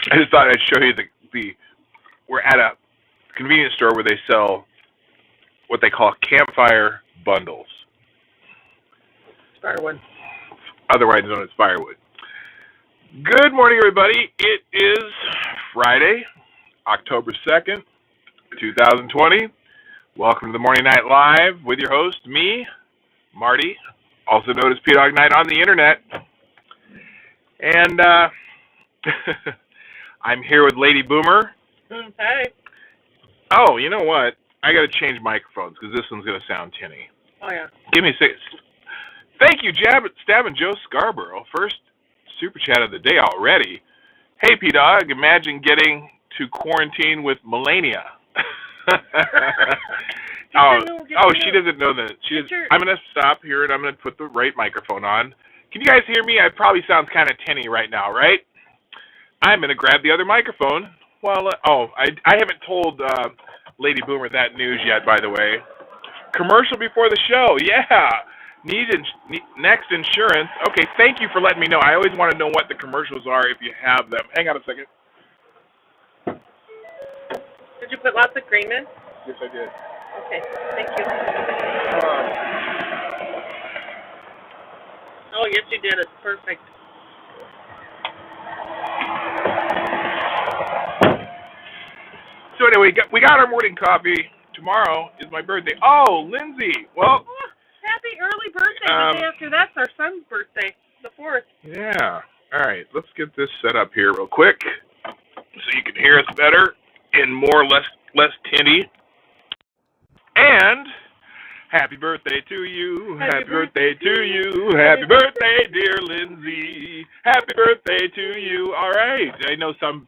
I just thought I'd show you we're at a convenience store where they sell what they call campfire bundles. Firewood. Otherwise known as firewood. Good morning, everybody. It is Friday, October 2nd, 2020. Welcome to the Morning Night Live with your host, me, Marty, also known as PDawgKnight on the internet. And I'm here with Lady Boomer. Hey. Oh, you know what? I got to change microphones because this one's going to sound tinny. Oh, yeah. Give me a second. Thank you, Stabbing Joe Scarborough. First super chat of the day already. Hey, PDawg, imagine getting to quarantine with Melania. She doesn't know that. I'm going to stop here and I'm going to put the right microphone on. Can you guys hear me? I probably sound kind of tinny right now, right? I'm going to grab the other microphone. Well, I haven't told Lady Boomer that news yet, by the way. Commercial before the show, yeah. Next insurance. Okay, thank you for letting me know. I always want to know what the commercials are if you have them. Hang on a second. Did you put lots of cream in? Yes, I did. Okay, thank you. Oh, yes, you did. It's perfect. So anyway, we got our morning coffee. Tomorrow is my birthday. Oh, Lindsay. Well, happy early birthday. The day after that's our son's birthday, the 4th. Yeah. All right, let's get this set up here real quick so you can hear us better and less tinny. And happy birthday to you. Happy birthday to you. Happy birthday, dear Lindsay. Happy birthday to you. All right. I know some.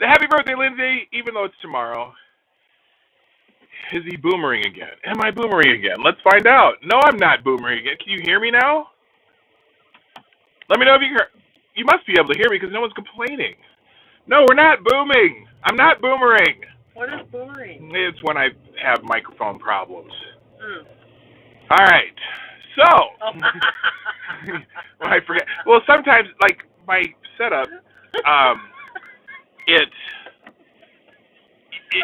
Happy birthday, Lindsay, even though it's tomorrow. Is he boomering again? Am I boomering again? Let's find out. No, I'm not boomering again. Can you hear me now? Let me know if you hear. You must be able to hear me because no one's complaining. No, we're not booming. I'm not boomering. What is boomering? It's when I have microphone problems. Mm. All right. So, when I forget. Well, sometimes, like, my setup,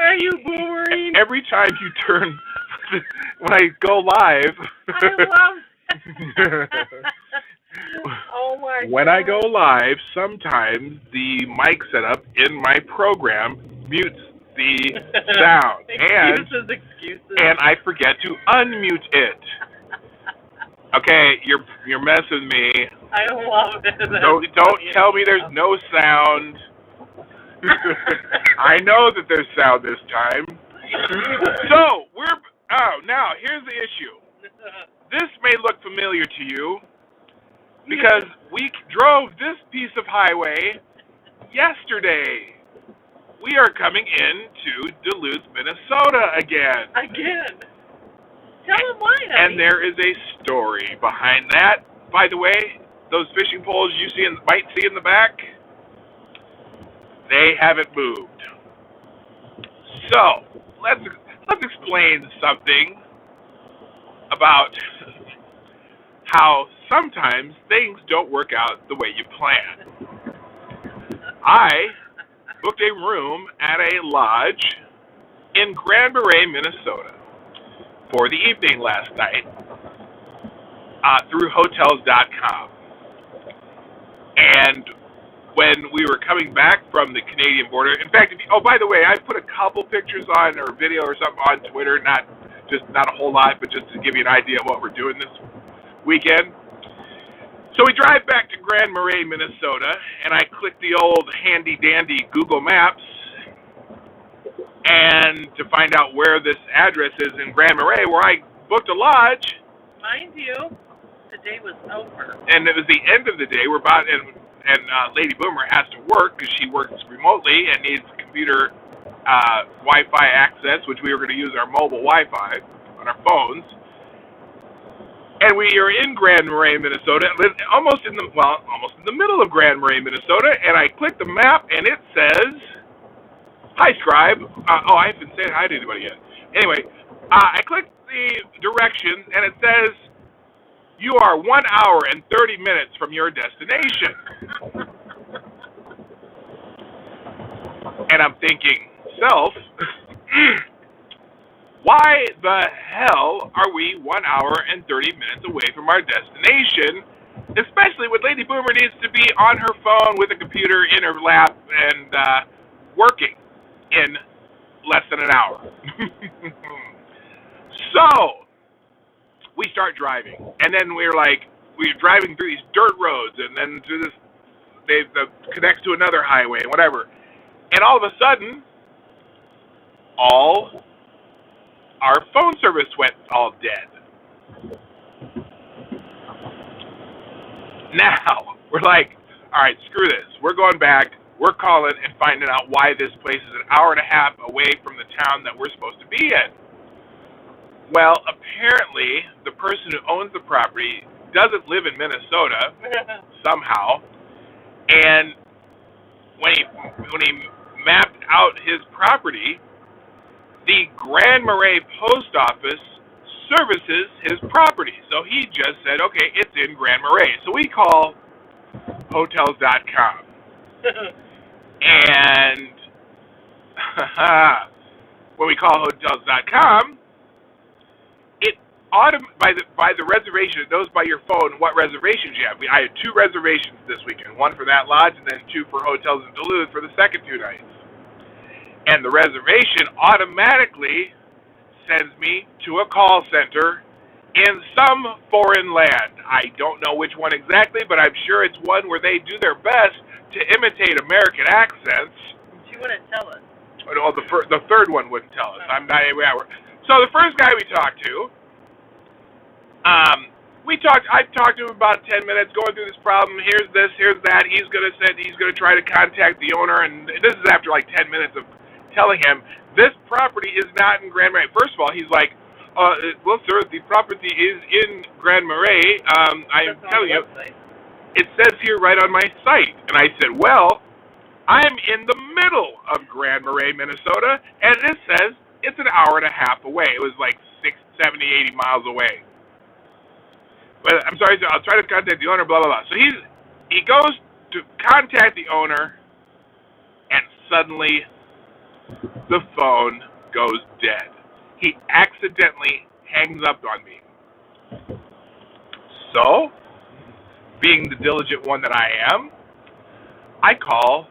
Are you boomering? Every time you turn, when I go live. I love it. Oh my God. When I go live, sometimes the mic setup in my program mutes the sound. Excuses. And I forget to unmute it. Okay, you're messing with me. I love it. Don't tell me there's no sound. I know that there's sound this time. So, now, here's the issue. This may look familiar to you because we drove this piece of highway yesterday. We are coming into Duluth, Minnesota again. Again? Tell them why, honey. And there is a story behind that. By the way, those fishing poles you might see in the back, they haven't moved. So, let's explain something about how sometimes things don't work out the way you plan. I booked a room at a lodge in Grand Marais, Minnesota for the evening last night through Hotels.com. And when we were coming back from the Canadian border, in fact, by the way, I put a couple pictures on or video or something on Twitter, not a whole lot, but just to give you an idea of what we're doing this weekend. So we drive back to Grand Marais, Minnesota, and I click the old handy-dandy Google Maps and to find out where this address is in Grand Marais, where I booked a lodge. Mind you, the day was over. And it was the end of the day. We're about, and Lady Boomer has to work because she works remotely and needs computer Wi-Fi access, which we were going to use our mobile Wi-Fi on our phones. And we are in Grand Marais, Minnesota, almost in the middle of Grand Marais, Minnesota. And I click the map, and it says, "Hi, Scribe." I haven't said hi to anybody yet. Anyway, I click the directions, and it says, "You are 1 hour and 30 minutes from your destination." And I'm thinking, self, why the hell are we 1 hour and 30 minutes away from our destination, especially when Lady Boomer needs to be on her phone with a computer in her lap and working in less than an hour. So, we start driving, and then we're driving through these dirt roads, and then through this, that connects to another highway, and whatever. And all of a sudden, all our phone service went all dead. Now, we're like, all right, screw this. We're going back. We're calling and finding out why this place is an hour and a half away from the town that we're supposed to be in. Well, apparently, the person who owns the property doesn't live in Minnesota somehow, and when he mapped out his property, the Grand Marais post office services his property. So he just said, okay, it's in Grand Marais. So we call hotels.com. And when we call hotels.com, it by the reservation, it knows by your phone what reservations you have. I had 2 reservations this weekend, one for that lodge and then 2 for hotels in Duluth for the second 2 nights. And the reservation automatically sends me to a call center in some foreign land. I don't know which one exactly, but I'm sure it's one where they do their best to imitate American accents. She wouldn't tell us. Oh, the third one wouldn't tell us. So the first guy we talked to, I talked to him about 10 minutes, going through this problem. Here's this, here's that. He's gonna try to contact the owner, and this is after like 10 minutes of telling him this property is not in Grand Marais. First of all, he's like, well, sir, the property is in Grand Marais. I'm telling you, it says here right on my site. And I said, well, I'm in the middle of Grand Marais, Minnesota, and it says it's an hour and a half away. It was like 60, 70, 80 miles away. But I'm sorry, I'll try to contact the owner, blah, blah, blah. So he goes to contact the owner, and suddenly the phone goes dead. He accidentally hangs up on me. So, being the diligent one that I am, I call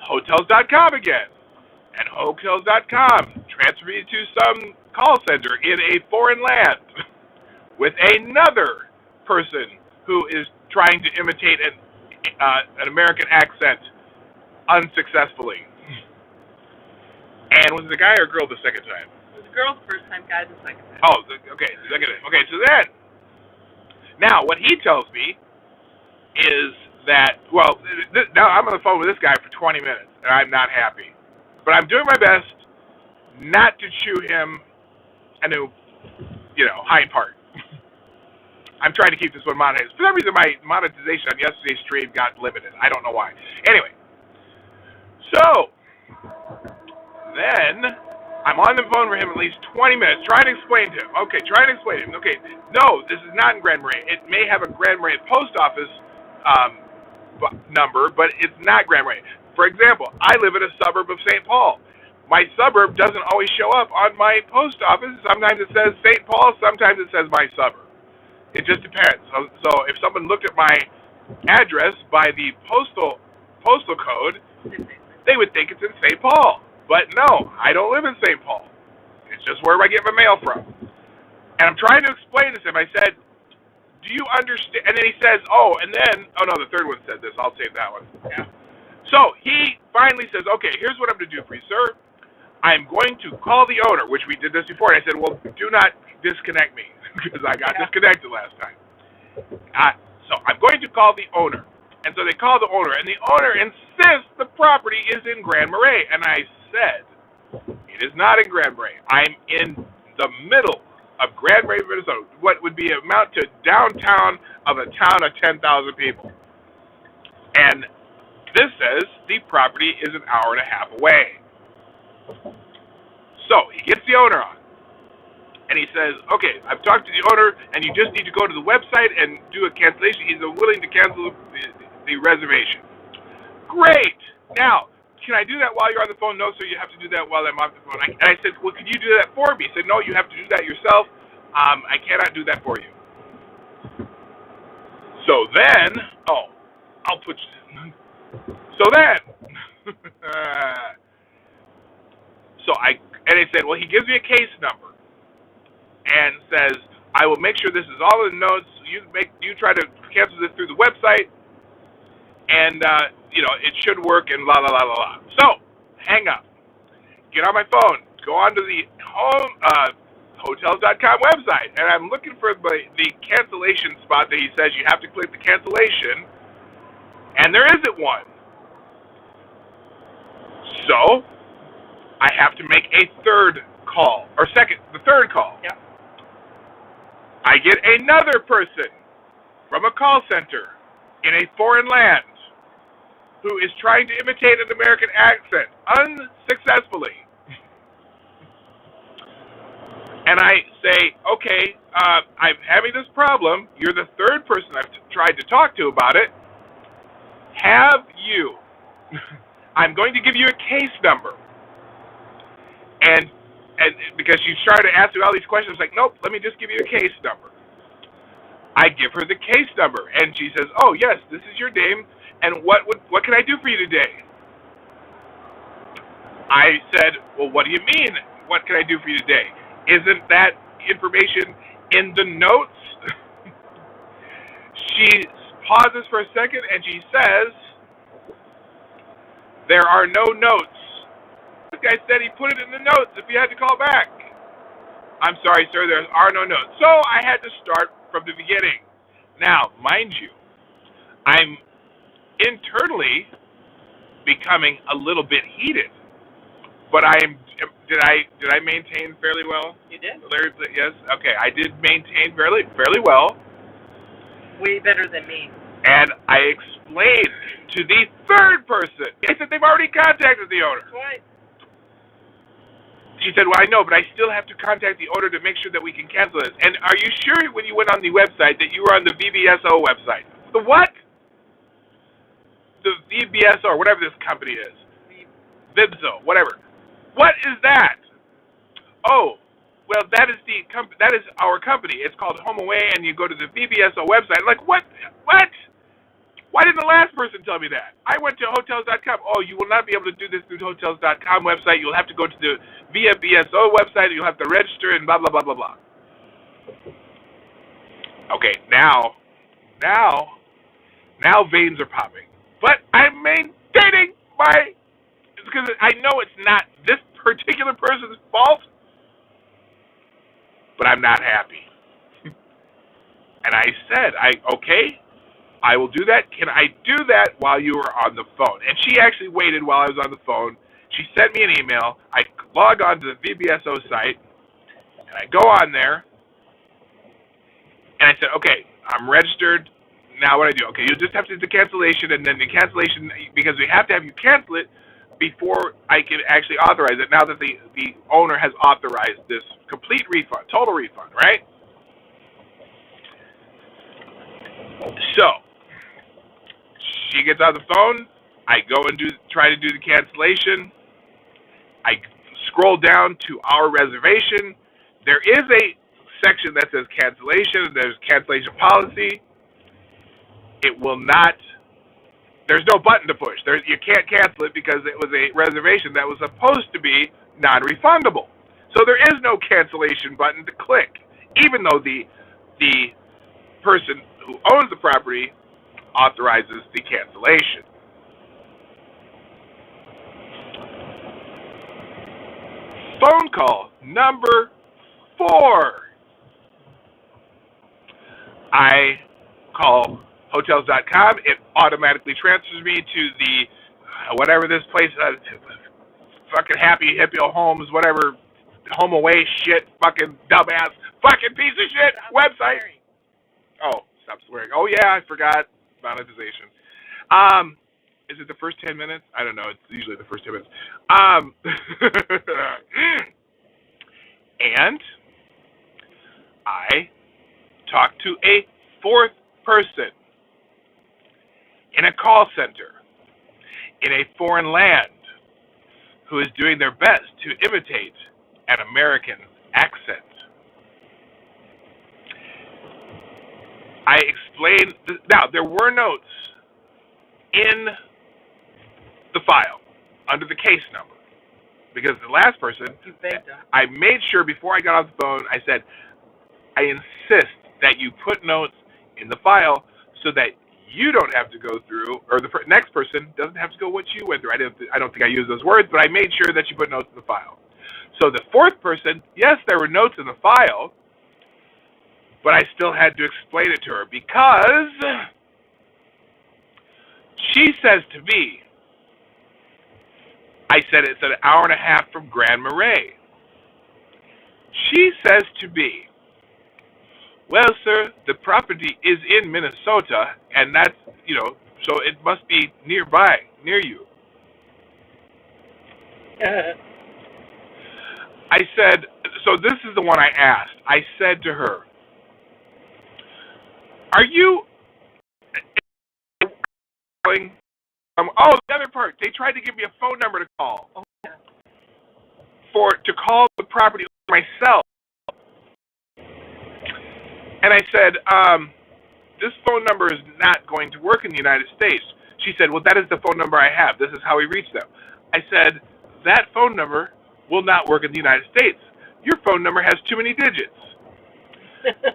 hotels.com again. And hotels.com transfer me to some call center in a foreign land with another person who is trying to imitate an American accent unsuccessfully. And was it a guy or a girl the second time? It was a girl the first time, guy the second time. Oh, okay. Okay, so then, now what he tells me is that, well, now I'm on the phone with this guy for 20 minutes, and I'm not happy. But I'm doing my best not to chew him a new, hind part. I'm trying to keep this one monetized. For some reason, my monetization on yesterday's stream got limited. I don't know why. Anyway, so then I'm on the phone for him at least 20 minutes, trying to explain to him. Okay, no, this is not in Grand Marais. It may have a Grand Marais post office number, but it's not Grand Marais. For example, I live in a suburb of St. Paul. My suburb doesn't always show up on my post office. Sometimes it says St. Paul, sometimes it says my suburb. It just depends. So if someone looked at my address by the postal code, they would think it's in St. Paul. But no, I don't live in St. Paul. It's just where I get my mail from. And I'm trying to explain this to him. I said, do you understand? And then he says, the third one said this. I'll save that one. Yeah. So he finally says, okay, here's what I'm going to do for you, sir. I'm going to call the owner, which we did this before. And I said, well, do not disconnect me because I got disconnected last time. So I'm going to call the owner. And so they call the owner, and the owner insists the property is in Grand Marais. And I said, it is not in Grand Marais. I'm in the middle of Grand Marais, Minnesota, what would be amount to downtown of a town of 10,000 people. And this says the property is an hour and a half away. So he gets the owner on. And he says, okay, I've talked to the owner, and you just need to go to the website and do a cancellation. He's willing to cancel the reservation. Great. Now, can I do that while you're on the phone? No, sir, you have to do that while I'm on the phone. And I said, well, can you do that for me? He said, no, you have to do that yourself. I cannot do that for you. So then, I'll put you. So then, and he said, well, he gives me a case number and says, I will make sure this is all in the notes. You try to cancel this through the website, and it should work, and la la la la la. So, hang up. Get on my phone. Go onto the hotels.com website, and I'm looking for the cancellation spot that he says you have to click the cancellation, and there isn't one. So, I have to make a third call, the third call. Yeah. I get another person from a call center in a foreign land who is trying to imitate an American accent unsuccessfully. And I say, okay, I'm having this problem. You're the third person I've tried to talk to about it. I'm going to give you a case number. And because she started to ask me all these questions, I was like, nope, let me just give you a case number. I give her the case number, and she says, oh, yes, this is your name, and what can I do for you today? I said, well, what do you mean, what can I do for you today? Isn't that information in the notes? She pauses for a second, and she says, there are no notes. This guy said he put it in the notes if you had to call back. I'm sorry, sir, there are no notes. So I had to start from the beginning. Now, mind you, I'm internally becoming a little bit heated, but did I maintain fairly well? You did. Larry, yes. Okay, I did maintain fairly well. Way better than me. And I explained to the third person. They said they've already contacted the owner. What? She said, well, I know, but I still have to contact the owner to make sure that we can cancel this. And are you sure when you went on the website that you were on the VBSO website? The what? The VBSO, or whatever this company is. Vibso, whatever. What is that? Oh, well, that is our company. It's called Home Away, and you go to the VBSO website. I'm like, what? What? Why didn't the last person tell me that? I went to hotels.com. Oh, you will not be able to do this through the hotels.com website. You'll have to go to the VBSO website. You'll have to register and blah, blah, blah, blah, blah. Okay, now veins are popping. But I'm maintaining because I know it's not this particular person's fault, but I'm not happy. And I said, okay, I will do that. Can I do that while you were on the phone? And she actually waited while I was on the phone. She sent me an email. I log on to the VBSO site, and I go on there, and I said, okay, I'm registered. Now what do? Okay, you'll just have to do the cancellation, and then the cancellation, because we have to have you cancel it before I can actually authorize it, now that the owner has authorized this complete refund, total refund, right? So, she gets on the phone. I go and try to do the cancellation. I scroll down to our reservation. There is a section that says cancellation. There's cancellation policy. It will not. There's no button to push. You can't cancel it because it was a reservation that was supposed to be non-refundable. So there is no cancellation button to click, even though the person who owns the property authorizes the cancellation. Phone call number 4. I call hotels.com. It automatically transfers me to the whatever this place, fucking Happy Hippio Homes, whatever, Home Away shit, fucking dumbass, fucking piece of shit website. Oh, stop swearing. Oh yeah, I forgot monetization. Is it the first 10 minutes? I don't know. It's usually the first 10 minutes. And I talked to a 4th person in a call center in a foreign land who is doing their best to imitate an American accent. I explained, now there were notes in the file under the case number, because the last person, I made sure before I got off the phone, I said, I insist that you put notes in the file so that you don't have to go through, or the next person doesn't have to go what you went through. I don't think I used those words, but I made sure that you put notes in the file. So the fourth person, yes, there were notes in the file, but I still had to explain it to her because she says to me, I said it's an hour and a half from Grand Marais. She says to me, well, sir, the property is in Minnesota, and that's, so it must be nearby, near you. I said, so this is the one I asked. I said to her, are you calling? Oh, the other part, they tried to give me a phone number to call. To call the property myself. And I said, this phone number is not going to work in the United States. She said, well, that is the phone number I have. This is how we reach them. I said, that phone number will not work in the United States. Your phone number has too many digits.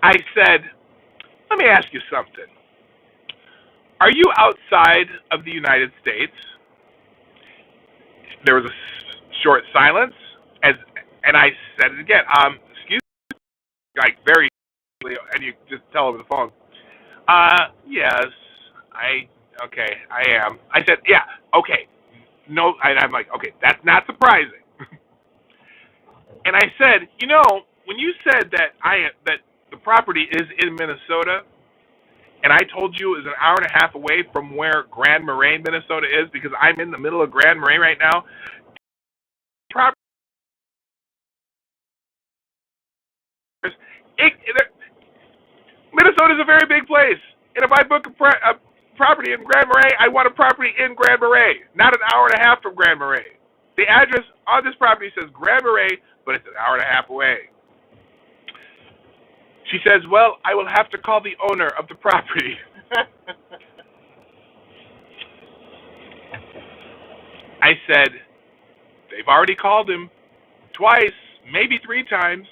I said, let me ask you something. Are you outside of the United States? There was a short silence, and I said it again. Excuse me, like very, and you just tell over the phone. Yes, I am. I said, yeah, okay. No, I'm like, okay, that's not surprising. And I said, when you said that that the property is in Minnesota, and I told you it was an hour and a half away from where Grand Marais, Minnesota is, because I'm in the middle of Grand Marais right now. Minnesota is a very big place, and if I book a property in Grand Marais, I want a property in Grand Marais, not an hour and a half from Grand Marais. The address on this property says Grand Marais, but it's an hour and a half away. She says, well, I will have to call the owner of the property. I said, they've already called him twice, maybe 3 times.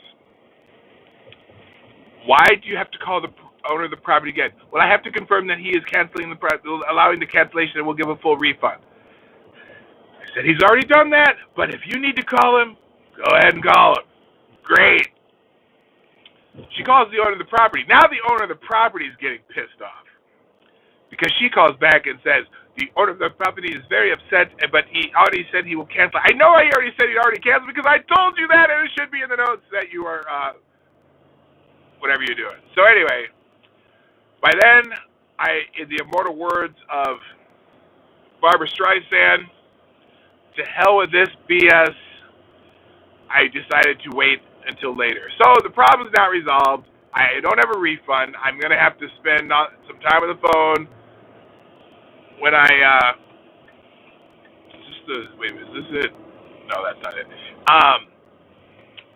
Why do you have to call the owner of the property again? Well, I have to confirm that he is canceling allowing the cancellation and will give a full refund. I said, he's already done that, but if you need to call him, go ahead and call him. Great. She calls the owner of the property. Now the owner of the property is getting pissed off because she calls back and says, the owner of the property is very upset, but he already said he will cancel. I know he already said he already canceled because I told you that, and it should be in the notes that you are whatever you're doing. So anyway, by then, in the immortal words of Barbra Streisand, to hell with this BS, I decided to wait until later. So the problem's not resolved. I don't have a refund. I'm going to have to spend some time on the phone when wait a minute, is this it? No, that's not it.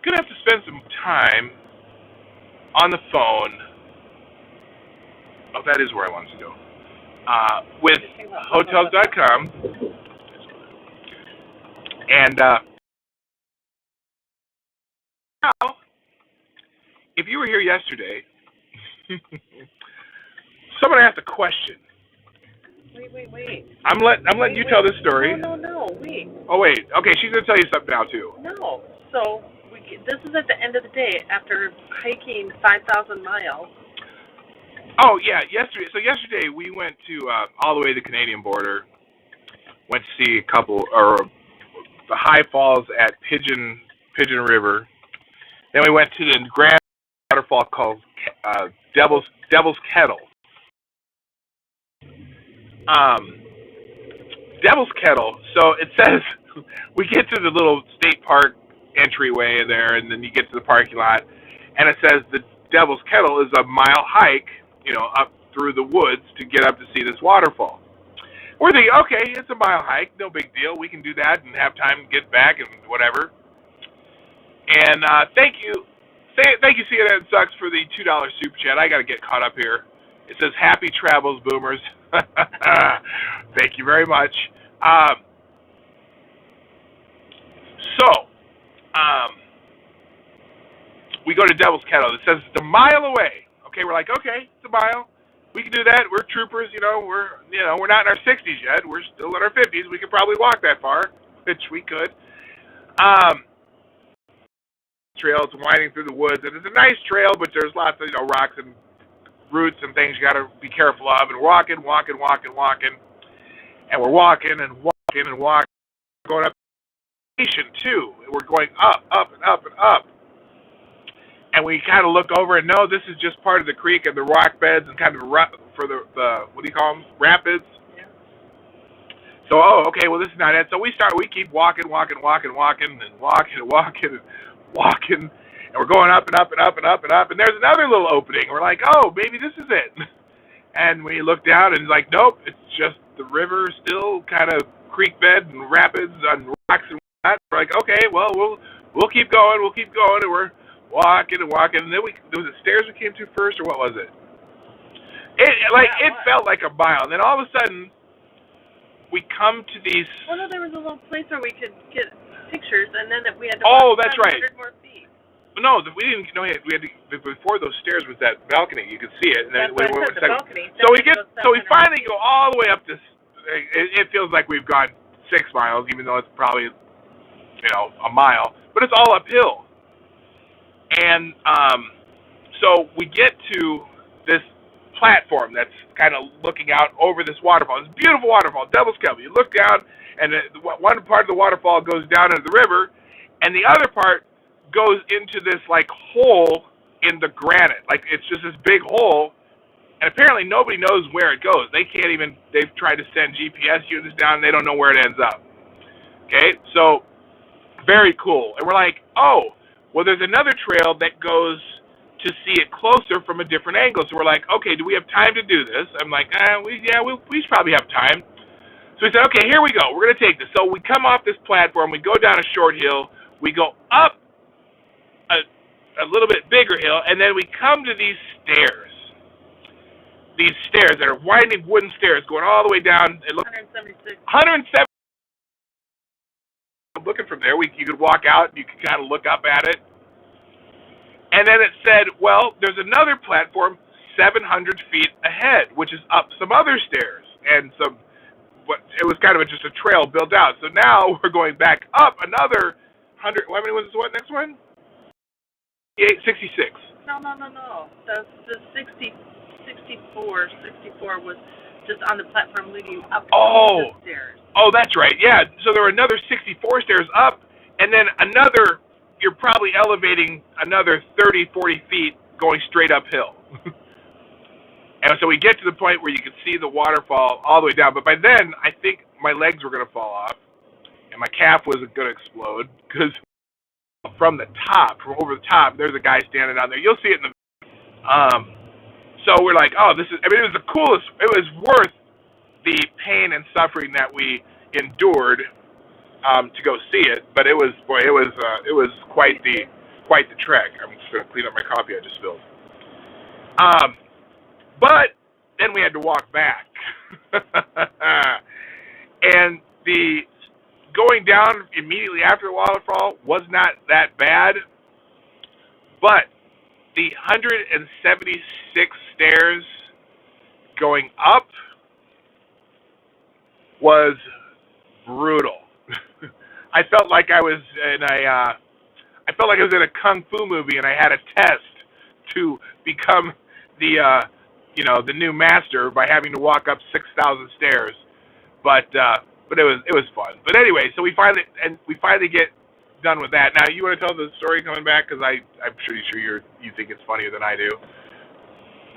Going to have to spend some time on the phone. Oh, that is where I wanted to go. With Hotels.com. And now, if you were here yesterday, someone asked a question. Wait. I'm letting you tell this story. No, wait. Oh, wait. Okay, she's going to tell you something now, too. No. So, this is at the end of the day after hiking 5,000 miles. Oh, yeah, yesterday. So yesterday we went to all the way to the Canadian border, went to see the high falls at Pigeon River. Then we went to the grand waterfall called Devil's Kettle. Devil's Kettle. So it says we get to the little state park entryway there, and then you get to the parking lot, and it says the Devil's Kettle is a mile hike, up through the woods to get up to see this waterfall. we're thinking, okay, it's a mile hike, no big deal. We can do that and have time to get back and whatever. And thank you, CNN Sucks, for the $2 super chat. I got to get caught up here. It says, happy travels, boomers. Thank you very much. We go to Devil's Kettle. It says it's a mile away. Okay, we're like, okay, it's a mile. We can do that. We're troopers, we're not in our 60s yet. We're still in our 50s. We could probably walk that far, which we could. Trail, it's winding through the woods, and it's a nice trail, but there's lots of rocks and roots and things you got to be careful of. And we're walking, and we're walking and walking, going up the station too. We're going up and up and up. And we kind of look over and know this is just part of the creek and the rock beds and kind of for the what do you call them, rapids. Yeah. So okay, well this is not it. So we keep walking, and we're going up and up and up and up and up. And there's another little opening. We're like, oh, maybe this is it. And we look down and it's like, nope, it's just the river still, kind of creek bed and rapids and rocks and whatnot. We're like, okay, well we'll keep going, and we're walking, and then there was the stairs we came to first, or what was it? It felt like a mile, and then all of a sudden we come to these. Well, no, there was a little place where we could get pictures, and then we had to walk that's right. 700 more feet. No, we didn't. No, we had to, before those stairs was that balcony. You could see it, and then we went the balcony. So we finally go all the way up this. It feels like we've gone 6 miles, even though it's probably a mile, but it's all uphill. And so we get to this platform that's kind of looking out over this waterfall. It's a beautiful waterfall, Devil's Kettle. You look down, and one part of the waterfall goes down into the river, and the other part goes into this hole in the granite. It's just this big hole, and apparently nobody knows where it goes. They've tried to send GPS units down, and they don't know where it ends up. Okay, so very cool. And we're like, oh, well, there's another trail that goes to see it closer from a different angle. So we're like, okay, do we have time to do this? I'm like, we should probably have time. So we said, okay, here we go. We're going to take this. So we come off this platform. We go down a short hill. We go up a little bit bigger hill, and then we come to these stairs. These stairs that are winding wooden stairs going all the way down. It looks 176. 170. Looking from there, you could walk out and you could kind of look up at it. And then it said, well, there's another platform 700 feet ahead, which is up some other stairs. And it was kind of just a trail built out. So now we're going back up another 100. How many was this one? Next one? 66. No. The 64 was just on the platform leading up the stairs. Oh, that's right. Yeah. So there were another 64 stairs up, and then you're probably elevating another 30, 40 feet going straight uphill. And so we get to the point where you can see the waterfall all the way down. But by then, I think my legs were going to fall off, and my calf was going to explode, because from over the top, there's a guy standing down there. You'll see it in the so we're like, oh, it was the coolest. It was worth the pain and suffering that we endured to go see it. But it was quite the trek. I'm just going to clean up my coffee I just spilled. But then we had to walk back, and the going down immediately after the waterfall was not that bad, but the 176 stairs going up was brutal. I felt like I was in a kung fu movie, and I had a test to become the new master by having to walk up 6,000 stairs. But it was fun. But anyway, so we finally get done with that. Now, you want to tell the story coming back, because I'm pretty sure you think it's funnier than I do.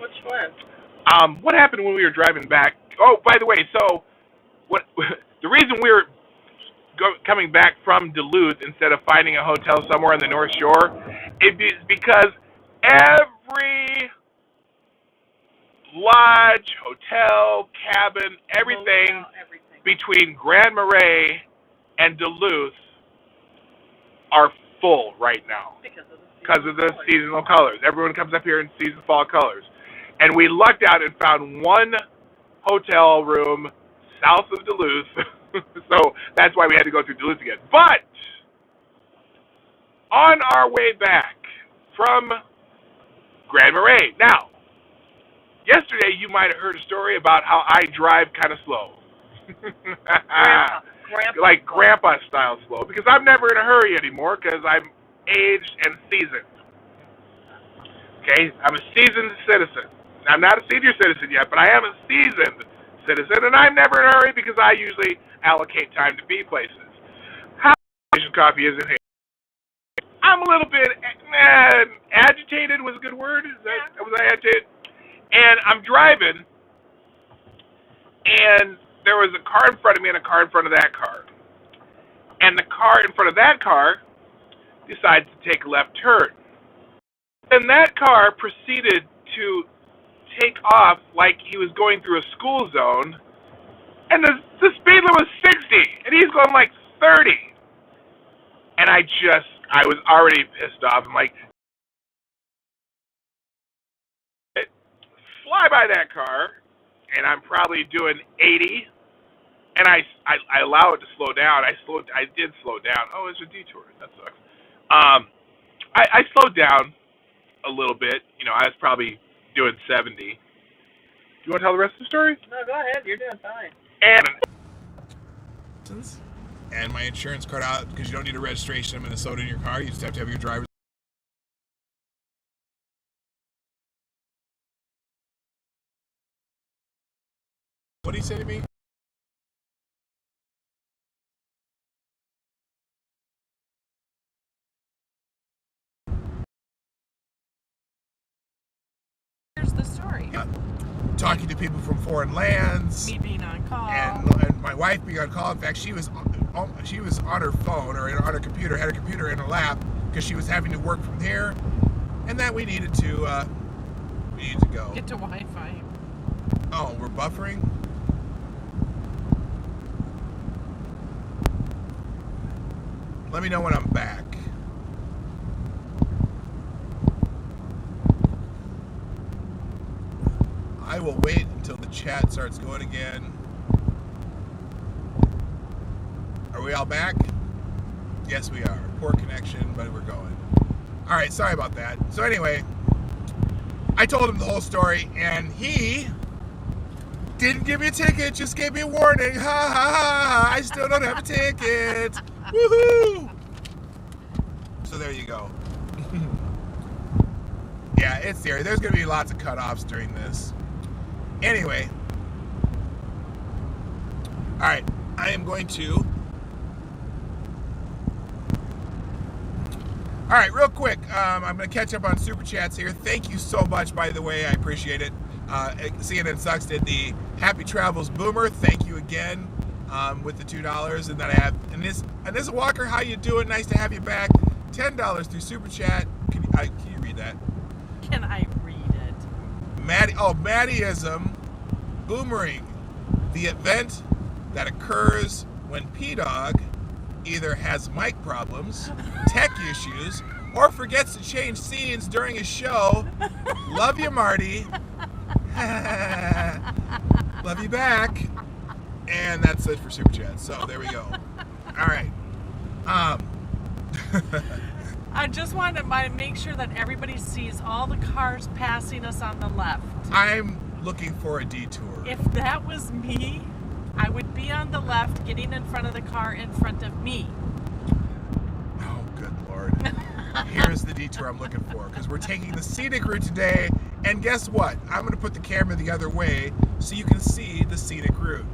Which one? What happened when we were driving back? Oh, by the way, so the reason we were coming back from Duluth instead of finding a hotel somewhere on the North Shore is because every lodge, hotel, cabin, everything Motel, everything. between Grand Marais and Duluth are full right now Because of the seasonal colors. Everyone comes up here and sees the fall colors. And we lucked out and found one hotel room south of Duluth. So that's why we had to go through Duluth again. But on our way back from Grand Marais. Now, yesterday you might have heard a story about how I drive kind of slow. Like grandpa style slow, because I'm never in a hurry anymore because I'm aged and seasoned. Okay, I'm a seasoned citizen. I'm not a senior citizen yet, but I am a seasoned citizen, and I'm never in a hurry because I usually allocate time to be places. How coffee is in here? I'm a little bit agitated. Was a good word? Was I agitated? And I'm driving, and there was a car in front of me and a car in front of that car. And the car in front of that car decides to take a left turn. And that car proceeded to take off like he was going through a school zone. And the speed limit was 60, and he's going like 30. And I was already pissed off. I'm like, fly by that car, and I'm probably doing 80, and I allow it to slow down. I did slow down. Oh, it's a detour. That sucks. I slowed down a little bit. You know, I was probably doing 70. Do you want to tell the rest of the story? No, go ahead. You're doing fine. And my insurance card out, because you don't need a registration in Minnesota in your car. You just have to have your driver's. What did he say to me? Here's the story. Yeah. Talking to people from foreign lands. Me being on call. And my wife being on call. In fact, she was on her phone or on her computer, had her computer in her lap because she was having to work from here, and that we needed to go. Get to Wi-Fi. Oh, we're buffering? Let me know when I'm back. I will wait until the chat starts going again. Are we all back? Yes, we are. Poor connection, but we're going. All right, sorry about that. So anyway, I told him the whole story, and he didn't give me a ticket, just gave me a warning. Ha ha ha, I still don't have a ticket. Woohoo! So there you go. Yeah, it's there. There's going to be lots of cutoffs during this. Anyway. Alright, I am going to... Alright, real quick, I'm going to catch up on Super Chats here. Thank you so much, by the way. I appreciate it. CNN Sucks did the Happy Travels Boomer. Thank you again with the $2. And then I have Anissa Walker, how you doing? Nice to have you back. $10 through Super Chat. Can you read that? Can I read it? Maddieism, boomering, the event that occurs when PDawg either has mic problems, tech issues, or forgets to change scenes during a show. Love you, Marty. Love you back. And that's it for Super Chat. So there we go. All right. I just wanted to make sure that everybody sees all the cars passing us on the left. I'm looking for a detour. If that was me, I would be on the left, getting in front of the car in front of me. Oh, good Lord. Here's the detour I'm looking for, because we're taking the scenic route today, and guess what? I'm going to put the camera the other way so you can see the scenic route.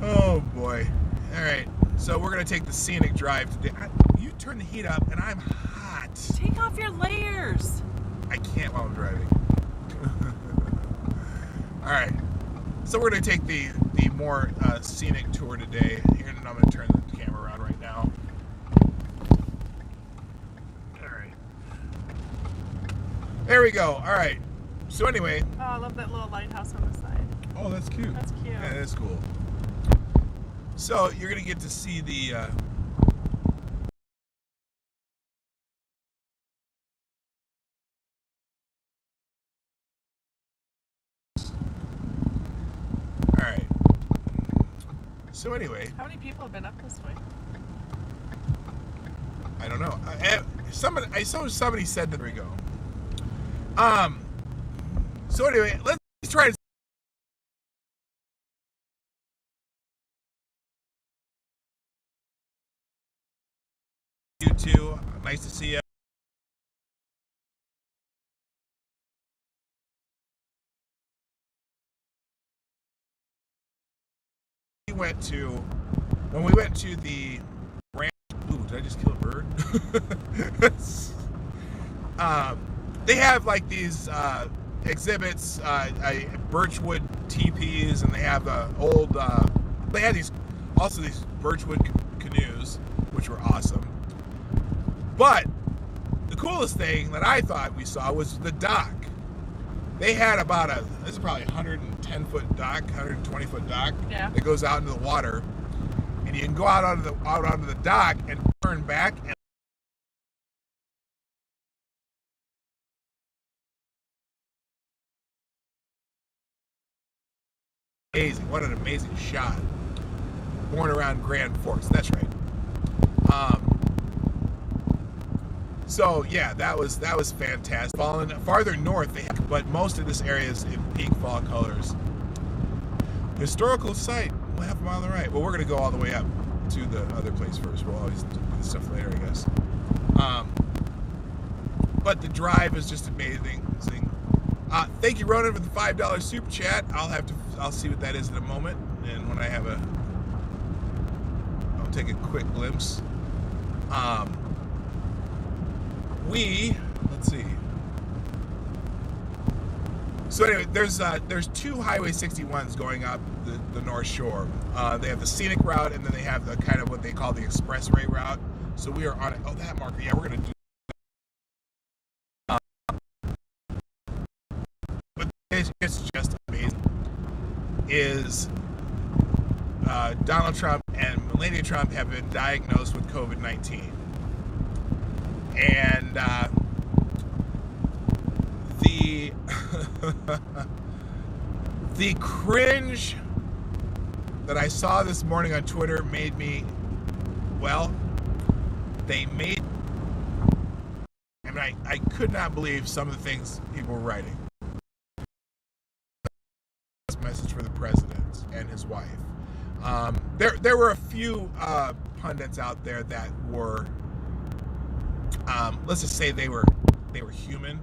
Oh, boy. All right. So we're going to take the scenic drive today. You turn the heat up, and I'm hot. Take off your layers. I can't while I'm driving. All right. So we're going to take the more scenic tour today. Here, and I'm going to turn the camera around right now. All right. There we go. All right. So anyway. Oh, I love that little lighthouse on the side. Oh, that's cute. That's cute. Yeah, that's cool. So you're gonna get to see the. All right. So anyway. How many people have been up this way? I don't know. Somebody said that. There we go. So anyway, let's try to. You too. Nice to see you. When we went to the ranch. Ooh, did I just kill a bird? They have like these exhibits, birchwood teepees, and they have old. They had these birchwood canoes, which were awesome. But the coolest thing that I thought we saw was the dock. They had this is probably 110-foot dock, 120-foot dock that goes out into the water, and you can go out onto the dock and turn back. And amazing! What an amazing shot! Born around Grand Forks. That's right. So yeah, that was fantastic. Farther north, but most of this area is in peak fall colors. Historical site, half a mile on the right. Well, we're gonna go all the way up to the other place first. We'll always do this stuff later, I guess. But the drive is just amazing. Thank you, Ronan, for the $5 super chat. I'll see what that is in a moment, and when I have I'll take a quick glimpse. Let's see. So anyway, there's two Highway 61s going up the North Shore. They have the scenic route, and then they have the kind of what they call the expressway route. So we are on it. Oh, that marker. Yeah, we're gonna do. But it's just amazing. Is Donald Trump and Melania Trump have been diagnosed with COVID-19. And the cringe that I saw this morning on Twitter made me, I could not believe some of the things people were writing. Message for the president and his wife. There were a few pundits out there that were, let's just say they were human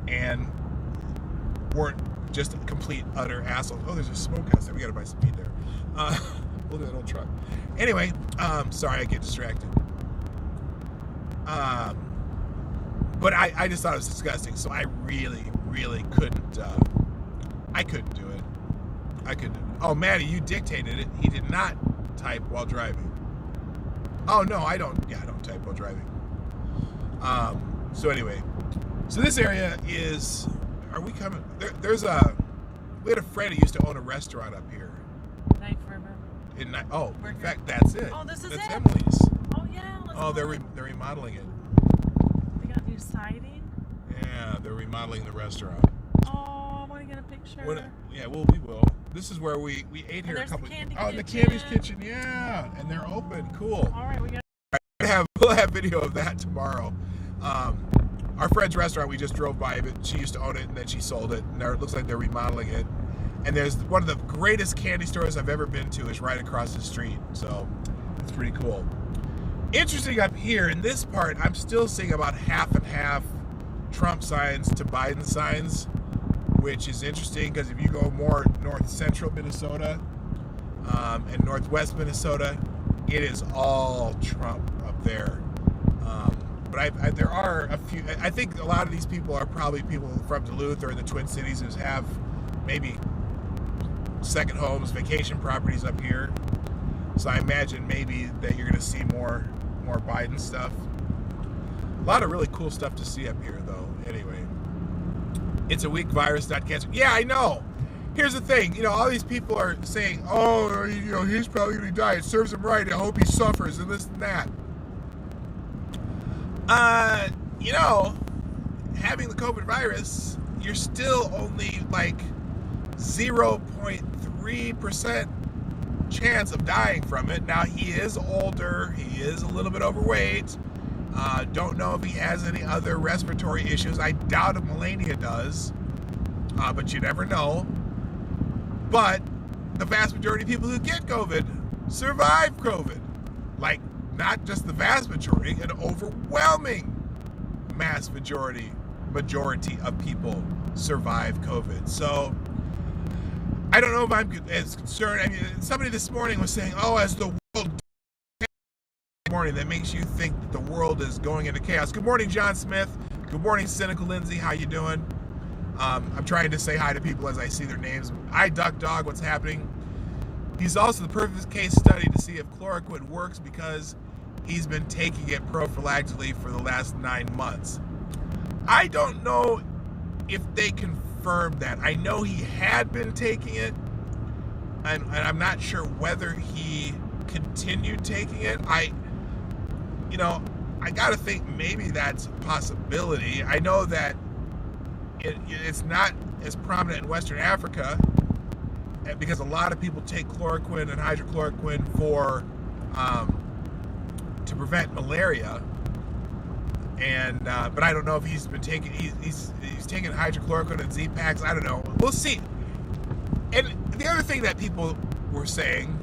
and weren't just complete utter assholes. Oh, there's a smokehouse there. We gotta buy some meat there. Look at that old truck. Anyway, sorry, I get distracted. But I just thought it was disgusting. So I really couldn't. I couldn't do it. Oh, Maddie, you dictated it. He did not type while driving. Oh no, I don't. Yeah, I don't type while driving. So anyway, so this area is. Are we coming? We had a friend who used to own a restaurant up here. Knife River. In fact, that's it. Oh, this is that's it. Emily's. Oh yeah. They're remodeling it. They got new siding. Yeah, they're remodeling the restaurant. Oh, I want to get a picture. We will. This is where we ate here a couple. The Candy's Kitchen. Yeah, and they're open. Cool. All right, We'll have video of that tomorrow. Our friend's restaurant, we just drove by, but she used to own it and then she sold it, and it looks like they're remodeling it. And there's one of the greatest candy stores I've ever been to is right across the street, so it's pretty cool. Interesting up here in this part, I'm still seeing about half and half Trump signs to Biden signs, which is interesting because if you go more north central Minnesota and northwest Minnesota, it is all Trump up there. But there are a few. I think a lot of these people are probably people from Duluth or the Twin Cities who have maybe second homes, vacation properties up here. So I imagine maybe that you're going to see more Biden stuff. A lot of really cool stuff to see up here, though. Anyway, It's a weak virus, not cancer. Yeah, I know. Here's the thing. You know, all these people are saying, oh, you know, he's probably going to die. It serves him right. I hope he suffers and this and that. You know, having the COVID virus, you're still only like 0.3% chance of dying from it. Now, he is older. He is a little bit overweight. Don't know if he has any other respiratory issues. I doubt if Melania does, but you never know. But the vast majority of people who get COVID survive COVID. Like, not just the vast majority, an overwhelming mass majority of people survive COVID. So, I don't know if I'm as concerned. I mean, somebody this morning was saying, oh, as the world morning, that makes you think that the world is going into chaos. Good morning, John Smith. Good morning, Cynical Lindsay. How you doing? I'm trying to say hi to people as I see their names. I Duck Dog, what's happening? He's also the perfect case study to see if chloroquine works because he's been taking it prophylactically for the last 9 months. I don't know if they confirmed that. I know he had been taking it, and I'm not sure whether he continued taking it. I gotta think maybe that's a possibility. I know that it's not as prominent in Western Africa because a lot of people take chloroquine and hydrochloroquine for to prevent malaria. And but I don't know if he's been taking he's taking hydrochloroquine and Z-Packs. I don't know. We'll see. And the other thing that people were saying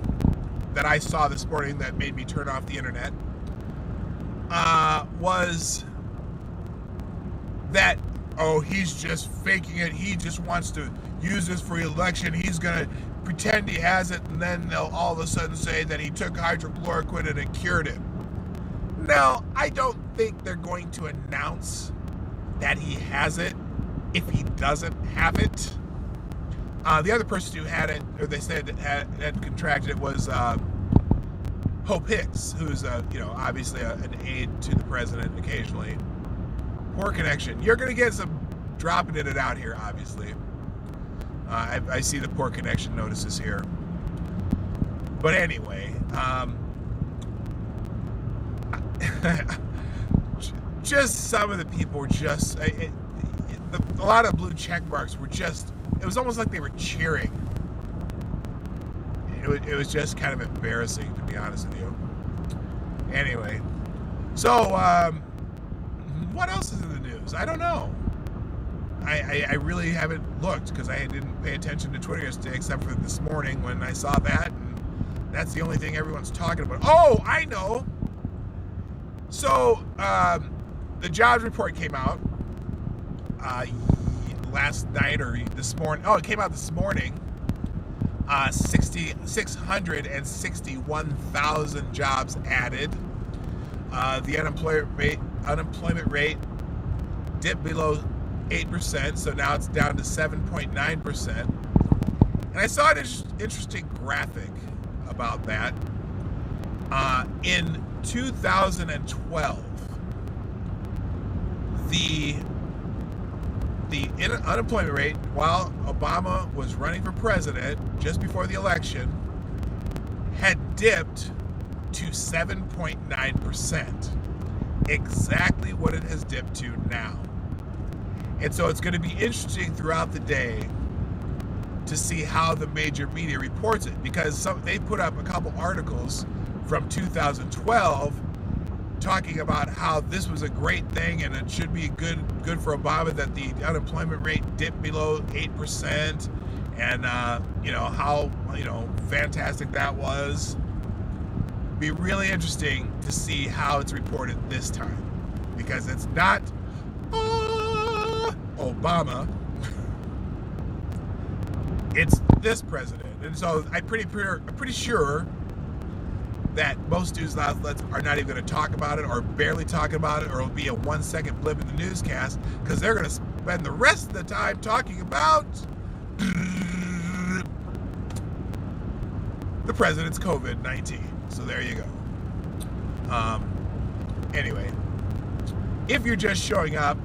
that I saw this morning that made me turn off the internet was that, oh, he's just faking it. He just wants to use this for election. He's going to pretend he has it, and then they'll all of a sudden say that he took hydrochloroquine and it cured him. No, I don't think they're going to announce that he has it if he doesn't have it. The other person who had it, or they said had contracted it, was Hope Hicks, who's obviously an aide to the president occasionally. Poor connection. You're going to get some dropping it out here, obviously. I see the poor connection notices here. But anyway, just some of the people were just, a lot of blue check marks were just, it was almost like they were cheering. It was just kind of embarrassing, to be honest with you. Anyway, so what else is in the news? I don't know. I really haven't looked because I didn't pay attention to Twitter yesterday except for this morning when I saw that, and that's the only thing everyone's talking about. Oh, I know. So the jobs report came out last night or this morning. Oh, it came out this morning. 661,000 jobs added. The unemployment rate dipped below 8%, so now it's down to 7.9%. And I saw an interesting graphic about that. In 2012, the unemployment rate, while Obama was running for president just before the election, had dipped to 7.9%. Exactly what it has dipped to now. And so it's going to be interesting throughout the day to see how the major media reports it, because they put up a couple articles from 2012 talking about how this was a great thing and it should be good for Obama that the unemployment rate dipped below 8%, and how fantastic that was. Be really interesting to see how it's reported this time, because it's not Obama, it's this president. And so I'm pretty sure that most news outlets are not even going to talk about it, or barely talking about it, or it'll be a 1-second blip in the newscast, because they're going to spend the rest of the time talking about the president's COVID-19. So there you go. Anyway, if you're just showing up,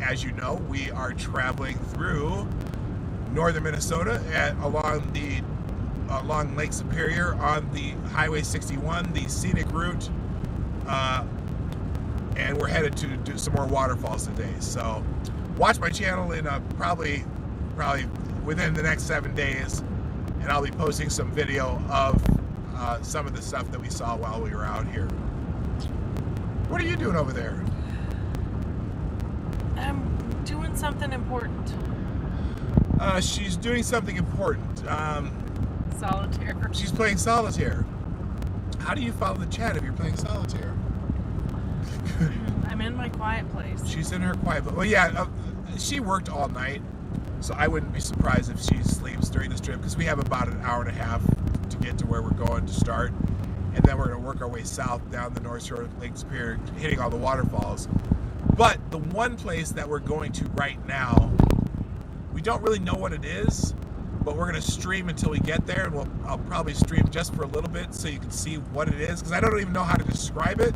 as you know, we are traveling through northern Minnesota along Lake Superior on the Highway 61, the scenic route, and we're headed to do some more waterfalls today. So watch my channel in probably within the next 7 days, and I'll be posting some video of some of the stuff that we saw while we were out here. What are you doing over there? I'm doing something important. She's doing something important. Solitaire. She's playing solitaire. How do you follow the chat if you're playing solitaire? I'm in my quiet place. She's in her quiet place. Well, yeah, she worked all night, so I wouldn't be surprised if she sleeps during this trip, because we have about an hour and a half to get to where we're going to start, and then we're going to work our way south down the North Shore of Lake Superior, hitting all the waterfalls. But the one place that we're going to right now, we don't really know what it is, but we're going to stream until we get there, and I'll probably stream just for a little bit so you can see what it is, because I don't even know how to describe it.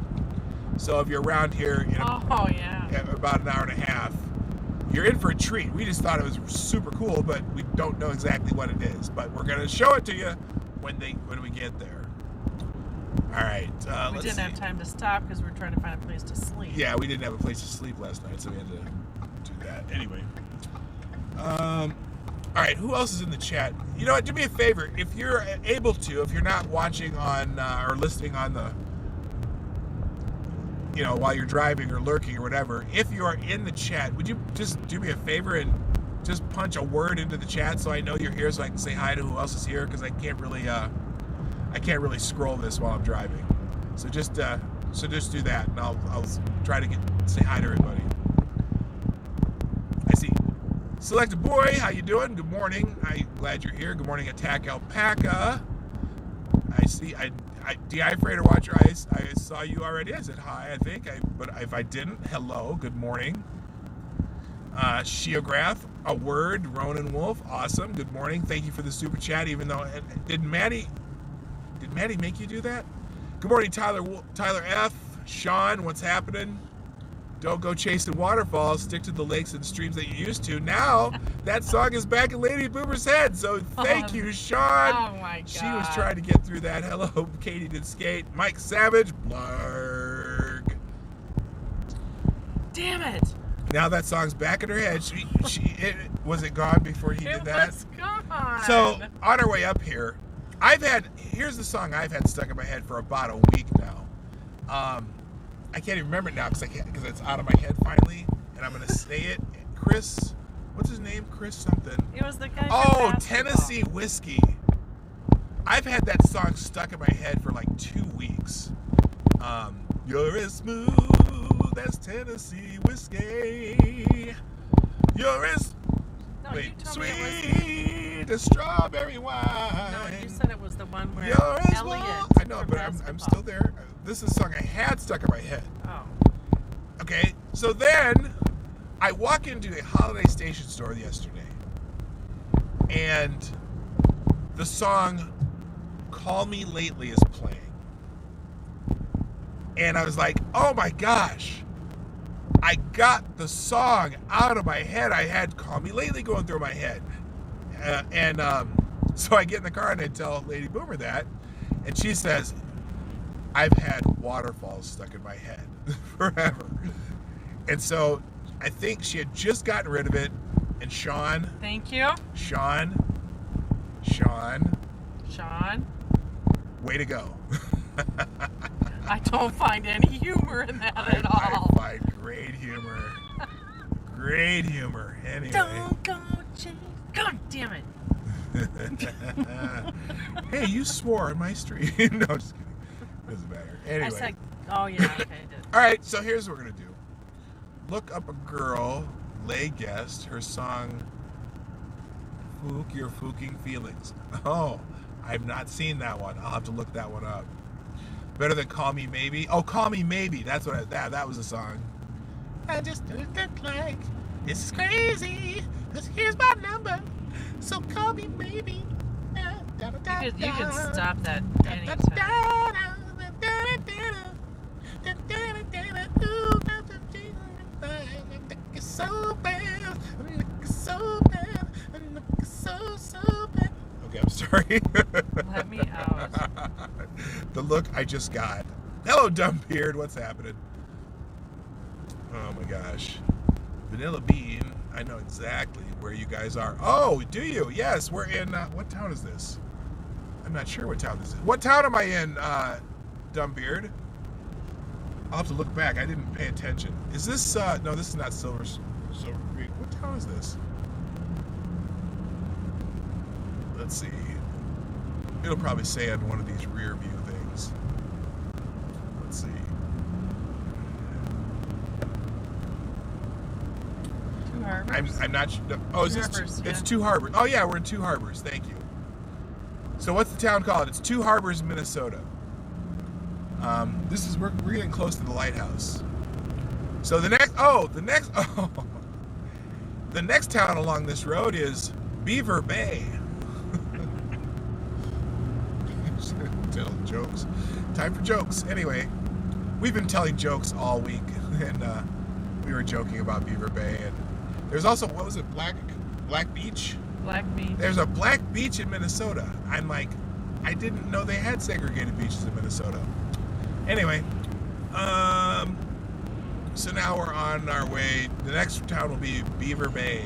So if you're around here in about an hour and a half, you're in for a treat. We just thought it was super cool, but we don't know exactly what it is. But we're going to show it to you when we get there. All right. We didn't have time to stop because we're trying to find a place to sleep. Yeah, we didn't have a place to sleep last night, so we had to do that. Anyway. All right, who else is in the chat? You know what, do me a favor. If you're able to, if you're not watching on or listening on the, while you're driving or lurking or whatever, if you are in the chat, would you just do me a favor and just punch a word into the chat so I know you're here, so I can say hi to who else is here, because I can't really scroll this while I'm driving. So just do that, and I'll try to say hi to everybody. I see. Selected Boy, how you doing? Good morning. I'm glad you're here. Good morning, Attack Alpaca. I see. DI Freighter Watcher, I saw you already. I said hi, I think. But if I didn't, hello. Good morning. Sheograph, a word. Ronan Wolf, awesome. Good morning. Thank you for the super chat. Even though did Maddie make you do that? Good morning, Tyler F. Sean, what's happening? Don't go chasing waterfalls. Stick to the lakes and streams that you used to. Now, that song is back in Lady Boomer's head. So thank you, Sean. Oh, my God. She was trying to get through that. Hello, Katie did skate. Mike Savage. Blarg. Damn it. Now that song's back in her head. Was it gone before he did that? It was gone. So, on our way up here, here's the song I've had stuck in my head for about a week now. I can't even remember it now because it's out of my head finally, and I'm gonna say it. Chris, what's his name? Chris something. It was the guy. Oh, Tennessee Whiskey. I've had that song stuck in my head for like 2 weeks. You're as smooth as Tennessee whiskey. You're as sweet as strawberry wine. No, you said it was the one where Elliot. I know, but I'm still there. This is a song I had stuck in my head. Oh. Okay, so then I walk into a Holiday Station store yesterday, and the song Call Me Lately is playing. And I was like, oh my gosh, I got the song out of my head. I had Call Me Lately going through my head. So I get in the car and I tell Lady Boomer that, and she says, I've had waterfalls stuck in my head forever. And so I think she had just gotten rid of it. And Sean. Thank you. Sean. Way to go. I don't find any humor in that at all. I find great humor. Great humor. Anyway. Don't go change. God damn it. Hey, you swore on my stream. No, just kidding. Doesn't matter. Anyway. I said, oh yeah, okay, I did. All right, so here's what we're gonna do. Look up a girl, lay guest, her song, "Fook Your Fooking Feelings." Oh, I've not seen that one. I'll have to look that one up. Better than "Call Me Maybe." Oh, "Call Me Maybe." That's what that was a song. I just look like this is crazy. 'Cause here's my number, so call me maybe. You can stop that anytime. so bad. I'm looking so bad. I'm looking so bad. Okay, I'm sorry. Let me out. The look I just got. Hello, dumb beard. What's happening? Oh my gosh. Vanilla Bean. I know exactly where you guys are. Oh, do you? Yes, we're in. What town is this? I'm not sure what town this is. What town am I in, dumb beard? I'll have to look back. I didn't pay attention. Is this? No, this is not Silver Creek. What town is this? Let's see. It'll probably say on one of these rear view things. Let's see. Two Harbors. I'm not. Oh, is this? Harbors, It's yeah. Two Harbors. Oh yeah, we're in Two Harbors. Thank you. So what's the town called? It's Two Harbors, Minnesota. We're getting close to the lighthouse. So the next town along this road is Beaver Bay. Tell jokes. Time for jokes. Anyway, we've been telling jokes all week, and we were joking about Beaver Bay. And there's also, what was it, Black Beach? Black Beach. There's a Black Beach in Minnesota. I'm like, I didn't know they had segregated beaches in Minnesota. Anyway, so now we're on our way. The next town will be Beaver Bay.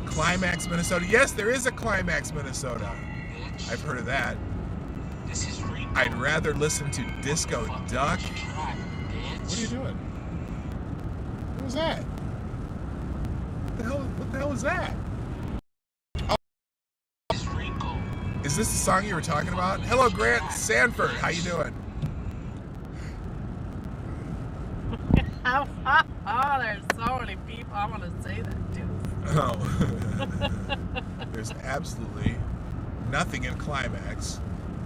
Climax, Minnesota. Yes, there is a Climax, Minnesota. I've heard of that. I'd rather listen to Disco Duck. What are you doing? What was that? What the hell was that? Oh. Is this the song you were talking about? Hello, Grant Sanford. How you doing? Oh, there's so many people. I want to say that too. Oh. There's absolutely nothing in Climax.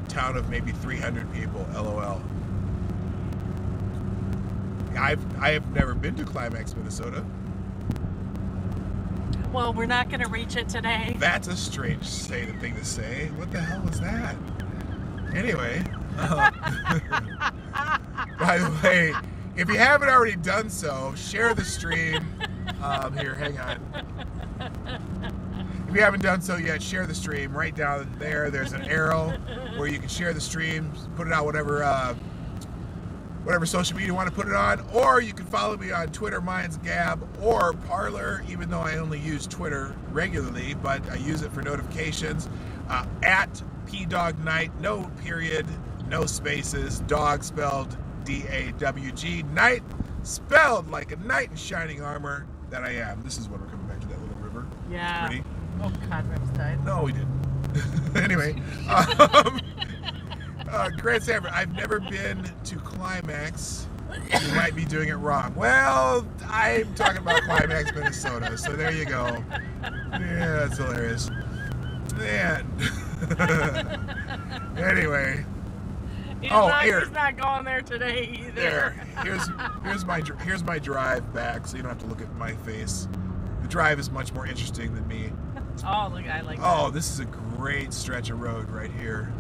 Town of maybe 300 people. LOL. I have never been to Climax, Minnesota. Well, we're not going to reach it today. That's a strange thing to say. What the hell was that? Anyway, by the way, if you haven't already done so, share the stream. Here, hang on. If you haven't done so yet, share the stream. Right down there, there's an arrow where you can share the stream, put it out whatever social media you want to put it on, or you can follow me on Twitter, mine's Gab, or Parler, even though I only use Twitter regularly, but I use it for notifications, at PDawgKnight, no period, no spaces, dog spelled D-A-W-G, knight spelled like a knight in shining armor that I am. This is when we're coming back to that little river. Yeah. Pretty. Oh, God, Rip's died. No, we didn't. Anyway, Grant Sanford, I've never been to Climax. You might be doing it wrong. Well, I'm talking about Climax, Minnesota, so there you go. Yeah, that's hilarious. Man. Anyway. He's here. He's not going there today either. There. Here's my drive back, so you don't have to look at my face. The drive is much more interesting than me. Oh, look, I like that. Oh, this is a great stretch of road right here.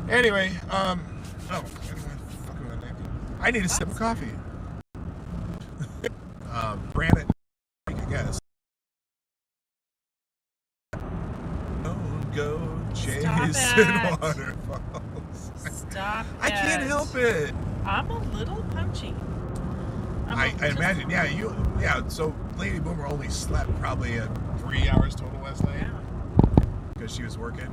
Anyway, I need a sip of coffee. Brandon, I guess. Don't go chasing waterfalls. Stop I can't help it. I'm a little punchy. I imagine, yeah. So Lady Boomer only slept probably 3 hours total last night because she was working.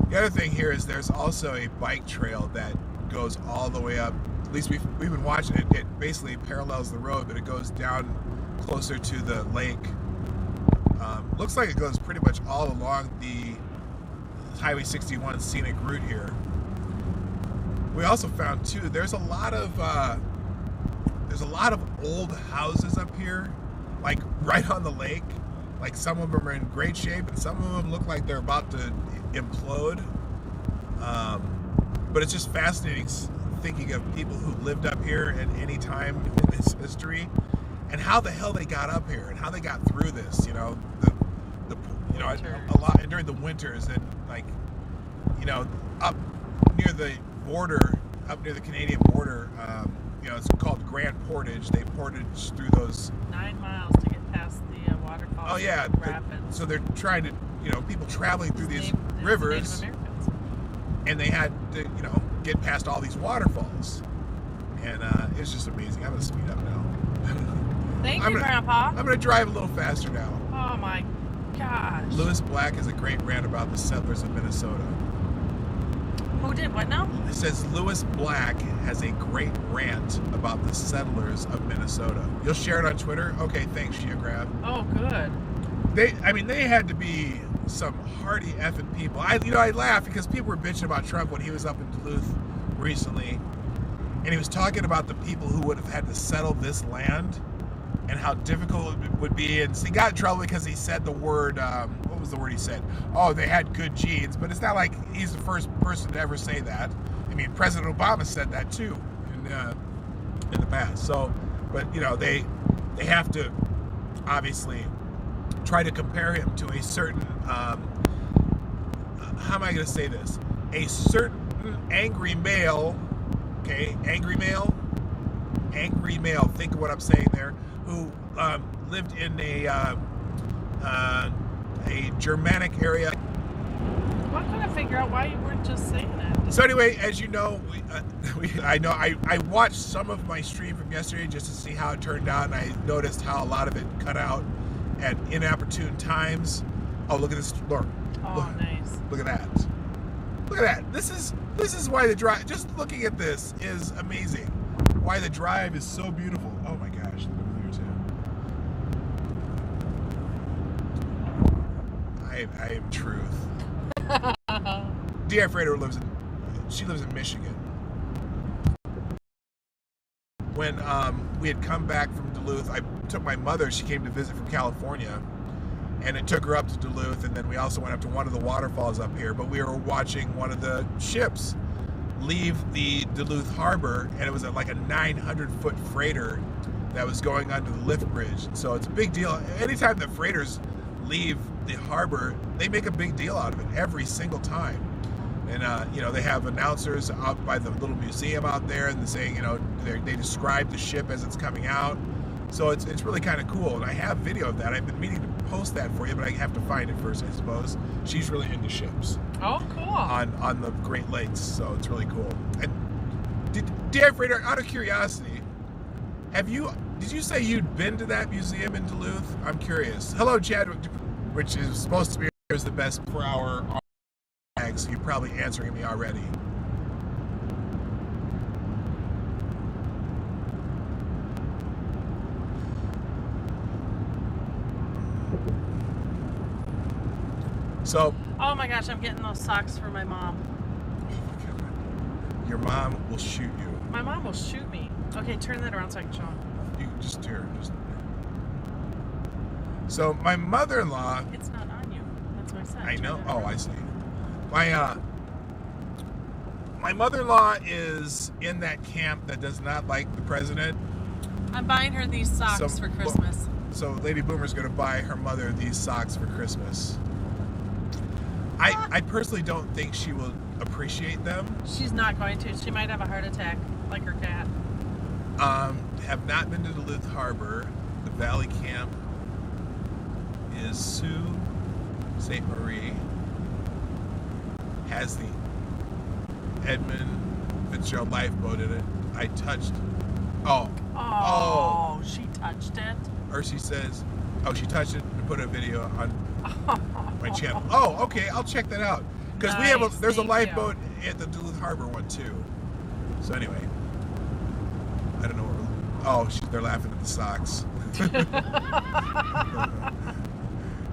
The other thing here is there's also a bike trail that goes all the way up. At least we've been watching it. It basically parallels the road, but it goes down closer to the lake. Looks like it goes pretty much all along the Highway 61 scenic route here. We also found too, there's a lot of old houses up here, like right on the lake. Like some of them are in great shape, and some of them look like they're about to implode. But it's just fascinating thinking of people who lived up here at any time in this history, and how the hell they got up here and how they got through this. A lot during the winters, and up up near the border, up near the Canadian border. You know, it's called Grand Portage. They portage through those 9 miles to get past the waterfall. Oh yeah, rapids. so they're trying to, you know, people traveling through these rivers, and they had to, you know, get past all these waterfalls, and it's just amazing. I'm gonna speed up now. Thank you, Grandpa. I'm gonna drive a little faster now. Oh my gosh. Lewis Black has a great rant about the settlers of Minnesota. Who did what now? It says Lewis Black has a great rant about the settlers of Minnesota. You'll share it on Twitter? Okay, thanks, Geograph. Oh, good. They had to be some hardy effing people. I laugh because people were bitching about Trump when he was up in Duluth recently, and he was talking about the people who would have had to settle this land and how difficult it would be. And so he got in trouble because he said the word, what was the word he said? Oh, they had good genes. But it's not like he's the first person to ever say that. I mean, President Obama said that too in the past. So, but you know, they have to obviously try to compare him to a certain, how am I going to say this? A certain angry male, okay, angry male, think of what I'm saying there, who lived in a Germanic area. Well, I couldn't figure out why you weren't just saying it. So anyway, as you know, I watched some of my stream from yesterday just to see how it turned out, and I noticed how a lot of it cut out at inopportune times. Oh, look at this, Laura. Oh, nice. Look at that. Look at that. This is why the drive, just looking at this is amazing. Why the drive is so beautiful. Oh my gosh, look over there too. I am truth. D.I. Frater lives in Michigan. When we had come back from Duluth, I took my mother, she came to visit from California, and it took her up to Duluth, and then we also went up to one of the waterfalls up here, but we were watching one of the ships leave the Duluth harbor, and it was like a 900-foot freighter that was going under the lift bridge. So it's a big deal. Anytime the freighters leave the harbor, they make a big deal out of it every single time. And you know, they have announcers out by the little museum out there, and they're saying, you know, they describe the ship as it's coming out. So it's really kind of cool, and I have video of that. I've been meaning to post that for you, but I have to find it first, I suppose. She's really into ships. Oh, cool. On the Great Lakes, so it's really cool. And D.I. Frater, out of curiosity, did you say you'd been to that museum in Duluth? I'm curious. Hello, Chad, which is supposed to be the best for our so you're probably answering me already. So. Oh my gosh, I'm getting those socks for my mom. Your mom will shoot you. My mom will shoot me. Okay, turn that around so I can show him. You can just hear. So my mother-in-law. It's not on you. That's what I said. I know. Oh, I see. My mother-in-law is in that camp that does not like the president. I'm buying her these socks for Christmas. So Lady Boomer's going to buy her mother these socks for Christmas. I personally don't think she will appreciate them. She's not going to. She might have a heart attack, like her cat. Have not been to Duluth Harbor. The Valley Camp is Sault Ste. Marie. Has the Edmund Fitzgerald lifeboat in it. I touched. Oh, she touched it. Or she says, she touched it and put a video on my channel. Oh, okay, I'll check that out. Because there's a lifeboat at the Duluth Harbor one too. So anyway, I don't know they're laughing at the socks.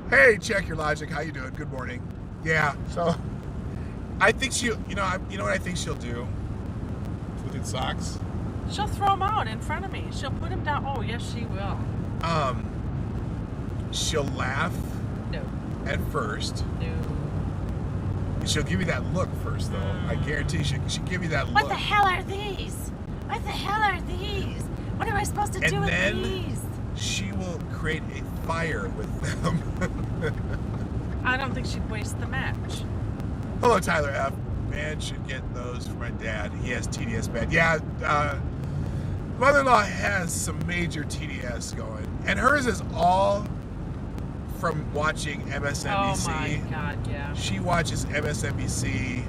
Hey, check your logic. How you doing? Good morning. Yeah. So I think you know what I think she'll do with its socks. She'll throw them out in front of me. She'll put them down. Oh, yes, she will. She'll laugh. No. At first. No. She'll give you that look first, though. I guarantee she'll give you that look. What the hell are these? What the hell are these? What am I supposed to do with these? And then she will create a fire with them. I don't think she'd waste the match. Hello, Tyler F. Man should get those for my dad. He has TDS bad. Yeah, mother-in-law has some major TDS going. And hers is all from watching MSNBC. Oh my God, yeah. She watches MSNBC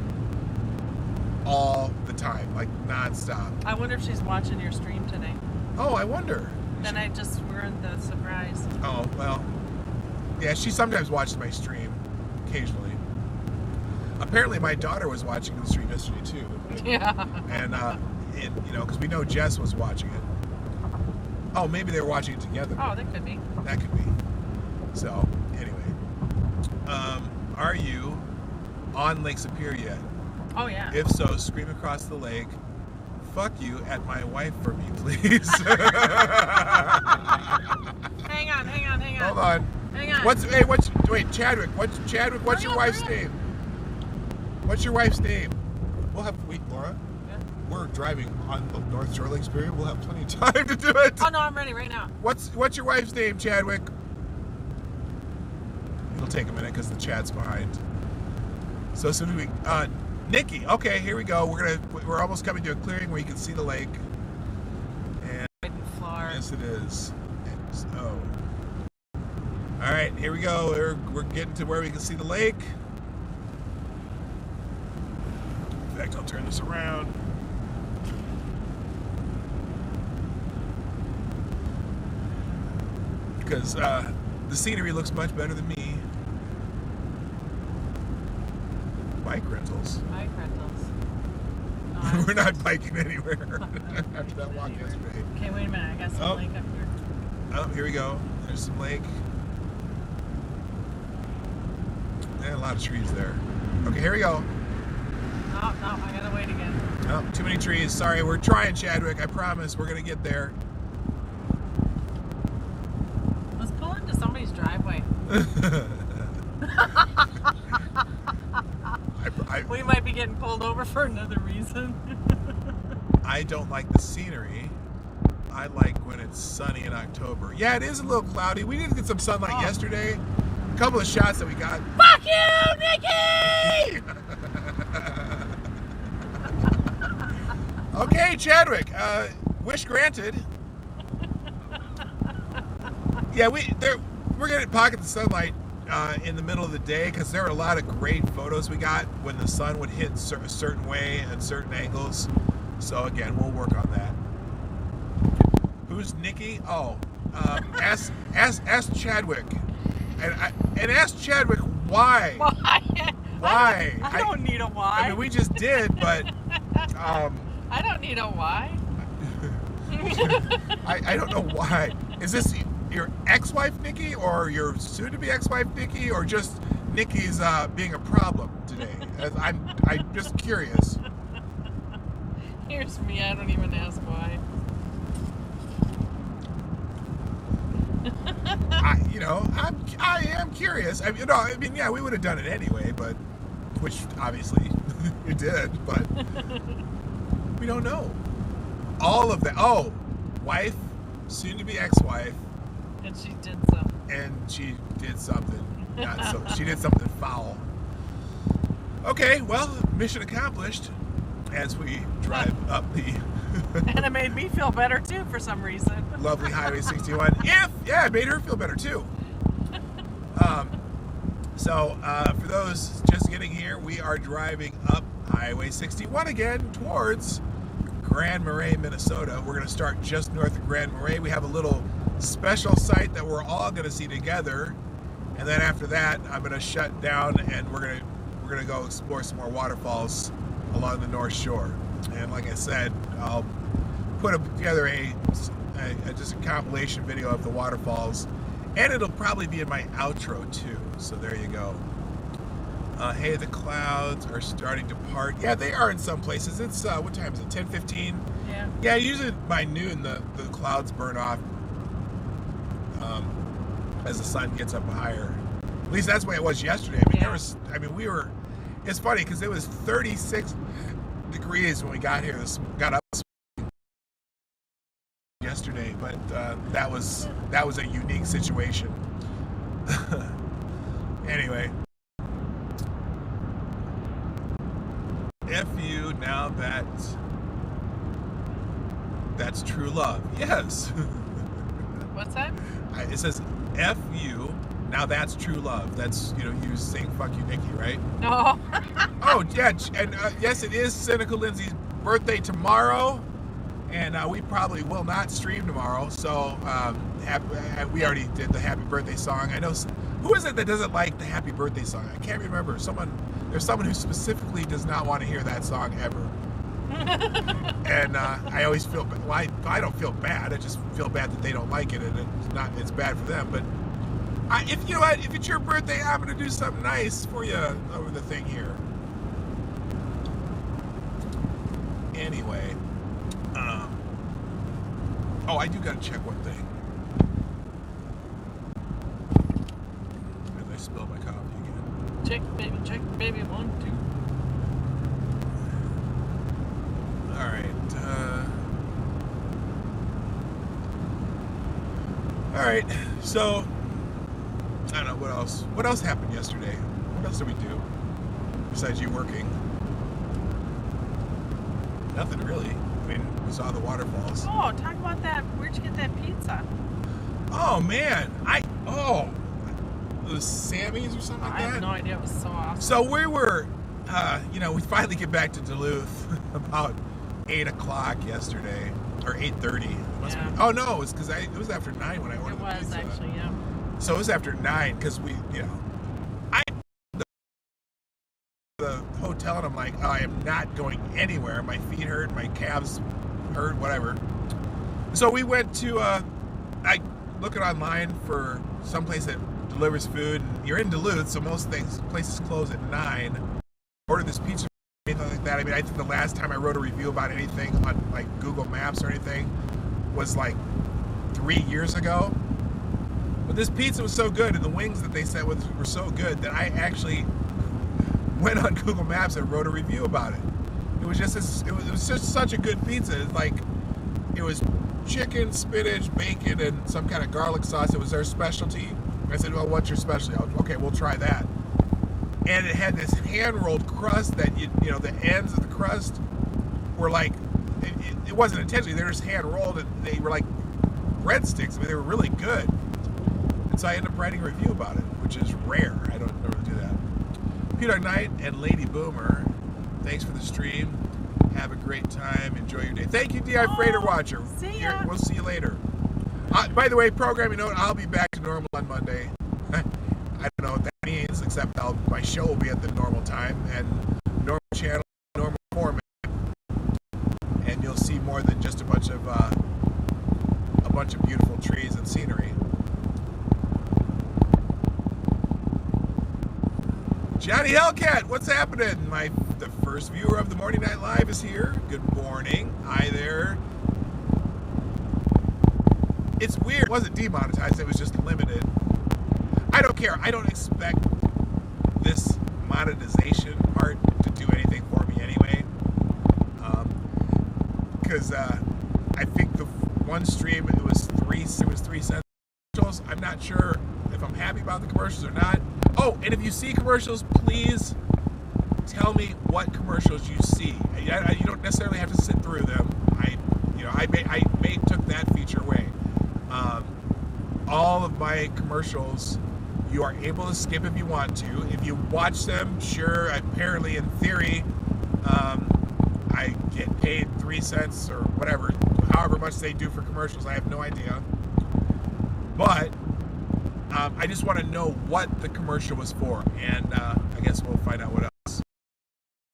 all the time, like nonstop. I wonder if she's watching your stream today. Oh, I wonder. Then I just ruined the surprise. Oh, well. Yeah, she sometimes watches my stream, occasionally. Apparently, my daughter was watching the stream yesterday, too. Yeah. And you know, because we know Jess was watching it. Oh, maybe they were watching it together. Oh, that could be. That could be. So, anyway. Are you on Lake Superior yet? Oh, yeah. If so, scream across the lake. Fuck you at my wife for me, please. Hang on. Hold on. Hang on. Wait, Chadwick. What's your wife's name? What's your wife's name? Wait, Laura. Yeah. We're driving on the North Shore Lake Superior. We'll have plenty of time to do it. Oh, no, I'm ready right now. What's your wife's name, Chadwick? It'll take a minute because the chat's behind. So soon as we Nicki. Okay, here we go. We're almost coming to a clearing where you can see the lake. And yes, it is. So, all right, here we go. We're getting to where we can see the lake. In fact, I'll turn this around. Because the scenery looks much better than me. Bike rentals. Oh, We're not biking anywhere after that walk yesterday. Okay, wait a minute. I got some lake up here. Oh, here we go. There's some lake. And a lot of trees there. Okay, here we go. No, I gotta wait again. Oh, too many trees. Sorry, we're trying, Chadwick. I promise we're going to get there. Let's pull into somebody's driveway. We might be getting pulled over for another reason. I don't like the scenery. I like when it's sunny in October. Yeah, it is a little cloudy. We did get some sunlight yesterday. A couple of shots that we got. Fuck you, Nicki! Okay, Chadwick. Wish granted. Yeah, we're gonna pocket the sunlight in the middle of the day because there are a lot of great photos we got when the sun would hit a certain way at certain angles. So again, we'll work on that. Who's Nicki? Oh, ask Chadwick, and ask Chadwick why. Why? I don't need a why. I mean, we just did, but I don't need a why. I don't know why. Is this your ex-wife Nicki, or your soon-to-be ex-wife Nicki, or just Nicki's being a problem today? I'm just curious. Here's me. I don't even ask why. I am curious. I mean, yeah, we would have done it anyway, but which obviously you did, but we don't know. All of that. Oh, wife, soon-to-be ex-wife. And she did something. And she did something. She did something foul. Okay, well, mission accomplished as we drive up the and it made me feel better too for some reason. lovely Highway 61. It made her feel better too. For those just getting here, we are driving up Highway 61 again towards Grand Marais, Minnesota. We're going to start just north of Grand Marais. We have a little special site that we're all going to see together, and then after that, I'm going to shut down and we're going to go explore some more waterfalls along the North Shore. And like I said, I'll put together just a compilation video of the waterfalls, and it'll probably be in my outro too. So there you go. Hey, the clouds are starting to part. Yeah, they are in some places. It's what time is it? 10:15. Yeah. Yeah, usually by noon the clouds burn off as the sun gets up higher. At least that's the way it was yesterday. I mean, it's funny because it was 36 degrees when we got up yesterday, but that was a unique situation. Anyway, F you, now that's true love. Yes. What's that? It says F you, now that's true love. That's, you sing Fuck You Nicki, right? No. Oh, yeah, and yes, it is Cynical Lindsay's birthday tomorrow, and we probably will not stream tomorrow, so we already did the happy birthday song. I know, who is it that doesn't like the happy birthday song? I can't remember. There's someone who specifically does not want to hear that song ever. And I always feel bad. Well, I don't feel bad. I just feel bad that they don't like it, and it's bad for them. But if you know what, if it's your birthday, I'm gonna do something nice for you over the thing here. Anyway, I do gotta check one thing. I spilled my coffee again. Check, baby, 1, 2. All right. All right. So, I don't know what else. What else happened yesterday? What else did we do besides you working? Nothing really. I mean, we saw the waterfalls. Oh, talk about that. Where'd you get that pizza? Oh man, it was Sammy's or something like that. I have no idea. It was so awesome. So we were, we finally get back to Duluth about 8 o'clock yesterday, or 8:30. Yeah. Oh no, it was after 9 when I ordered the pizza. It was actually, yeah. So it was after 9 because the hotel, and I'm like, I am not going anywhere. My feet hurt, my calves hurt, whatever. So we went to, looking online for someplace that delivers food. And you're in Duluth, so most places close at 9. Ordered this pizza, anything like that. I mean, I think the last time I wrote a review about anything on like Google Maps or anything was like 3 years ago. But this pizza was so good, and the wings that they sent with were so good that I actually went on Google Maps and wrote a review about it. It was just such a good pizza. It was chicken, spinach, bacon, and some kind of garlic sauce. It was their specialty. I said, well, what's your specialty? Okay, we'll try that. And it had this hand-rolled crust that, the ends of the crust were like, it wasn't intentionally, they were just hand-rolled, and they were like breadsticks. I mean, they were really good. And so I ended up writing a review about it, which is rare. I don't normally do that. PDawgKnight and Lady Boomer, thanks for the stream. Have a great time. Enjoy your day. Thank you, DI Freighter Watcher. See ya. We'll see you later. By the way, programming note, I'll be back to normal on Monday. I don't know what that means, except my show will be at the normal time and normal channel, normal format, and you'll see more than just a bunch of beautiful trees and scenery. Johnny Hellcat, what's happening? The first viewer of the Morning Night Live is here. Good morning. Hi there. It's weird. It wasn't demonetized. It was just limited. I don't care. I don't expect this monetization part to do anything for me anyway. Because I think the one stream, it was 3 cents. I'm not sure if I'm happy about the commercials or not. Oh, and if you see commercials, please tell me what commercials you see. You don't necessarily have to sit through them. I took that feature away. All of my commercials, you are able to skip if you want to. If you watch them, sure, apparently in theory, I get paid 3 cents or whatever, however much they do for commercials. I have no idea. But I just want to know what the commercial was for, and I guess we'll find out what else.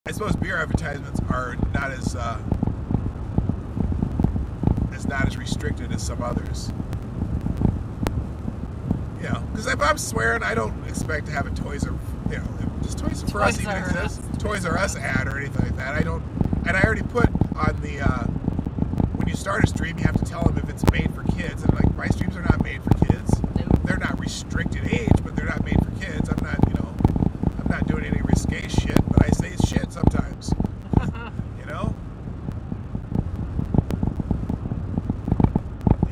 I suppose beer advertisements are not as restricted as some others. Because if I'm swearing, I don't expect to have a Toys R Us even exist. Toys R Us ad or anything like that. I don't, and I already put on the when you start a stream, you have to tell them if it's made for kids, and like my streams are not made for kids. They're not restricted age, but they're not made for kids. I'm not doing any risque shit, but I say shit sometimes.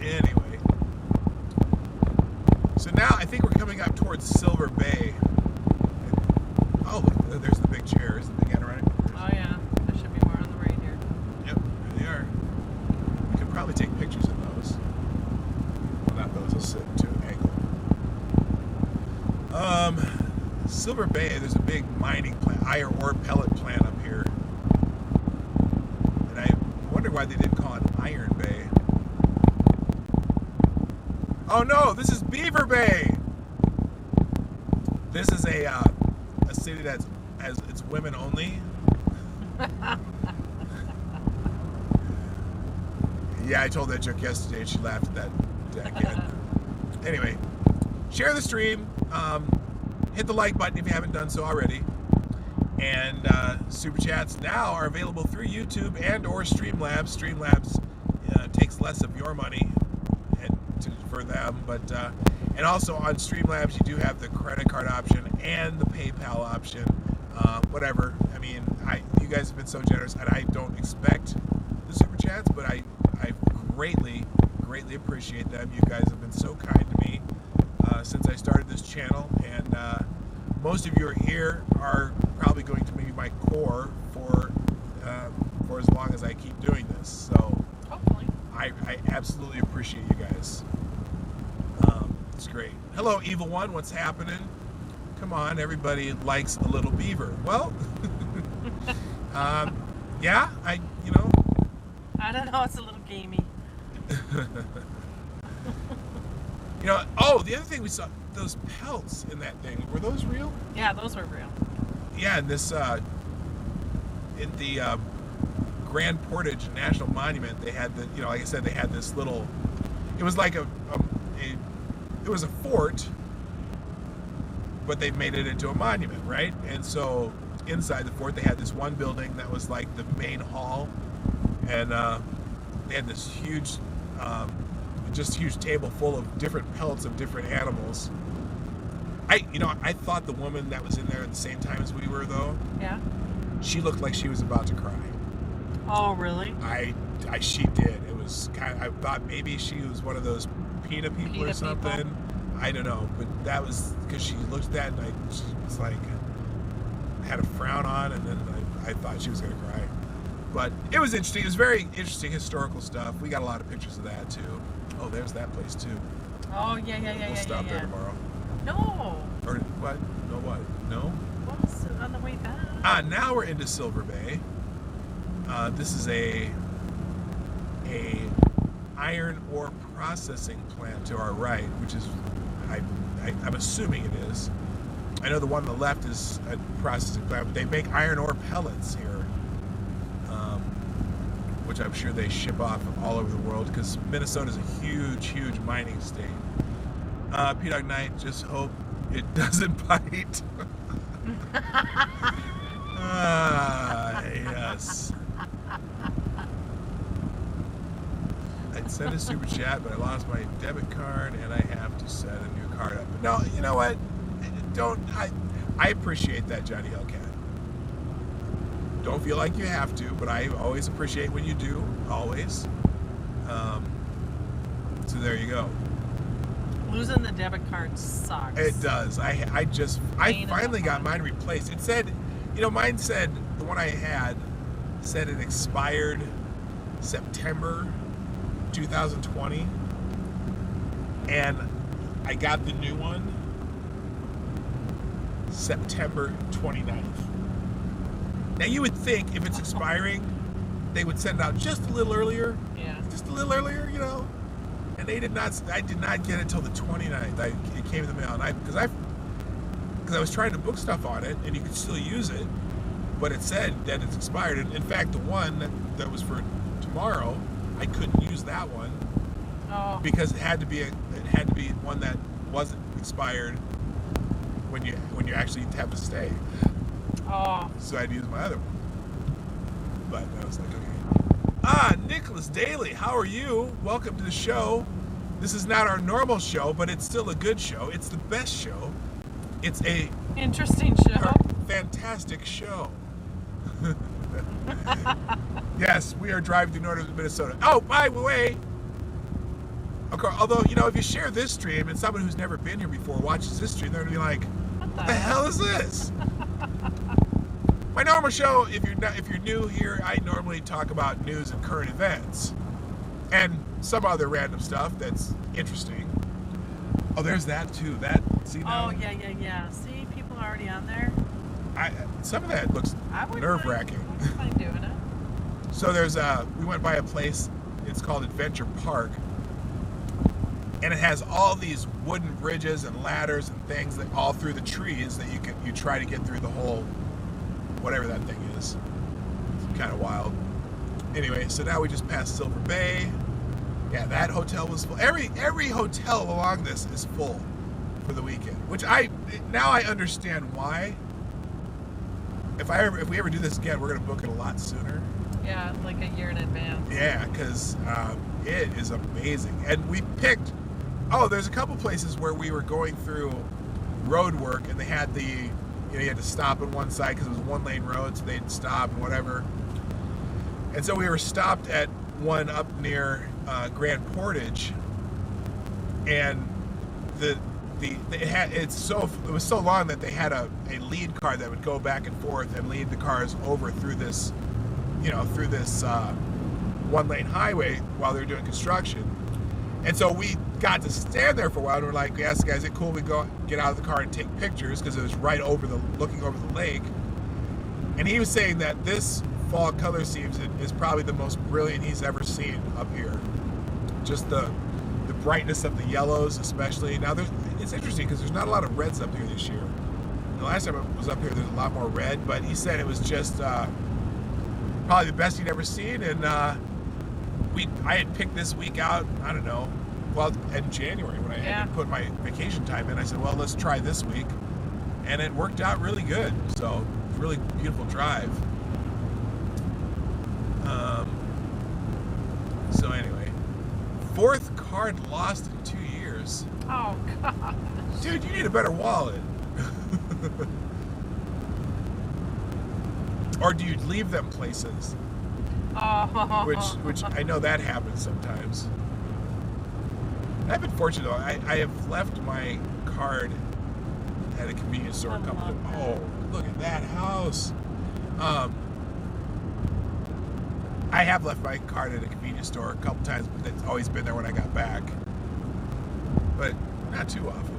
Anyway. So now I think we're coming up towards Silver Bay. Oh, look, there's the big chairs, the big anorak. Oh, yeah. Silver Bay, there's a big mining plant, iron ore pellet plant up here. And I wonder why they didn't call it Iron Bay. Oh no, this is Beaver Bay. This is a city that's it's women only. Yeah, I told that joke yesterday and she laughed at that again. Anyway, share the stream. Hit the like button if you haven't done so already. And Super Chats now are available through YouTube and or Streamlabs. Streamlabs takes less of your money for them, but and also on Streamlabs you do have the credit card option and the PayPal option. Whatever. I mean, you guys have been so generous, and I don't expect the Super Chats, but I greatly appreciate them. You guys have been so kind to me since I started this channel, and most of you are here are probably going to be my core for as long as I keep doing this. So Hopefully. I absolutely appreciate you guys. It's great. Hello, Evil One. What's happening? Come on, everybody likes a little beaver. Well, yeah, I don't know. It's a little gamey. Oh, the other thing we saw, those pelts in that thing, were those real? Yeah, those were real. Yeah, and this, in the Grand Portage National Monument, they had like I said, they had this little, it was like it was a fort, but they made it into a monument, right? And so inside the fort, they had this one building that was like the main hall, and they had this huge, huge table full of different pelts of different animals. I thought the woman that was in there at the same time as we were, though. Yeah. She looked like she was about to cry. Oh, really? She did. It was I thought maybe she was one of those PETA people or something. People. I don't know, but that was because she looked at that and she was like, had a frown on, and then I thought she was going to cry. But it was interesting. It was very interesting historical stuff. We got a lot of pictures of that too. Oh, there's that place too. Oh, yeah. We'll stop there tomorrow. No. Or what? No what? No? Well, it's on the way back. Now we're into Silver Bay. This is a iron ore processing plant to our right, which is, I'm assuming it is. I know the one on the left is a processing plant, but they make iron ore pellets here, which I'm sure they ship off all over the world because Minnesota is a huge mining state. PDawgKnight, just hope it doesn't bite. Yes. I'd send a super chat, but I lost my debit card and I have to set a new card up. But no, you know what? I appreciate that, Johnny Hellcat. Don't feel like you have to, but I always appreciate when you do, always. So there you go. Losing the debit card sucks. It does. I finally got mine replaced. It said, mine said, the one I had said it expired September 2020, and I got the new one September 29th. Now you would think if it's expiring, they would send it out just a little earlier. Yeah. Just a little earlier, And they did not. I did not get it till the 29th. It came in the mail, and because I was trying to book stuff on it, and you could still use it, but it said that it's expired. And in fact, the one that was for tomorrow, I couldn't use that one because it had to be one that wasn't expired when you actually have to stay. Oh. So I had to use my other one. But I was like, okay. Nicholas Daly, how are you? Welcome to the show. This is not our normal show, but it's still a good show. It's the best show. It's a interesting show. Fantastic show. Yes, we are driving through northern Minnesota. Oh, by the way, okay, although, if you share this stream and someone who's never been here before watches this stream, they're going to be like, what the hell is this? My normal show, if you're new here, I normally talk about news and current events and some other random stuff that's interesting. Oh, there's that too. That, see now? Oh, yeah. See, people are already on there. Some of that looks nerve-wracking. I wouldn't mind doing it. So we went by a place, it's called Adventure Park, and it has all these wooden bridges and ladders and things that all through the trees that you try to get through the whole, whatever that thing is. It's kind of wild. Anyway, so now we just passed Silver Bay. Yeah, that hotel was full. Every hotel along this is full for the weekend, which now I understand why. If we ever do this again, we're gonna book it a lot sooner. Yeah, like a year in advance. Yeah, because it is amazing. And we picked, there's a couple places where we were going through road work and they had you had to stop on one side because it was a one-lane road, so they'd stop and whatever. And so we were stopped at one up near Grand Portage, and it was so long that they had a lead car that would go back and forth and lead the cars over through this one-lane highway while they were doing construction. And so we got to stand there for a while, and we're like, we asked the guys, is it cool we get out of the car and take pictures, because it was right looking over the lake. And he was saying that this fall color scheme is probably the most brilliant he's ever seen up here. Just the brightness of the yellows, especially. Now it's interesting because there's not a lot of reds up here this year. The last time I was up here, there's a lot more red, but he said it was just probably the best he'd ever seen. And I had picked this week out, I don't know, in January when I had to put my vacation time in. I said, well, let's try this week, and it worked out really good. So really beautiful drive. So anyway, 4th card lost in 2 years. Oh, God. Dude, you need a better wallet. Or do you leave them places? Oh. Which I know that happens sometimes. I've been fortunate though. I have left my card at a convenience store a couple of times. Oh, look at that house. I have left my card at a convenience store a couple times, but it's always been there when I got back. But not too often.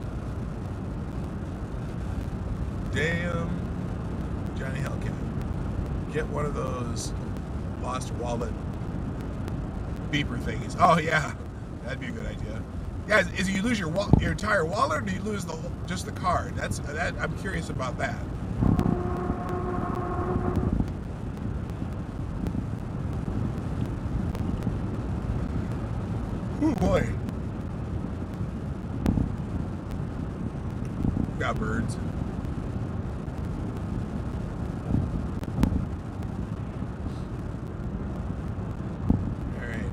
Damn, Johnny Hellcat. Get one of those lost wallet beeper thingies. Oh yeah, that'd be a good idea. Guys, is you lose your entire wallet, or do you lose just the card? I'm curious about that. Oh boy. Got birds. Alright.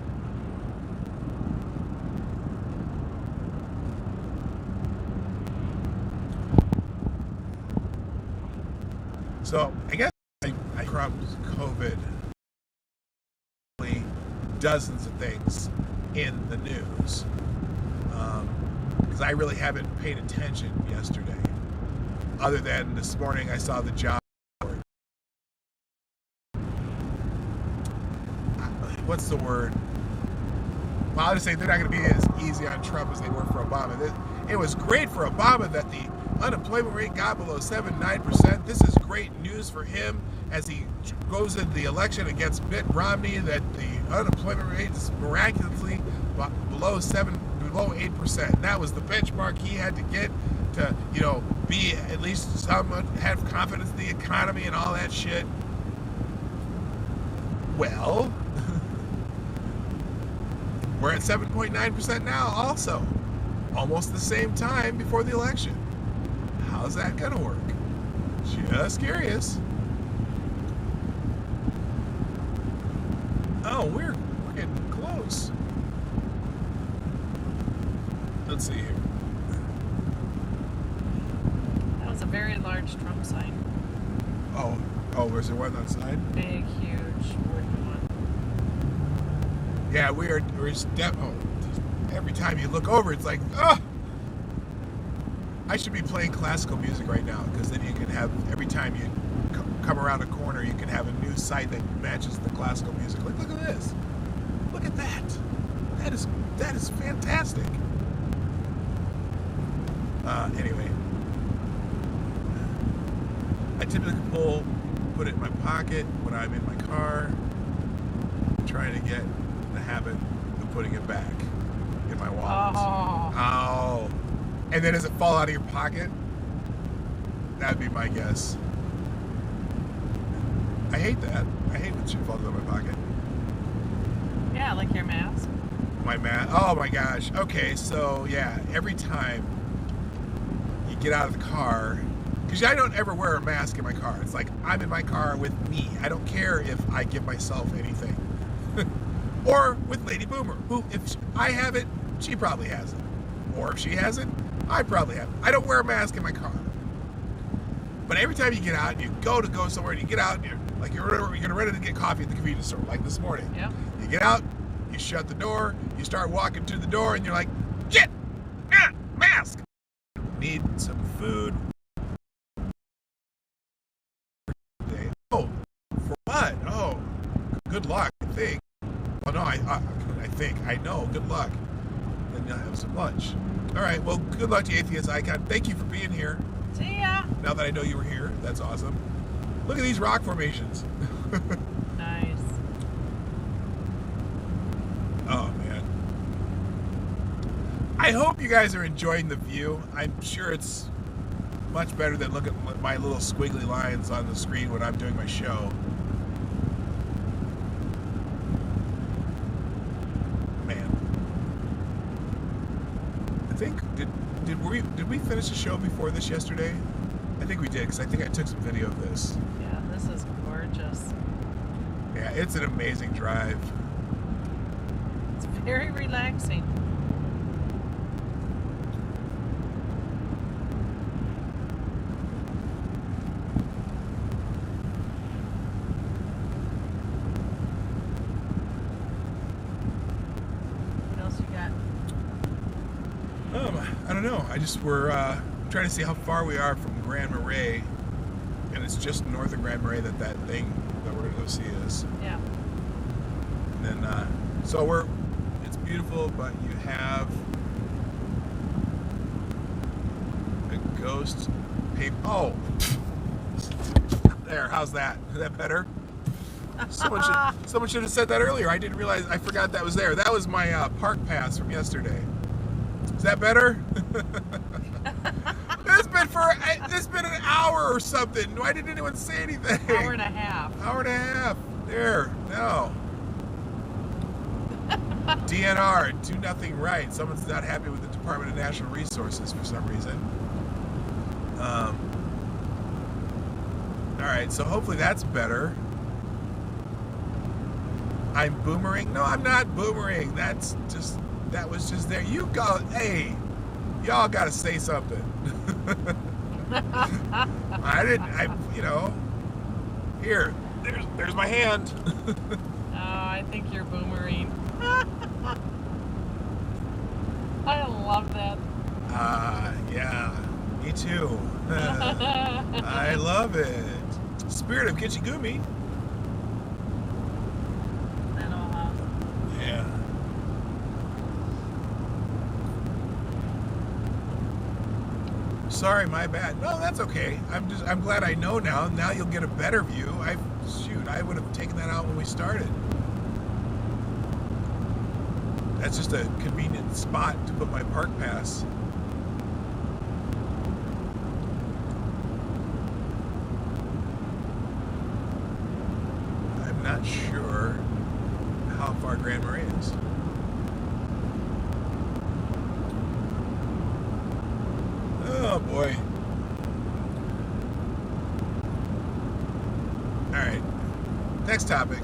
So I guess I crumbed COVID. Dozens of things in the news, because I really haven't paid attention yesterday, other than this morning I saw the job report. What's the word? Well, I'll just say they're not going to be as easy on Trump as they were for Obama. It was great for Obama that the unemployment rate got below 7.9%. This is great news for him as he goes into the election against Mitt Romney, that the unemployment rate is miraculously below 8%. And that was the benchmark he had to get to, be at least somewhat have confidence in the economy and all that shit. Well, we're at 7.9% now also. Almost the same time before the election. How's that gonna work? Just curious. Oh, we're getting close. Let's see here. That was a very large Trump sign. Oh, was there one outside? Big, huge, wooden one. Yeah, we're every time you look over, it's like, I should be playing classical music right now, because then you can have, every time you come around a corner, you can have a new site that matches the classical music. Look at this. Look at that. That is fantastic. Anyway, I typically put it in my pocket when I'm in my car, trying to get the habit of putting it back in my wallet. Oh. And then does it fall out of your pocket? That'd be my guess. I hate that. I hate when shit falls out of my pocket. Yeah, like your mask. My mask. Oh my gosh. Okay, so yeah, every time you get out of the car, because I don't ever wear a mask in my car. It's like I'm in my car with me. I don't care if I give myself anything. Or with Lady Boomer, who, if I have it, she probably has it. Or if she has it, I probably have it. I don't wear a mask in my car. But every time you get out, and you go somewhere, and you get out, and you're ready to get coffee at the convenience store, like this morning. Yep. You get out, you shut the door, you start walking to the door, and you're like, shit, mask. Need some food. Oh, for what? Oh, good luck, I think. Well, no, I think. I know, good luck. Then you'll have some lunch. All right, well, good luck to you, Atheist Icon. Thank you for being here. See ya. Now that I know you were here, that's awesome. Look at these rock formations. Nice. Oh, man. I hope you guys are enjoying the view. I'm sure it's much better than looking at my little squiggly lines on the screen when I'm doing my show. Man. I think, did we finish the show before this yesterday? I think we did, because I think I took some video of this. Yeah, this is gorgeous. Yeah, it's an amazing drive. It's very relaxing. What else you got? I don't know. We're trying to see how far we are from Grand Marais, and it's just north of Grand Marais that thing that we're gonna go see is. Yeah. And then, so it's beautiful, but you have a ghost paper. Oh, there. How's that? Is that better? Someone should have said that earlier. I didn't realize. I forgot that was there. That was my park pass from yesterday. Is that better? It's been an hour or something. Why didn't anyone say anything? Hour and a half. Hour and a half. There. No. DNR. Do nothing right. Someone's not happy with the Department of Natural Resources for some reason. All right. So hopefully that's better. I'm boomering. No, I'm not boomering. That was just there. You go. Hey, y'all got to say something. Here, there's my hand. Oh, I think you're boomering. I love that. Yeah, me too. I love it. Spirit of Kichigumi. Yeah. Sorry, my bad. No, that's okay. I'm glad I know now. Now you'll get a better view. I would have taken that out when we started. That's just a convenient spot to put my park pass. I'm not sure how far Grand Marais is. Oh boy. Alright. Next topic.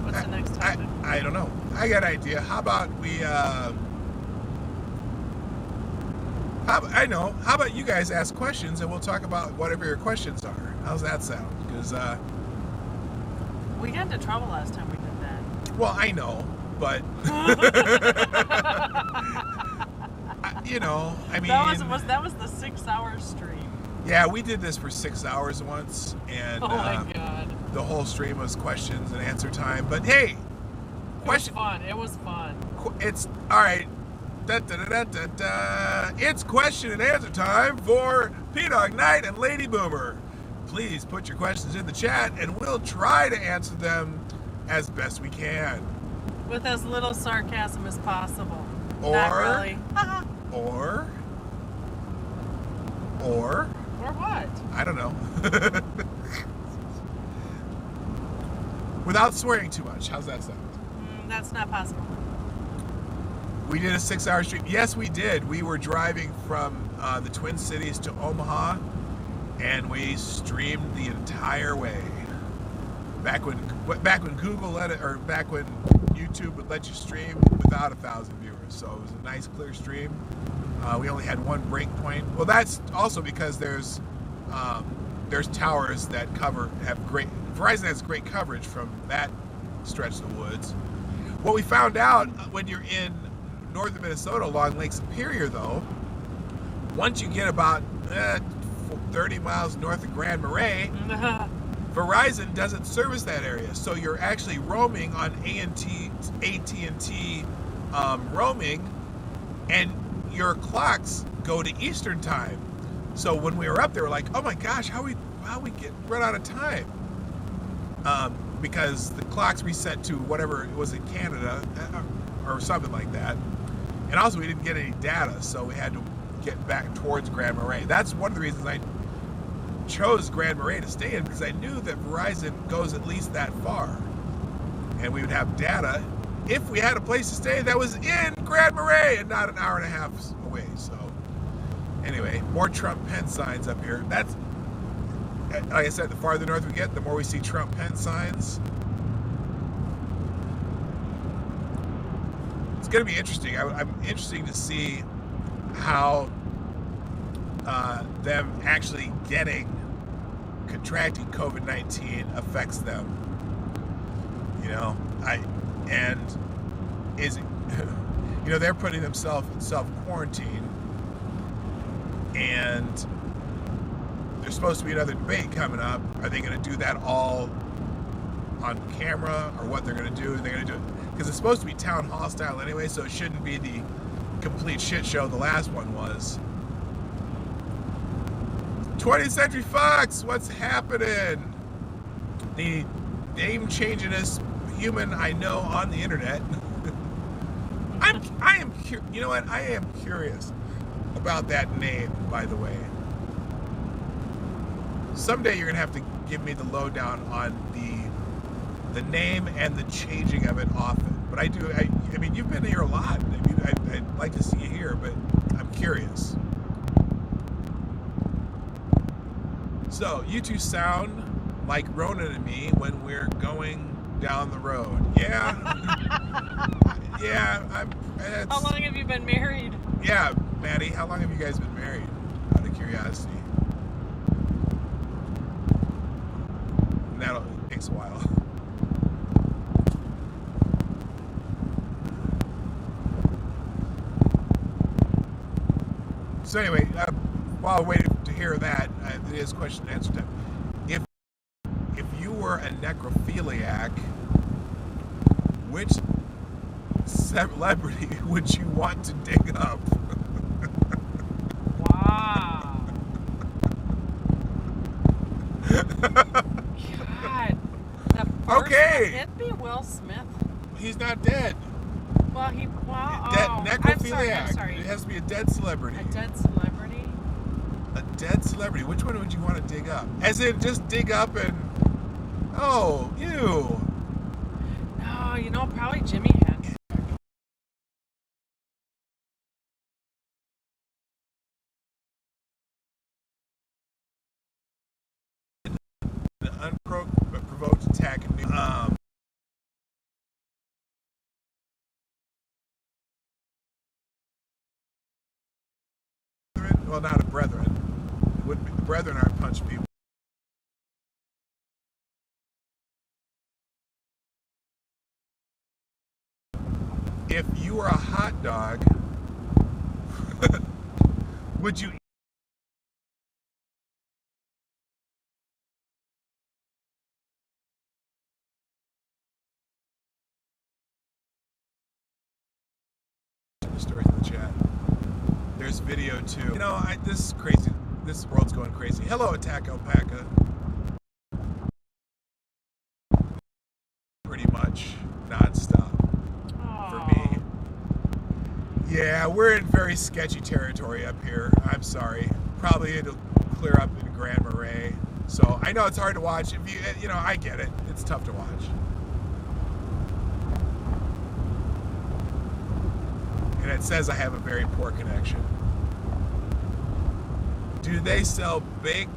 What's the next topic? I don't know. I got an idea. How about we how about you guys ask questions and we'll talk about whatever your questions are. How's that sound? Because we got into trouble last time we did that. well, I know, but I mean, that was the 6-hour stream. Yeah, we did this for 6 hours once, and oh my God. the whole stream was questions and answer time. But hey, Question. It was fun. It's all right. It's question and answer time for PDawgKnight and Lady Boomer. Please put your questions in the chat, and we'll try to answer them as best we can. With as little sarcasm as possible. Or, not really. or what? I don't know. Without swearing too much. How's that sound? That's not possible. We did a 6-hour stream. Yes, we did. We were driving from the Twin Cities to Omaha, and we streamed the entire way. Back when Google let it, or back when YouTube would let you stream without 1,000 viewers. So it was a nice, clear stream. We only had one break point. Well, that's also because there's towers that Verizon has great coverage from that stretch of the woods. What we found out when you're in northern Minnesota along Lake Superior, though, once you get about 30 miles north of Grand Marais, Verizon doesn't service that area, so you're actually roaming on AT&T roaming, and your clocks go to Eastern time. So when we were up there, we're like, oh my gosh, how we run out of time? Because the clocks reset to whatever it was in Canada or something like that. And also we didn't get any data, so we had to get back towards Grand Marais. That's one of the reasons I chose Grand Marais to stay in, because I knew that Verizon goes at least that far. And we would have data if we had a place to stay that was in Grand Marais and not an hour and a half away. So anyway, more Trump-Pence signs up here. That's, like I said, the farther north we get, the more we see Trump-Pence signs. It's going to be interesting. I'm interested to see how them actually contracting COVID-19 affects them. You know, they're putting themselves in self-quarantine, and there's supposed to be another debate coming up. Are they going to do that all on camera, or what they're going to do? They're going to do it because it's supposed to be town hall style anyway, so it shouldn't be the complete shit show the last one was. 20th Century Fox, what's happening? The name-changingest human I know on the internet. You know what? I am curious about that name, by the way. Someday you're gonna have to give me the lowdown on the name and the changing of it often. But I mean, you've been here a lot. I mean, I'd like to see you here, but I'm curious. So, you two sound like Ronan and me when we're going down the road. Yeah. Yeah, How long have you been married? Yeah, Maddie, how long have you guys been married? Out of curiosity. That takes a while. So anyway, while waiting to hear that, it is question and answer time. If you were a necrophiliac, which celebrity would you want to dig up? Wow. God. The first Okay. one, it'd be Will Smith. He's not dead. Well, Necrophiliac. I'm sorry. It has to be a dead celebrity. A dead celebrity? A dead celebrity. Which one would you want to dig up? As in, just dig up and... Oh, ew. No, probably Jimmy Henry. An unprovoked attack. Well, not a brethren. It wouldn't be, the brethren aren't punch people. If you were a hot dog, would you stories in the chat. There's video too. You know, this is crazy. This world's going crazy. Hello, Attack Alpaca. Pretty much nonstop for me. Yeah, we're in very sketchy territory up here. I'm sorry. Probably it'll clear up in Grand Marais. So I know it's hard to watch. If you know, I get it. It's tough to watch. And it says I have a very poor connection. Do they sell bake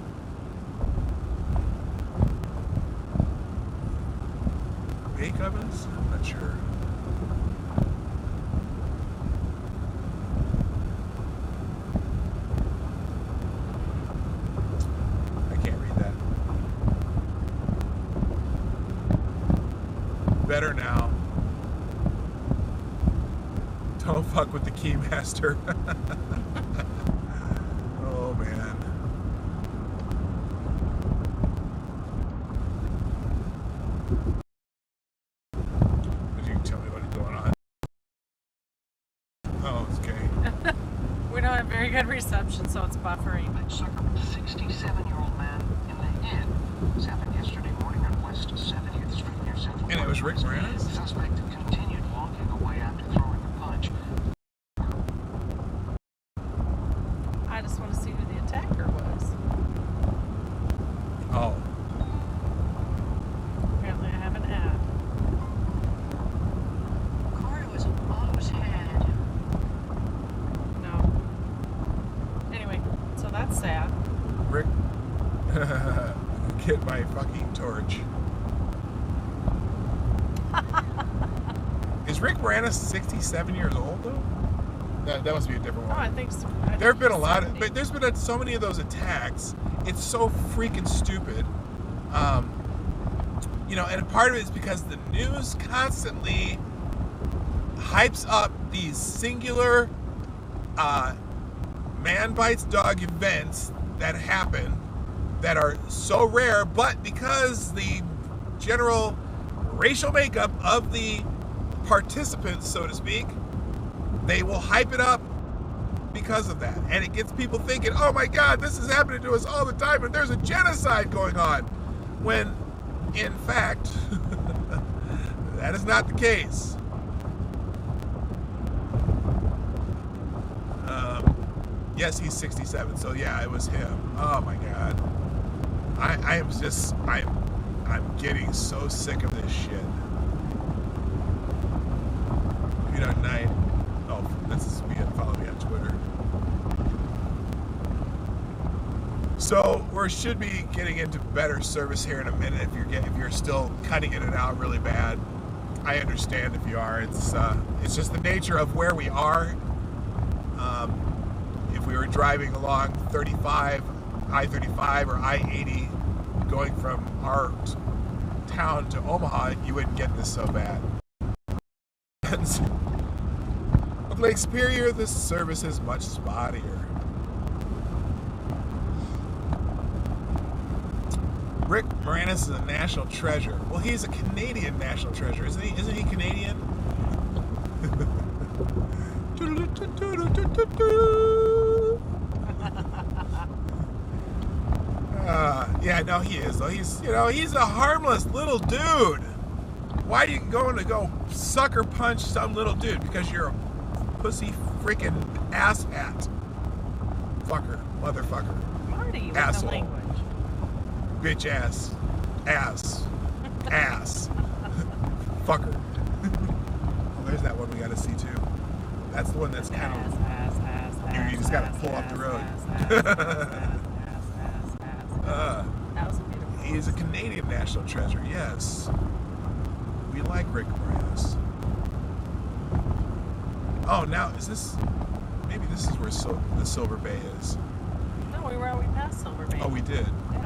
ovens? I'm not sure. I can't read that. Better now. Don't fuck with the Keymaster. Oh man. You can tell me what's going on. Oh, it's okay. We don't have very good reception, so it's buffering. 67-year-old man in the head was happened yesterday morning on West 70th Street near Central. And it was Rick Moranis? The suspect continued walking away after throwing a punch. I just want to see who the attacker was. Oh. Apparently I have an ad. Car was almost had. No. Anyway, so that's sad. Rick, get my fucking torch. Is Rick Moranis 67 years old though? That must be a different one. Oh, I think so. There have been a lot of, but there's been so many of those attacks. It's so freaking stupid. You know, and part of it is because the news constantly hypes up these singular man bites dog events that happen that are so rare, but because the general racial makeup of the participants, so to speak, they will hype it up because of that. And it gets people thinking, oh my God, this is happening to us all the time and there's a genocide going on. When, in fact, that is not the case. Yes, he's 67, so yeah, it was him. Oh my God. I'm getting so sick of this shit. PDawgKnight. Oh, this is me. Follow me on Twitter. So we should be getting into better service here in a minute. If you're still cutting it out really bad, I understand if you are. It's just the nature of where we are. If we were driving along I-35 or I-80, going from our town to Omaha, you wouldn't get this so bad. With Lake Superior, this service is much spottier. Rick Moranis is a national treasure. Well, he's a Canadian national treasure, isn't he? Isn't he Canadian? Yeah, no, he is though. He's a harmless little dude. Why are you going to go sucker punch some little dude? Because you're a pussy freaking asshat. Fucker. Motherfucker. Marty, with Asshole. the language. Bitch ass. Ass. Ass. Fucker. Well, there's that one we gotta see too. That's the one that's kind of... You just gotta pull up the road. That was a beautiful. He is a Canadian national treasure, yes. We like Rick Moranis. Oh, now, is this... Maybe this is where the Silver Bay is. No, we passed Silver Bay. Oh, we did? Yeah.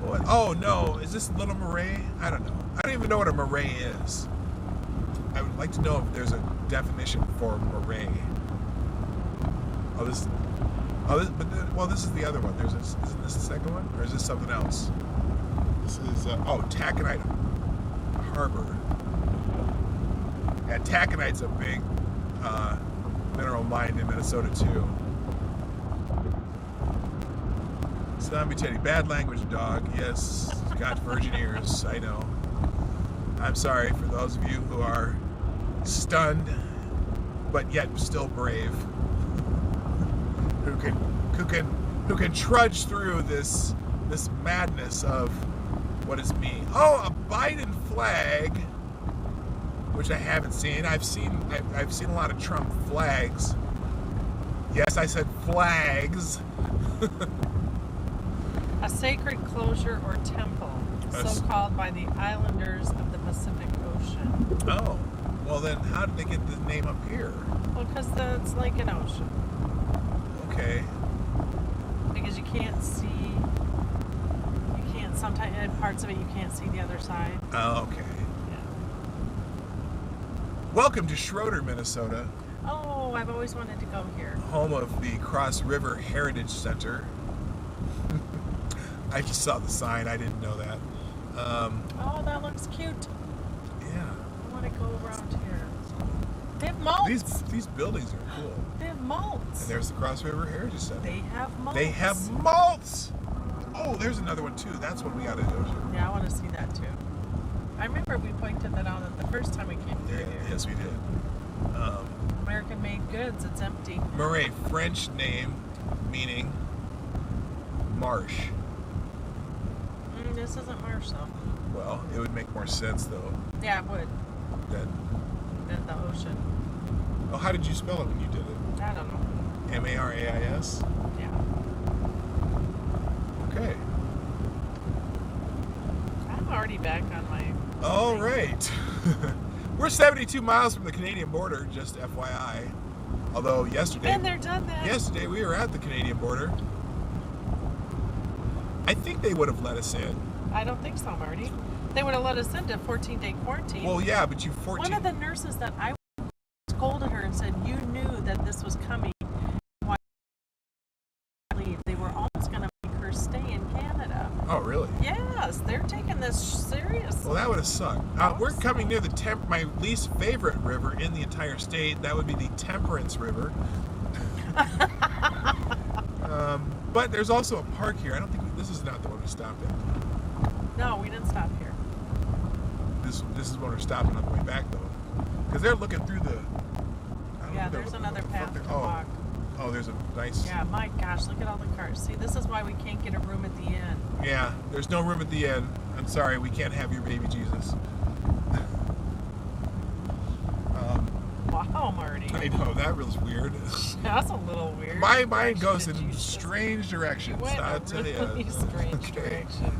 What? Oh, no. Is this Little Marais? I don't know. I don't even know what a marais is. I would like to know if there's a definition for marais. This is the other one. Isn't this the second one? Or is this something else? This is, Taconite Harbor. Yeah, Taconite's a big mineral mined in Minnesota too. Zombie Teddy, bad language, dog. Yes, got virgin ears. I know. I'm sorry for those of you who are stunned, but yet still brave. Who can trudge through this madness of what is me. Oh, a Biden flag, which I haven't seen. I've seen a lot of Trump flags. Yes, I said flags. A sacred closure or temple, so called by the islanders of the Pacific Ocean. Oh, well then, how did they get the name up here? Well, because it's like an ocean. Okay. Because you can't see. Sometimes in parts of it you can't see the other side. Oh, okay. Yeah. Welcome to Schroeder, Minnesota. Oh, I've always wanted to go here. Home of the Cross River Heritage Center. I just saw the sign. I didn't know that. Oh, that looks cute. Yeah. I want to go around here. They have malts. These buildings are cool. They have malts. And there's the Cross River Heritage Center. They have malts. They have malts. Oh, there's another one too. That's what we got to go to. Yeah, I want to see that too. I remember we pointed that out the first time we came through here. Yes, we did. American-made goods. It's empty. Murray, French name meaning marsh. This isn't marsh though. Well, it would make more sense though. Yeah, it would. Than the ocean. Oh, how did you spell it when you did it? I don't know. M-A-R-A-I-S? Yeah. Okay. I'm already back on my... All right. We're 72 miles from the Canadian border, just FYI. Although yesterday... Been there, done that. Yesterday we were at the Canadian border. I think they would have let us in. I don't think so, Marty. They would have let us into 14-day quarantine. Well, yeah, but One of the nurses that I scolded her and said, you knew that this was coming. Why leave? They were almost going to make her stay in Canada. Oh, really? Yes, they're taking this seriously. Well, that would have sucked. We're coming near my least favorite river in the entire state. That would be the Temperance River. But there's also a park here. I don't think this is not the one we stopped at. No, we didn't stop here. This is when we're stopping on the way back, though. Because they're looking through the... Yeah, there's another path to walk. Oh, there's a nice... Yeah, my gosh, look at all the cars. See, this is why we can't get a room at the inn. Yeah, there's no room at the inn. I'm sorry, we can't have your baby Jesus. Wow, Marty. I know, that was weird. That's a little weird. My mind goes in strange directions. Went I'll a tell you. really strange direction.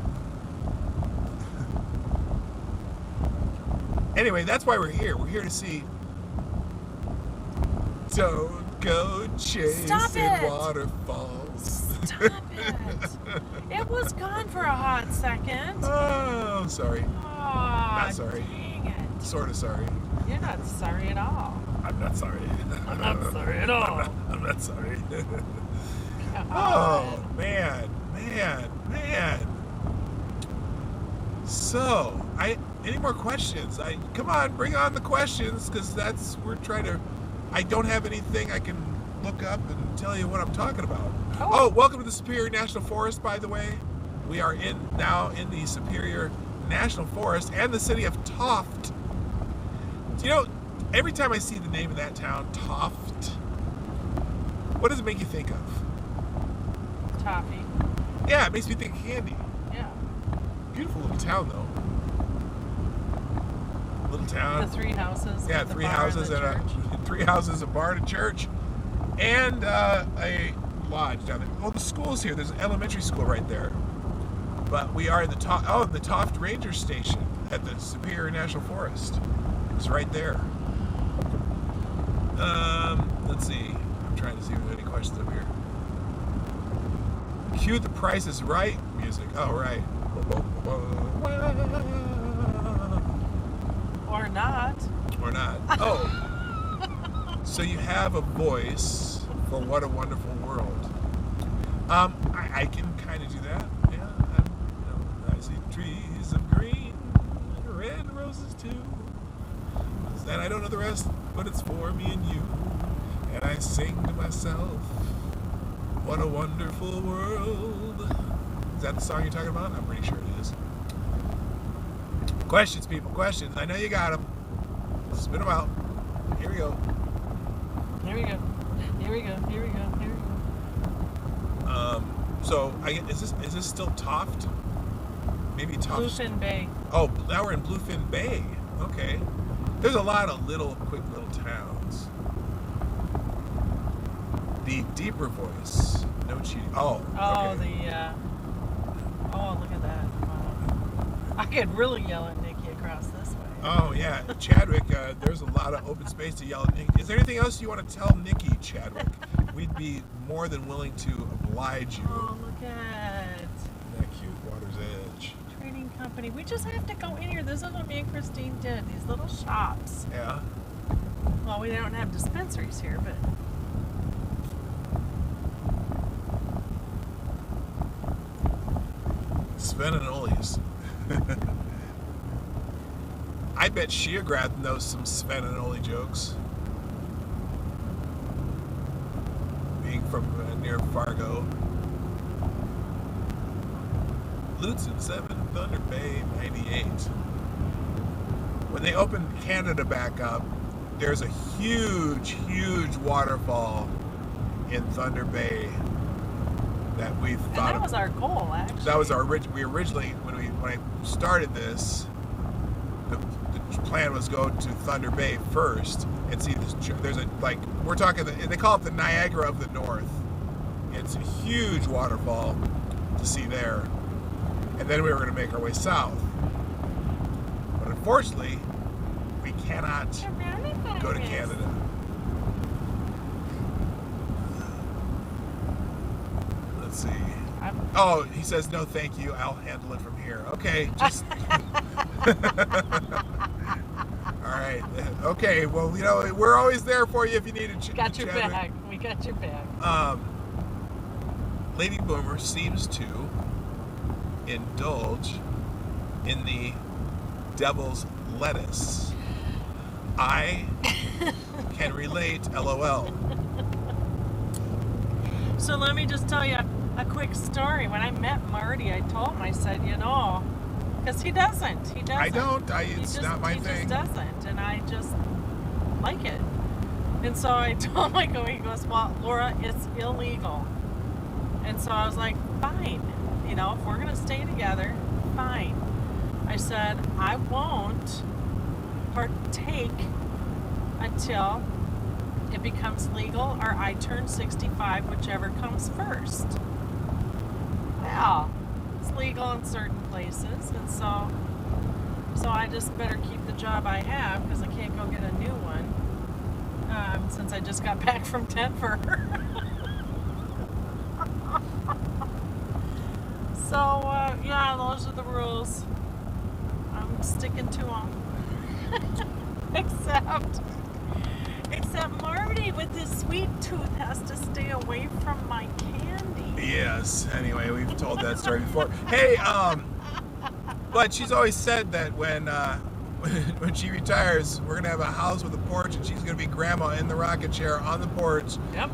Anyway, that's why we're here. We're here to see. Don't go chasing waterfalls. Stop it. It was gone for a hot second. Oh, I'm sorry. Oh, Not sorry. Dang it. Sort of sorry. You're not sorry at all. I'm not sorry. I'm not sorry at all. I'm not sorry. God. Oh, man. So, any more questions? Come on, bring on the questions, because we're trying to, I don't have anything I can look up and tell you what I'm talking about. Oh, welcome to the Superior National Forest, by the way. We are now in the Superior National Forest and the city of Toft. You know, every time I see the name of that town, Toft, what does it make you think of? Toffee. Yeah, it makes me think of candy. Yeah. Beautiful little town, though. Little town. The three houses. Yeah, three houses and three houses, a bar and a church, and a lodge down there. Oh, the school's here. There's an elementary school right there. But we are in the Toft Ranger Station at the Superior National Forest. It's right there. Let's see. I'm trying to see if there's any questions up here. Cue the Price is Right music. Oh, right. Or not. Or not. Oh. So you have a voice for What a Wonderful World. I can kind of do that. Yeah. I see trees of green and red roses too. And I don't know the rest, but it's for me and you. And I sing to myself, what a wonderful world. Is that the song you're talking about? I'm pretty sure it is. Questions, people, questions. I know you got them. Spit them out. Here we go. Here we go. Here we go. Here we go. Here we go. So is this still Toft? Maybe Toft. Bluefin Bay. Oh, now we're in Bluefin Bay. Okay. There's a lot of quick little towns. The deeper voice. No cheating. Oh. Oh, okay. Oh, look at that. I could really yell at Nikki across this way. Oh yeah, Chadwick. There's a lot of open space to yell at Nikki. Is there anything else you want to tell Nikki, Chadwick? We'd be more than willing to oblige you. Oh, look at Isn't that cute? Water's Edge. trading company. We just have to go in here. This is what me and Christine did. These little shops. Yeah. Well, we don't have dispensaries here, but Sven and Ole's. I bet Sheagrath knows some Sven and Ole jokes. Being from near Fargo. Lutzen 7, Thunder Bay 98. When they opened Canada back up, there's a huge, huge waterfall in Thunder Bay that we thought that was our goal, actually. that was our we originally when I started this, the plan was go to Thunder Bay first and see this. There's a we're talking they call it the Niagara of the North. It's a huge waterfall to see there, and then we were going to make our way south. But unfortunately, we cannot go to Canada. Let's see. Oh, he says no, thank you. I'll handle it from here. Okay, just. All right. Okay. Well, we're always there for you if you need a Got your back. We got your back. Lady Boomer seems to indulge in the devil's lettuce. I can relate. LOL. So let me just tell you a quick story. When I met Marty, I told him, I said, because he doesn't. I don't. It's not my thing. He just doesn't, and I just like it. And so I told him, he goes, well, Laura, it's illegal. And so I was like, fine. If we're going to stay together, fine. I said, I won't partake until it becomes legal or I turn 65, whichever comes first. Well, it's legal in certain places, and so I just better keep the job I have because I can't go get a new one since I just got back from Denver. So, those are the rules. I'm sticking to them. Except Marty with his sweet tooth has to stay away from my candy. Yes. Anyway, we've told that story before. Hey, but she's always said that when she retires, we're gonna have a house with a porch, and she's gonna be grandma in the rocking chair on the porch. Yep.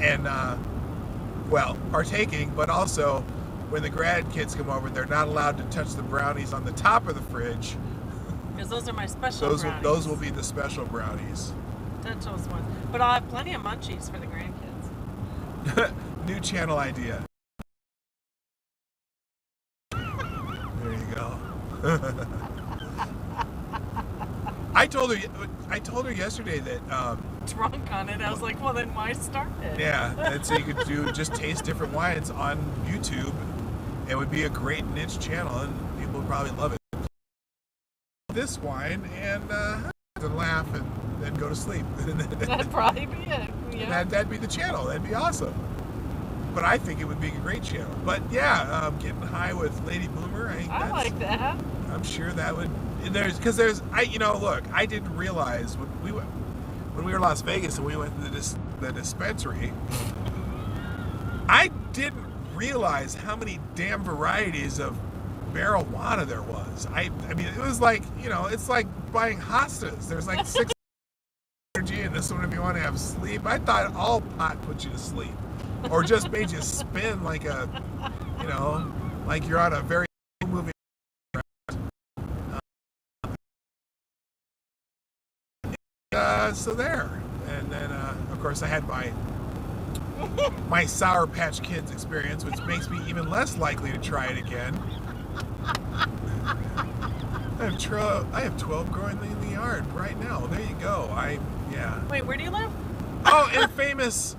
And partaking, but also when the grandkids come over, they're not allowed to touch the brownies on the top of the fridge. Because those are my special brownies. Those will be the special brownies. Touch those ones. But I'll have plenty of munchies for the grandkids. New channel idea. There you go. I told her yesterday that drunk on it. I was like, well, then why start it? Yeah, and so you could just taste different wines on YouTube. It would be a great niche channel, and people would probably love it. This wine and laugh and then go to sleep. That'd probably be it. Yeah. That'd be the channel. That'd be awesome. But I think it would be a great channel. But yeah, getting high with Lady Boomer. I like that. I'm sure that would. Look, I didn't realize when we were in Las Vegas and we went to the dispensary. I didn't realize how many damn varieties of marijuana there was. I mean, it was like, it's like buying hostas. There's like 6 energy, and this one if you want to have sleep. I thought all pot put you to sleep, or just made you spin like a, you know, like you're on a very movie. So there, and then of course I had my Sour Patch Kids experience, which makes me even less likely to try it again. I have 12 growing in the yard right now. There you go. Yeah. Wait, where do you live? Oh, and Famous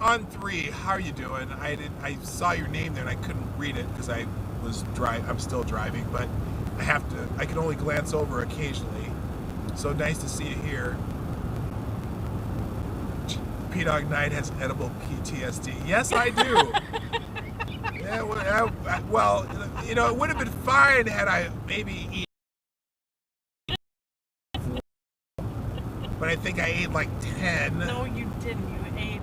on 3. How are you doing? I saw your name there and I couldn't read it because I'm still driving, but I can only glance over occasionally. So nice to see you here. PDawg Knight has edible PTSD. Yes, I do. Yeah, well, you know, it would have been fine had I maybe eaten. But I think I ate like 10. No, you didn't. You ate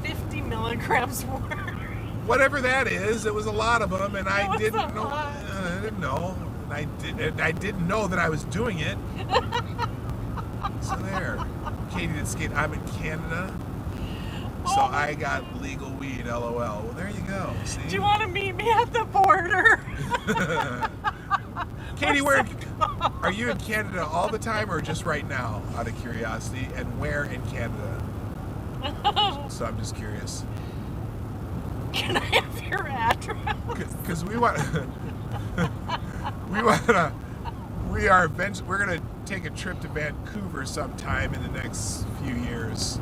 50 milligrams worth. Whatever that is, it was a lot of them, and I didn't know. Lot. I didn't know. And I didn't know that I was doing it. So there. Katie did skate. I'm in Canada. So I got legal weed, LOL. Well, there you go. See? Do you want to meet me at the border? Katie, are you in Canada all the time or just right now, out of curiosity? And where in Canada? So I'm just curious. Can I have your address? Because we're gonna take a trip to Vancouver sometime in the next few years.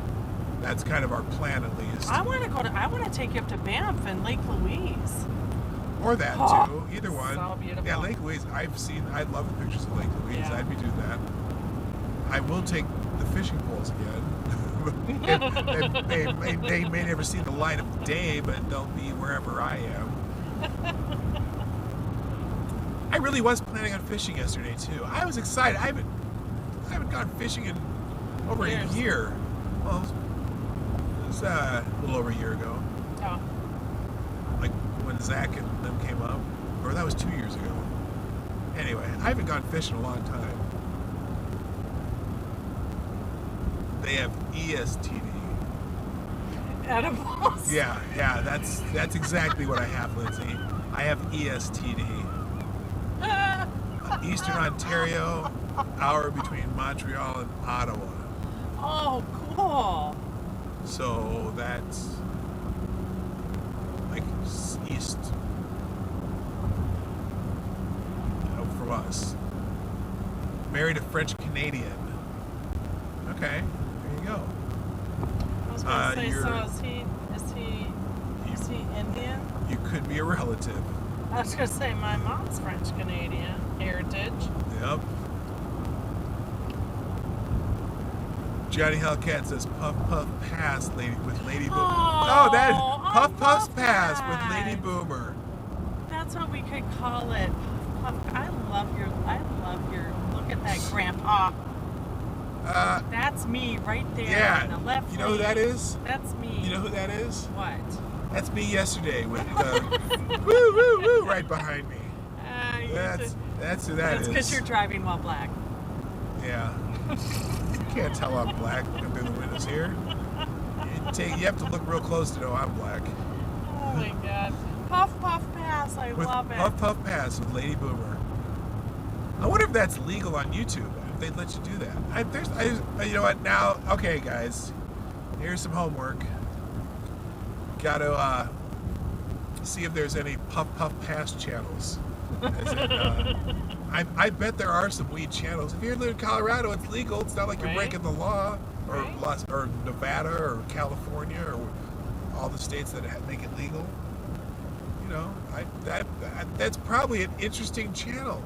That's kind of our plan, at least. I want to take you up to Banff and Lake Louise. Or that too. Either one. So beautiful. Yeah, Lake Louise. I love the pictures of Lake Louise. Yeah. I'd be doing that. I will take the fishing poles again. they may never see the light of day, but they'll be wherever I am. I really was planning on fishing yesterday too. I was excited. I haven't gone fishing in over a year. Well, it was a little over a year ago. Oh. Like when Zach and them came up, or that was 2 years ago. Anyway, I haven't gone fishing in a long time. They have ESTD. Edibles. Yeah, that's exactly what I have, Lindsay. I have ESTD. Eastern Ontario, hour between Montreal and Ottawa. Oh, cool. So that's like east from us. Married a French Canadian. Okay, there you go. I was going to say, so is he Indian? You could be a relative. I was going to say, my mom's French Canadian heritage. Yep. Johnny Hellcat says Puff Puff Pass with Lady Boomer. Oh, that Puff Puff's Pass with Lady Boomer. That's what we could call it. Puff Puff. I love your look at that, Grandpa. That's me right there. Yeah. On the left. You know who that is? That's me. You know who that is? What? That's me yesterday with woo woo woo right behind me. That's who that is. That's because you're driving while black. Yeah. You can't tell I'm black looking through the windows here. You have to look real close to know I'm black. Oh my God. Puff Puff Pass. I love it. Puff Puff Pass with Lady Boomer. I wonder if that's legal on YouTube. If they'd let you do that. You know what? Now, okay, guys. Here's some homework. Got to see if there's any Puff Puff Pass channels. I bet there are some weed channels. If you live in Colorado, it's legal. It's not like you're breaking the law, or or Nevada, or California, or all the states that make it legal. You know, that's probably an interesting channel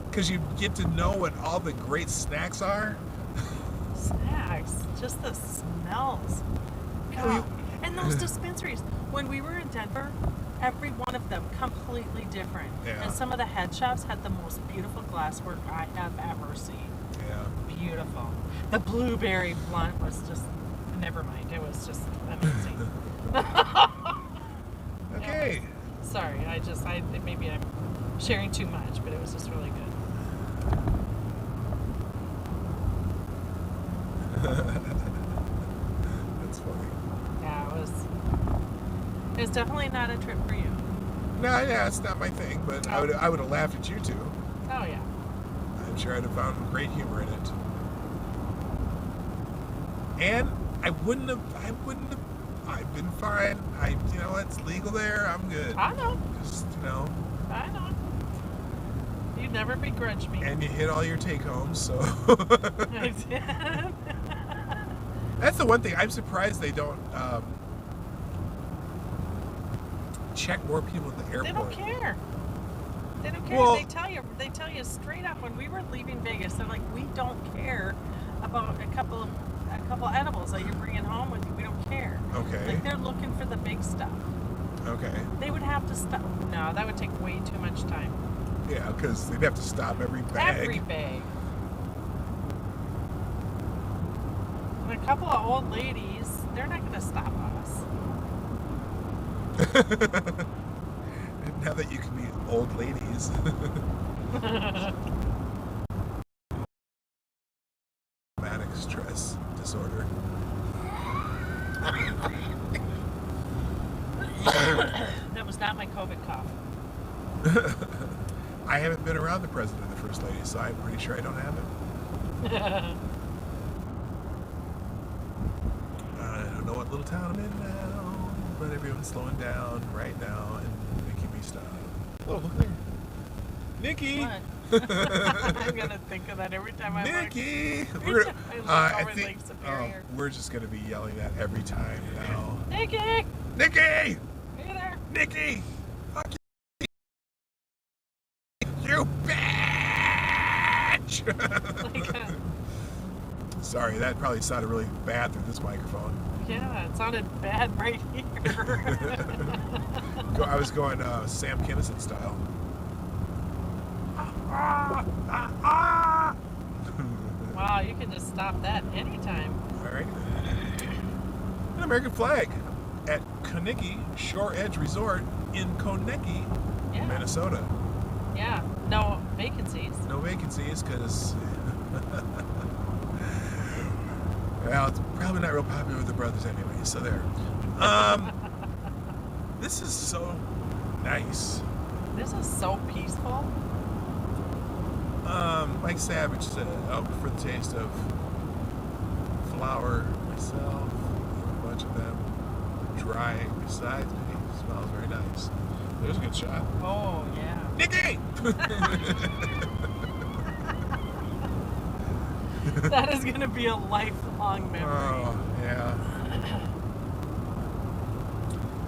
because you get to know what all the great snacks are. Snacks, just the smells. God. And those dispensaries. When we were in Denver, every one of them completely different. Yeah. And some of the head shops had the most beautiful glasswork I have ever seen. Yeah. Beautiful. The blueberry blunt was just, never mind, it was just amazing. Okay. Sorry, maybe I'm sharing too much, but it was just really good. It's definitely not a trip for you. No, yeah, it's not my thing, but I would have laughed at you two. Oh yeah. I'm sure I'd have found great humor in it. And I've been fine. It's legal there. I'm good. I know. Just, I know. You never begrudge me. And you hit all your take homes, so. I did. That's the one thing. I'm surprised they don't check more people at the airport. They don't care. They don't care. Well, they tell you straight up when we were leaving Vegas, they're like, we don't care about a couple edibles that you're bringing home with you. We don't care. Okay. Like they're looking for the big stuff. Okay. They would have to stop. No, that would take way too much time. Yeah, because they'd have to stop every bag. Every bag. And a couple of old ladies, they're not going to stop us. Now that you can meet old ladies. Traumatic stress disorder. That was not my COVID cough. I haven't been around the president and the first lady, so I'm pretty sure I don't have it. I don't know what little town I'm in now, but everyone's slowing down right now and making me stop. Oh, look there. Nikki! What? I'm going to think of that every time I Nikki! look. We're, I look over Lake Superior. We're just going to be yelling that every time now. Nikki! Nikki! Hey there! Nikki! Fuck you! You bitch! Sorry, that probably sounded really bad through this microphone. Yeah, it sounded bad right here. I was going Sam Kinison style. Wow, you can just stop that anytime. All right. An American flag at Konecki Shore Edge Resort in Konecki, Yeah. Minnesota. Yeah, no vacancies. No vacancies because, well, it's probably not real popular with the brothers anyway, so there. This is so nice. This is so peaceful. Mike Savage said, for the taste of flower myself, a bunch of them dry besides me. Smells very nice. There's a good shot. Oh, yeah. Nikki! That is going to be a lifelong memory. Oh, yeah.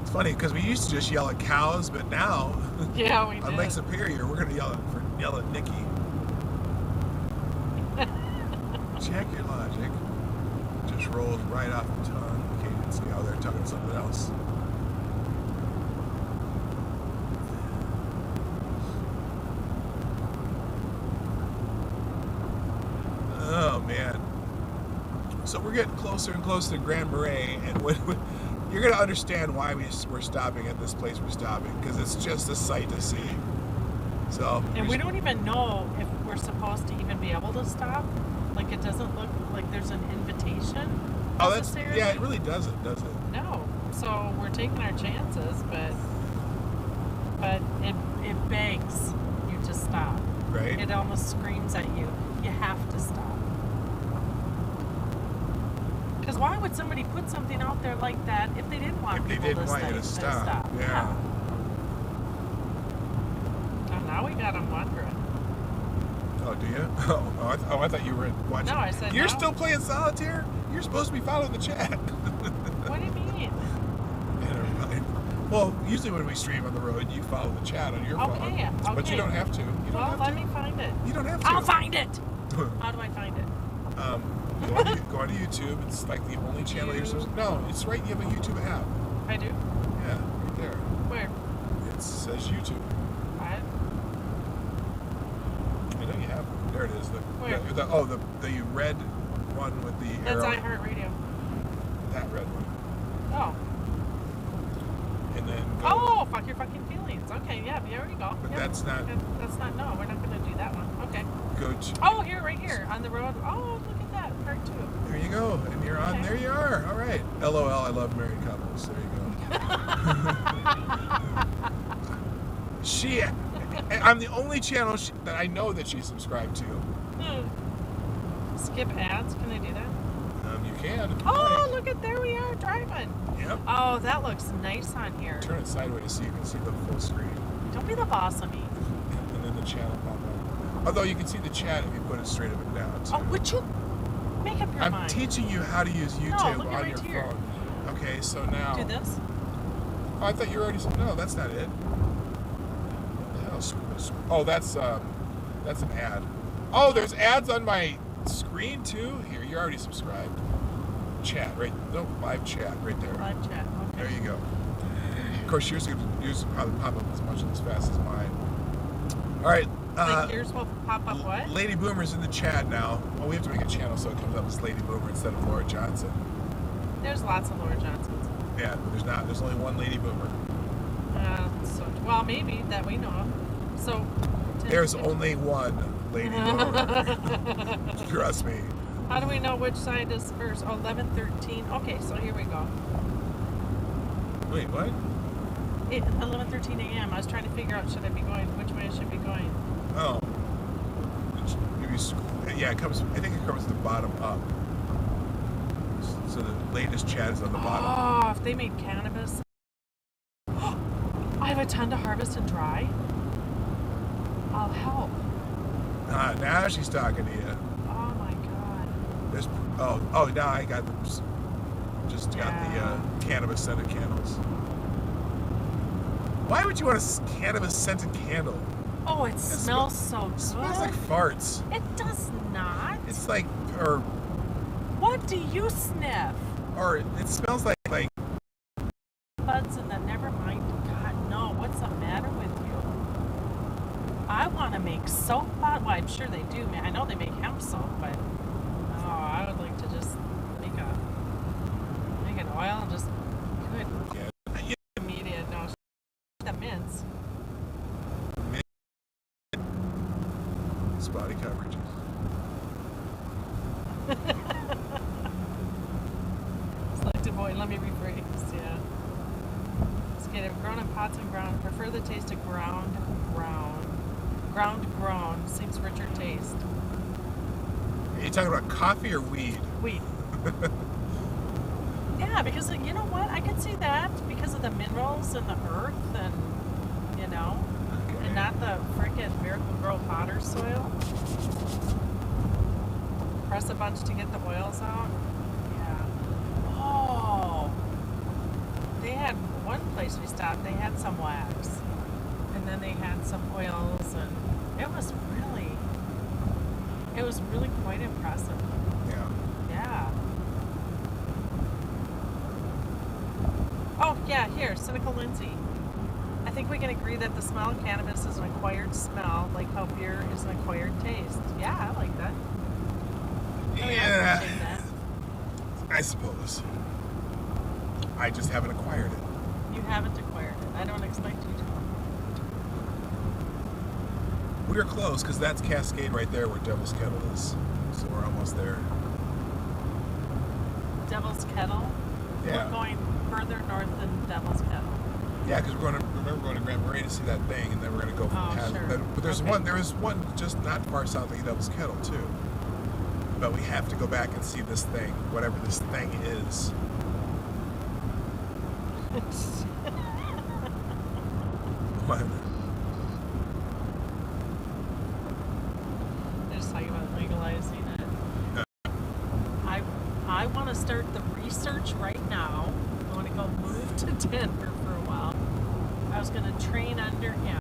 It's funny because we used to just yell at cows, but now, Yeah, we did. on Lake Superior, we're going to yell at Nikki. Check your logic. Just rolls right off the tongue. Okay, you can see how they're talking something else. Oh man. So we're getting closer and closer to Grand Marais, and you're going to understand why we're stopping at this place we're stopping, because it's just a sight to see. So. And we don't even know if we're supposed to even be able to stop. Like, it doesn't look like there's an invitation. Oh, that's, necessarily. yeah, it really doesn't, does it? No. So we're taking our chances, but it begs you to stop. Right. It almost screams at you. You have to stop. Because why would somebody put something out there like that if they didn't want people to stop? Yeah. And now we got them wondering. Oh, do you? I thought you were watching. No, I said You're no. still playing solitaire? You're supposed to be following the chat. What do you mean? Never mind. Well, usually when we stream on the road, you follow the chat on your phone. Okay. But you don't have to. You don't have let to. me find it. You don't have to. I'll find it. How do I find it? Go on to YouTube. It's like the only channel you're supposed to. No, it's right. You have a YouTube app. I do. Yeah, right there. Where? It says YouTube. I know you have one. There it is. Where? The red one with the That's arrow. iHeartRadio. That red one. Oh. And then go. Oh, fuck your fucking feelings. Okay, yeah, there we go. But Yep. that's not. That's not. No, we're not going to do that one. Okay. Go to. Oh, right here on the road. Oh, look at that. Part 2. There you go. And you're on. Okay. There you are. All right. LOL. I love married couples. There you go. I'm the only channel that I know that she's subscribed to. Skip ads? Can I do that? You can. Oh, look at there we are driving. Yep. Oh, that looks nice on here. Turn it sideways so you can see the full screen. Don't be the boss of me. And then the channel pop up. Although you can see the chat if you put it straight up and down. Too. Oh, would you make up your I'm mind? teaching you how to use YouTube look at on right your here. phone. Okay, so now. Do this? Oh, I thought you already. No, that's not it. What the hell? Oh, that's an ad. Oh, there's ads on my screen too. Here, you're already subscribed. Chat, right? No, live chat, right there. Live chat. Okay. There you go. Of course, yours probably pop up as fast as mine. All right. Like yours will pop up what? Lady Boomer's in the chat now. Well, we have to make a channel so it comes up as Lady Boomer instead of Laura Johnson. There's lots of Laura Johnsons. Yeah, but there's not. There's only one Lady Boomer. Well, maybe that we know of. So. There's only one Lady Boomer. Trust me. How do we know which side is first? Oh, 11:13. Okay, so here we go. Wait, what? 11:13 a.m. I was trying to figure out which way I should be going. Oh. Yeah, it comes. I think it comes to the bottom up. So the latest chat is on the bottom. Oh, if they made cannabis. I have a ton to harvest and dry. I'll help. Now she's talking to you. Oh my god. There's. Oh, now I got the. Just got the cannabis scented candles. Why would you want a cannabis scented candle? Oh, it smells so good. It smells like farts. It does not. It's like, or. What do you sniff? Or it smells like. Buds and that. Never mind. God, no. What's the matter with you? I want to make soap. Well, I'm sure they do. I know they make hemp soap, but I would like to just make an oil and just good. Yeah. Immediate. No, the mints. Spotty coverages. Selected boy. Let me rephrase. Yeah. Skated grown in pots and ground. Prefer the taste of ground grown. Seems richer taste. Are you talking about coffee or weed? Weed. Yeah, because you know what? I could see that because of the minerals and the earth and, Okay. and not the frickin' Miracle Grow Potter soil. Press a bunch to get the oils out. Yeah. Oh. They had one place we stopped, they had some wax. And then they had some oils and it was really quite impressive. Yeah. Yeah. Oh, yeah, here, Cynical Lindsay. I think we can agree that the smell of cannabis is an acquired smell, like how beer is an acquired taste. Yeah, I like that. I appreciate that. I suppose. I just haven't acquired it. You haven't acquired it. I don't expect you to. We're close because that's Cascade right there where Devil's Kettle is. So we're almost there. Devil's Kettle? Yeah. We're going further north than Devil's Kettle. Yeah, because we're going to Grand Marais to see that thing, and then we're going to go from sure. But there's Okay. there is one just not far south of Devil's Kettle too. But we have to go back and see this thing, whatever this thing is. What? They're just talking about legalizing it. I want to start the research right now. I want to go move to Denver for a while. I was going to train under him.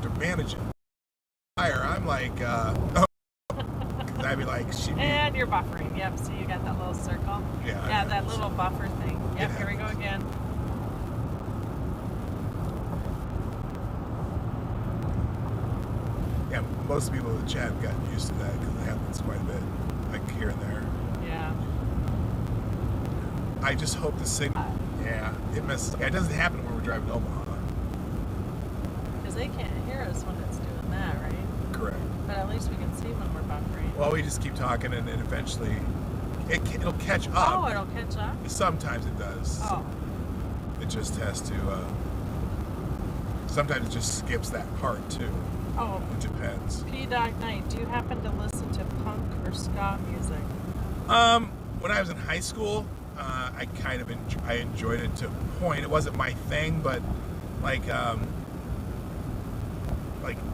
To manage it. I'm like, I'd be like, And you're buffering. Yep, so you got that little circle. Yeah, that little buffer thing. Yep, It here we go happens. again. Yeah, most people in the chat have gotten used to that because it happens quite a bit, like here and there. Yeah. I just hope the signal. Yeah, it messes. Yeah, it doesn't happen when we're driving to Omaha. Because they can't hear us when it's doing that, right? Correct. But at least we can see when we're buffering. Well, we just keep talking, and then eventually it'll catch up. Oh, it'll catch up? Sometimes it does. Oh. It just has to. Sometimes it just skips that part too. Oh, It depends. PDawgKnight, do you happen to listen to punk or ska music? When I was in high school, I kind of I enjoyed it to a point. It wasn't my thing, but like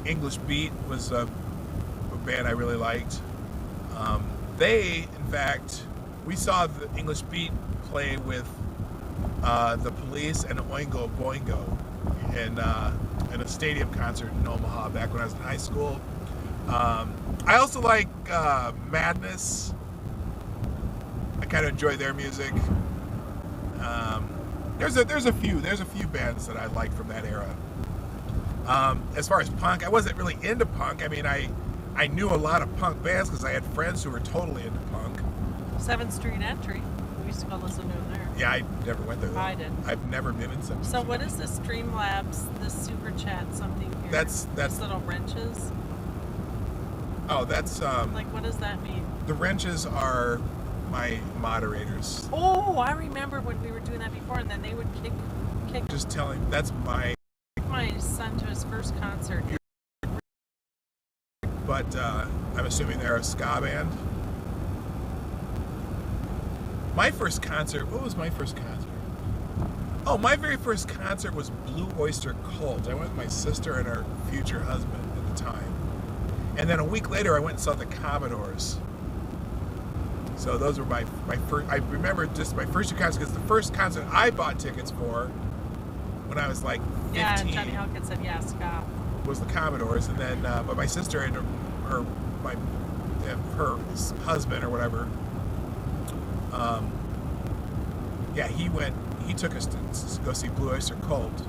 English Beat was a band I really liked. They, in fact, we saw the English Beat play with the Police and Oingo Boingo in a stadium concert in Omaha back when I was in high school. I also like Madness. I kind of enjoy their music. There's a few bands that I like from that era. As far as punk, I wasn't really into punk. I mean, I knew a lot of punk bands because I had friends who were totally into punk. 7th Street Entry. We used to go listen to them there. Yeah, I never went there though. I did. I've never been in 7th So Street. what is this Streamlabs, this super chat something here? That's These little wrenches? Oh, that's Like, what does that mean? the wrenches are my moderators. Oh, I remember when we were doing that before, and then they would kick Just telling, that's my, my son to his first concert. but I'm assuming they're a ska band. My first concert, what was my first concert? Oh, my very first concert was Blue Oyster Cult. I went with my sister and her future husband at the time. And then a week later, I went and saw the Commodores. So those were my first, I remember just my first two concerts, because the first concert I bought tickets for when I was like 15 Yeah, and Johnny Hawkins said, yeah, ska. was the Commodores. And then, but my sister and her husband or whatever, he took us to go see Blue Oyster Cult.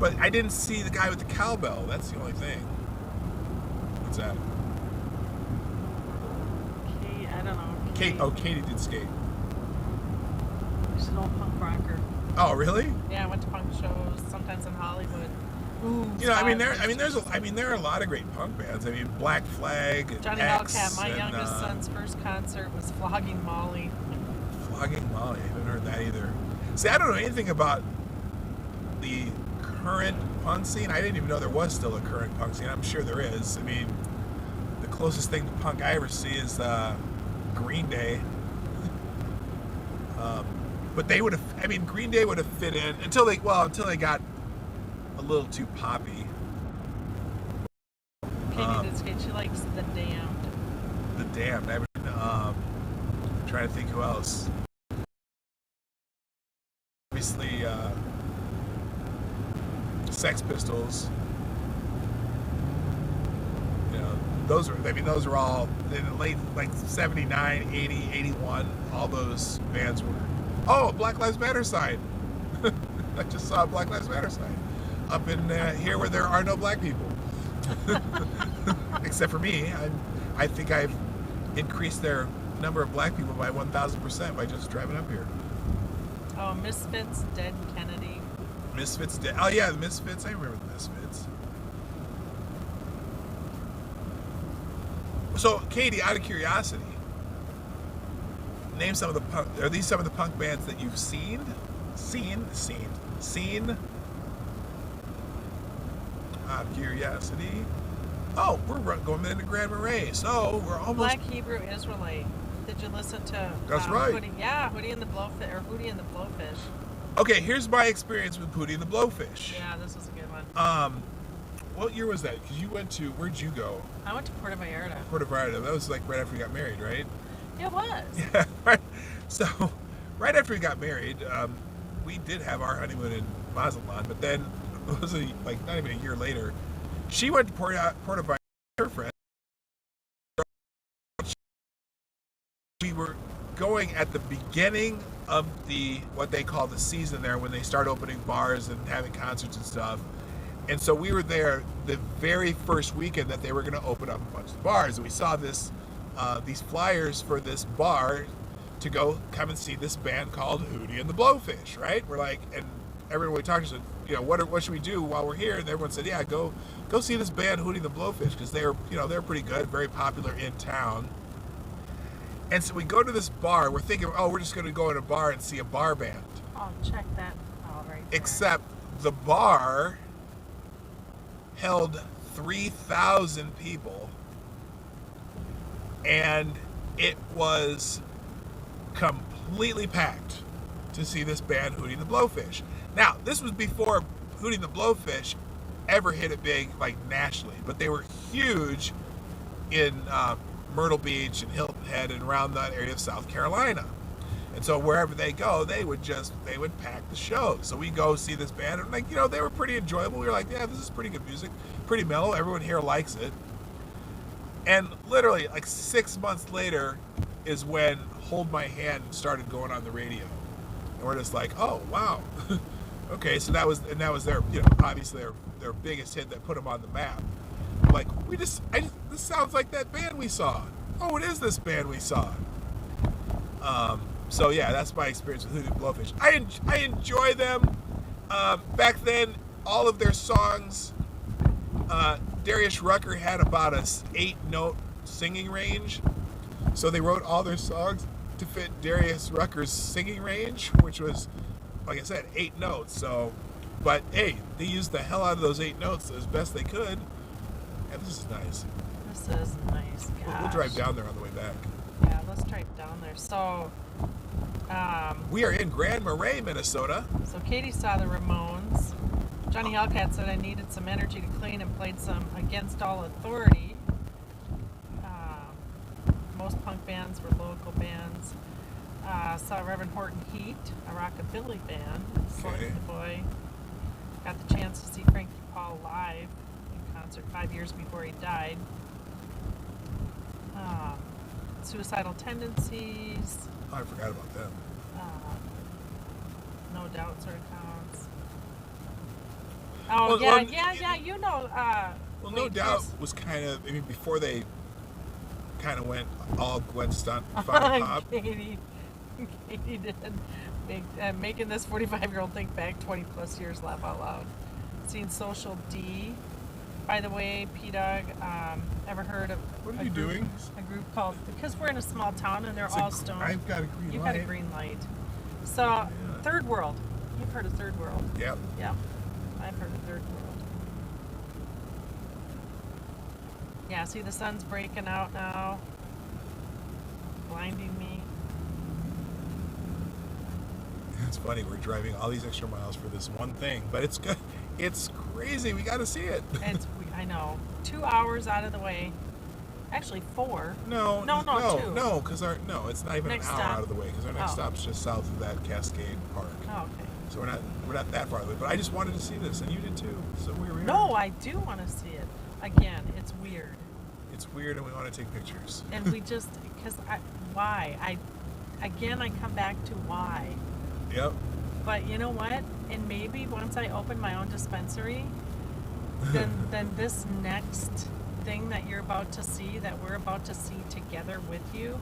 But I didn't see the guy with the cowbell. That's the only thing. What's that? I don't know. Katie did skate. She's an old punk rocker. Oh, really? Yeah, I went to punk shows, sometimes in Hollywood. Ooh, You know, there are a lot of great punk bands. I mean, Black Flag, Johnny X, Hellcat, my and, youngest son's first concert was Flogging Molly. Flogging Molly. I haven't heard that either. See, I don't know anything about the current punk scene. I didn't even know there was still a current punk scene. I'm sure there is. I mean, the closest thing to punk I ever see is Green Day. But they would have. I mean, Green Day would have fit in until they got a little too poppy. Katie did skate. She likes The Damned. The Damned. I mean, trying to think who else. Obviously, Sex Pistols. You know, those are all in the late, like 79, 80, 81. All those bands were. Oh, Black Lives Matter sign. I just saw a Black Lives Matter sign up in here where there are no black people. Except for me. I think I've increased their number of black people by 1,000% by just driving up here. Oh, Misfits, Dead Kennedy. Misfits Dead. Oh yeah, the Misfits. I remember the Misfits. So, Katie, out of curiosity, name some of the punk. Are these some of the punk bands that you've seen? Seen. Out of curiosity. Oh, we're going into Grand Marais. So we're almost. Black Hebrew Israelite. Did you listen to? That's right. Hootie and the Blowfish. Okay, here's my experience with Hootie and the Blowfish. Yeah, this was a good one. What year was that? Because you went to, where'd you go? I went to Puerto Vallarta. Puerto Vallarta. That was like right after we got married, right? It was. Yeah, right. So, right after we got married, we did have our honeymoon in Mazatlan, but then it was like not even a year later. She went to Puerto Vallarta with her friend. We were going at the beginning of what they call the season there, when they start opening bars and having concerts and stuff. And so we were there the very first weekend that they were going to open up a bunch of bars, and we saw these flyers for this bar to go come and see this band called Hootie and the Blowfish, right? We're like, and everyone we talked to said, you know, what should we do while we're here? And everyone said, yeah, go see this band Hootie and the Blowfish, because they're pretty good, very popular in town. And so we go to this bar. We're thinking, we're just going to go in a bar and see a bar band. Oh, check that out right there. Except the bar held 3,000 people, and it was completely packed to see this band, Hootie the Blowfish. Now, this was before Hootie the Blowfish ever hit it big, like nationally, but they were huge in Myrtle Beach and Hilton Head and around that area of South Carolina. And so wherever they go, they would pack the show. So we go see this band, and they were pretty enjoyable. We were like, yeah, this is pretty good music, pretty mellow. Everyone here likes it. And literally, like 6 months later, is when Hold My Hand started going on the radio, and we're just like, oh wow, okay. So that was their, obviously their biggest hit that put them on the map. Like this sounds like that band we saw. Oh, it is this band we saw. So yeah, that's my experience with Hootie the Blowfish. I enjoy them. Back then, all of their songs, Darius Rucker had about a 8-note singing range, so they wrote all their songs to fit Darius Rucker's singing range, which was, like I said, 8 notes. So, but hey, they used the hell out of those 8 notes as best they could, and this is nice. This is nice. We'll drive down there on the way back. Yeah, let's drive down there. So, we are in Grand Marais, Minnesota. So Katie saw the Ramones. Johnny Hellcat said I needed some energy to clean and played some Against All Authority. Most punk bands were local bands. Saw Reverend Horton Heat, a rockabilly band. Sluggy the Boy. Got the chance to see Frankie Paul live in concert 5 years before he died. Suicidal Tendencies. Oh, I forgot about them. No Doubt sort of counts. Oh, Well, yeah, you know. Well, No Doubt was kind of, before they kind of went all Gwen Stunt pop. Katie did. Making this 45-year-old think back 20 plus years, laugh out loud. Seen Social D. By the way, PDawg, ever heard of What are you doing? A group called, because we're in a small town and they're all stoned. I've got a green light. You've got a green light. So, Third World. You've heard of Third World? Yep. Yeah. I've heard of Third World. Yeah, see the sun's breaking out now. Blinding me. It's funny, we're driving all these extra miles for this one thing, but it's good. It's crazy. We got to see it. I know. 2 hours out of the way. Actually, 4. No, 2. No, because it's not even Next an hour stop. out of the way, because our next stop's just south of that Cascade Park. Oh, okay. So we're not that far away. But I just wanted to see this, and you did too. So we were here. No, I do want to see it. Again, it's weird. It's weird, and we want to take pictures. And we just, why? I come back to why. Yep. But you know what? And maybe once I open my own dispensary, then this next thing that you're about to see, that we're about to see together with you,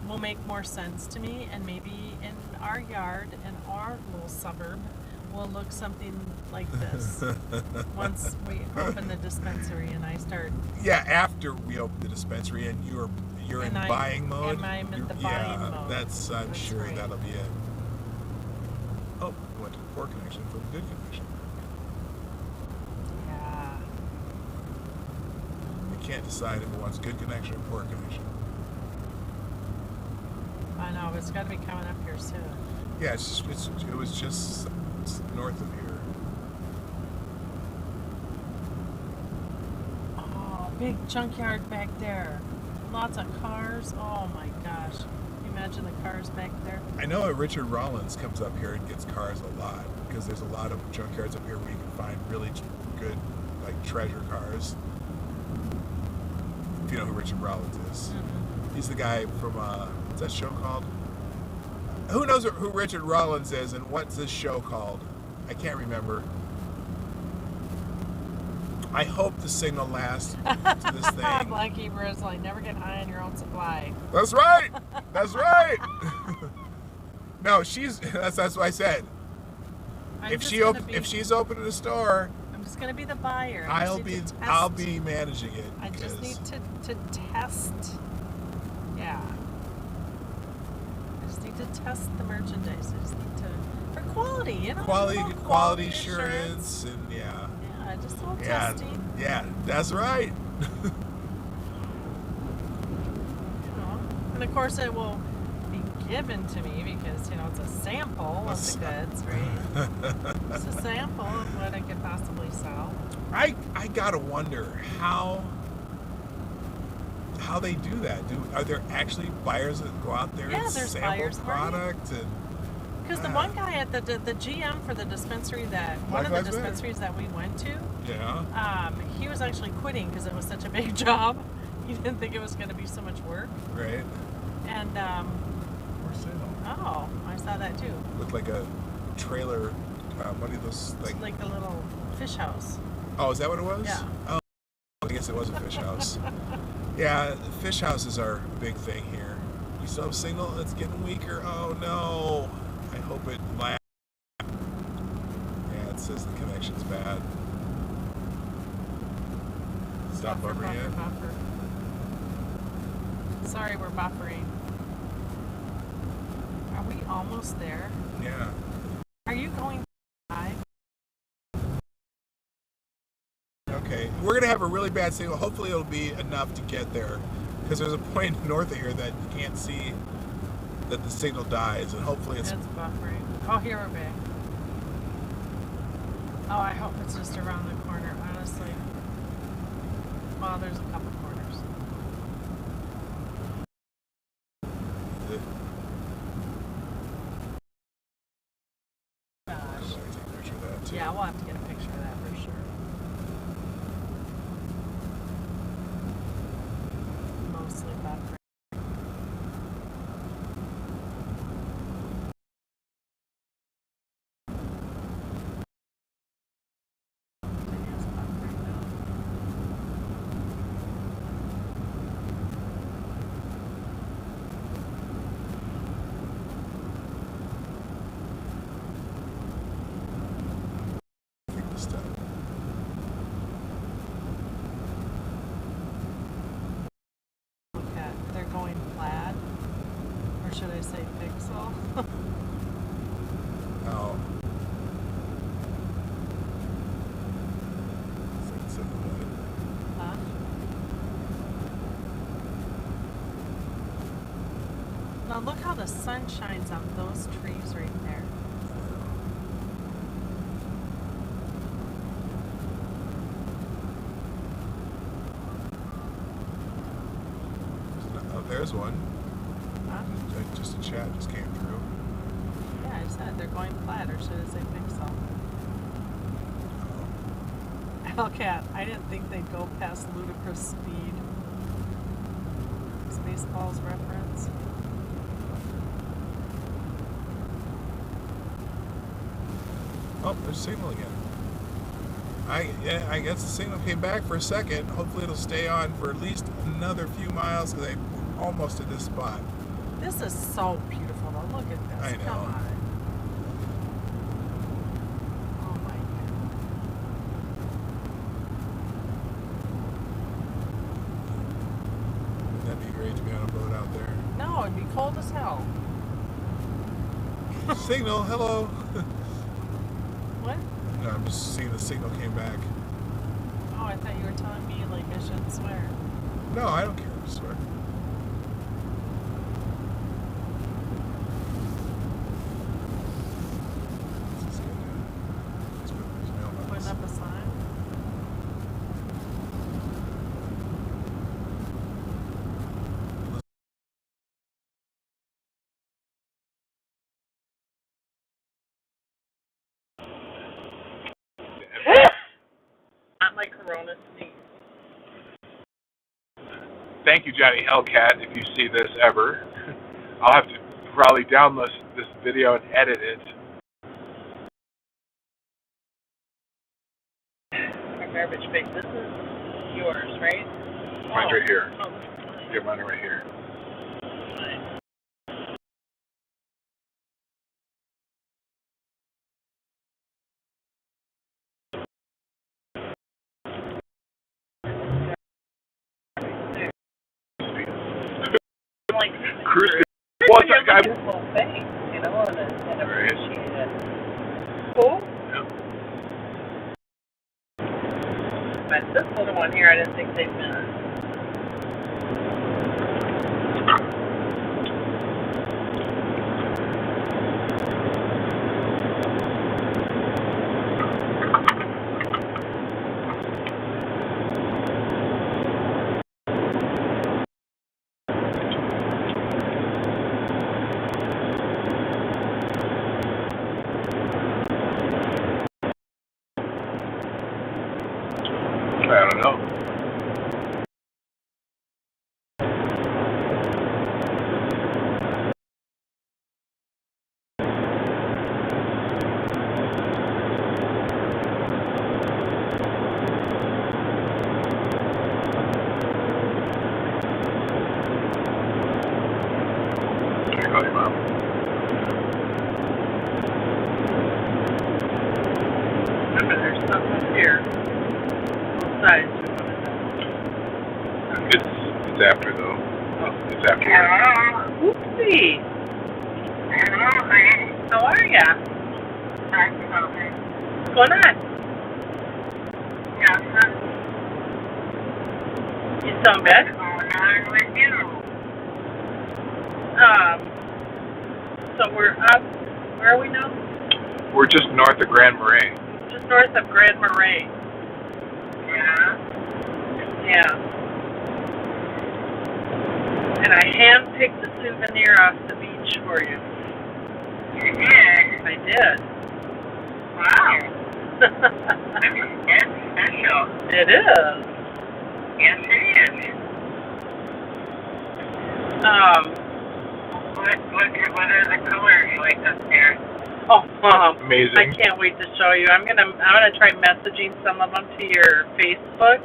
will make more sense to me. And maybe in our yard, in our little suburb, will look something like this once we open the dispensary and I start. Yeah, after we open the dispensary and you're in buying mode. And I'm in the buying mode. I'm sure right. that'll be it. Oh, we went to the poor connection for the good connection. Yeah. We can't decide if it wants good connection or poor connection. I know, but it's got to be coming up here soon. Yeah, it was just north of here. Oh, big junkyard back there. Lots of cars. Oh my gosh. Can you imagine the cars back there? I know Richard Rollins comes up here and gets cars a lot, because there's a lot of junkyards up here where you can find really good, like, treasure cars. If you know who Richard Rollins is. Mm-hmm. He's the guy from, what's that show called? Who knows who Richard Rollins is, and what's this show called? I can't remember. I hope the signal lasts to this thing. Black Hebrew is like, never get high on your own supply. That's right. That's right. No, that's what I said. If she's opening a store, I'm just gonna be the buyer. I'll be managing it. I just need to test. Yeah. I just need to test the merchandise. I just need to, for quality, you know. Quality assurance, and yeah. Yeah. Yeah, just a little Yeah, testing. yeah, that's right. You know. And of course it will be given to me because, you know, it's a sample of the goods, right? It's a sample of what I could possibly sell. I gotta wonder how they do that. Are there actually buyers that go out there and there's sample buyers, product? Because the one guy at the GM for the dispensary one of the dispensaries that we went to, yeah, he was actually quitting because it was such a big job. He didn't think it was going to be so much work. right. And For sale. oh, I saw that too. With like a trailer. What are those Like the little fish house. Oh, is that what it was? Yeah. Oh, I guess it was a fish house. Yeah, fish houses are a big thing here. You still have signal that's getting weaker. Oh no. I hope it lasts. Yeah, it says the connection's bad. Stop buffering yet? Buffer. Sorry, we're buffering. Are we almost there? Yeah. Are you going live? Okay. We're going to have a really bad signal. Hopefully it'll be enough to get there. Because there's a point north of here that you can't see that the signal dies. And hopefully it's... It's buffering. Oh, here we're back. Oh, I hope it's just around the corner, honestly. Well, there's a couple corners. Gosh. Take a picture of that too. Yeah, we'll have to get a picture of that for sure. Mostly buffering. Stuff. Okay, they're going plaid, or should I say pixel? Oh. It's in the wood. Huh? Now look how the sun shines on those trees right there. Oh, there's one. Huh? Just a chat just came through. Yeah, I said they're going plaid, or should I say pixel? Hellcat, I didn't think they'd go past ludicrous speed. Spaceballs reference. Oh, there's a signal again. I guess the signal came back for a second. Hopefully it'll stay on for at least another few miles because I'm almost at this spot. This is so beautiful though. Look at this. I know. Come on. Oh my God. That'd be great to be on a boat out there. No, it'd be cold as hell. Signal, hello. What? No, I'm just seeing the signal came back. Oh, I thought you were telling me like I shouldn't swear. No, I don't care. I swear. Let's put these mailboxes. Putting up a sign. Not my Corona sneeze. Thank you, Johnny Hellcat, if you see this ever. I'll have to probably download this video and edit it. Our garbage bag. This is yours, right? Mine's right here. Oh, this is mine. Yeah, mine are right here. Mine. Like, Cruise. Well, it's like this whole thing, you know, and Right. appreciate it. Cool. Yep. This little one here, I didn't think they'd miss. I don't know. Here, call your mom. Remember, there's something here. Both sides. It's after though. Oh. It's after. Whoopsie. How are ya? What's going on? You still in bed? So we're up. Where are we now? We're just north of Grand Marais. Just north of Grand Marais. Yeah. And I hand-picked the souvenir off the beach for you. You did? I did. Wow. That's special. It is. Yes, it is. What are the colors like up there? Oh, Amazing. I can't wait to show you. I'm gonna try messaging some of them to your Facebook.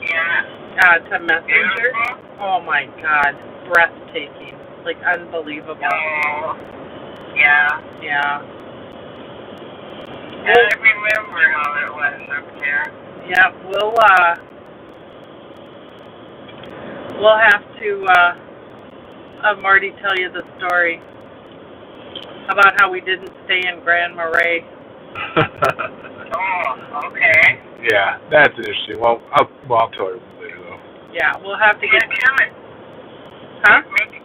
Yeah. To Messenger. Beautiful. Oh my God, breathtaking, like unbelievable. Oh. Yeah. Yeah. I remember how it was up there. Yeah, we'll have to Marty tell you the story about how we didn't stay in Grand Marais. Oh, okay. Yeah, that's interesting. Well, I'll tell her later though. Yeah, we'll have to Yeah, get. tell it. Huh?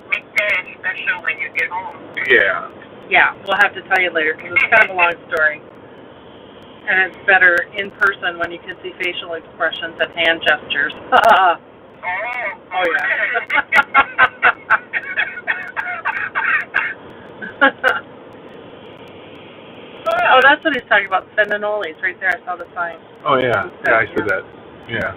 Make that special when you get home. Yeah. Yeah, we'll have to tell you later because it's kind of a long story. And it's better in person when you can see facial expressions and hand gestures. Oh yeah. Oh, that's what he's talking about. Fenanolis, right there. I saw the sign. Oh yeah. Yeah, I said that. Yeah.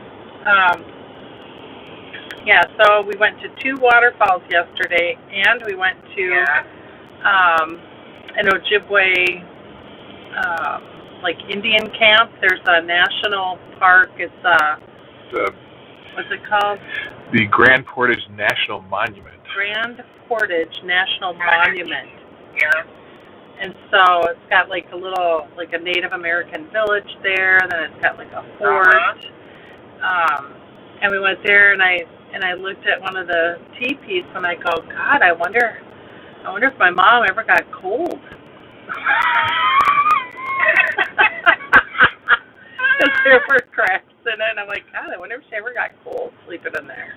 Yeah. So we went to 2 waterfalls yesterday, and we went to an Ojibwe like Indian camp. There's a national park. It's what's it called? The Grand Portage National Monument. Grand Portage National Monument. Yeah. And so it's got like a little, like a Native American village there. Then it's got like a fort. And we went there, and I looked at one of the teepees, and I go, God, I wonder if my mom ever got cold. Because there were cracks in it, and I'm like, God, I wonder if she ever got cold sleeping in there.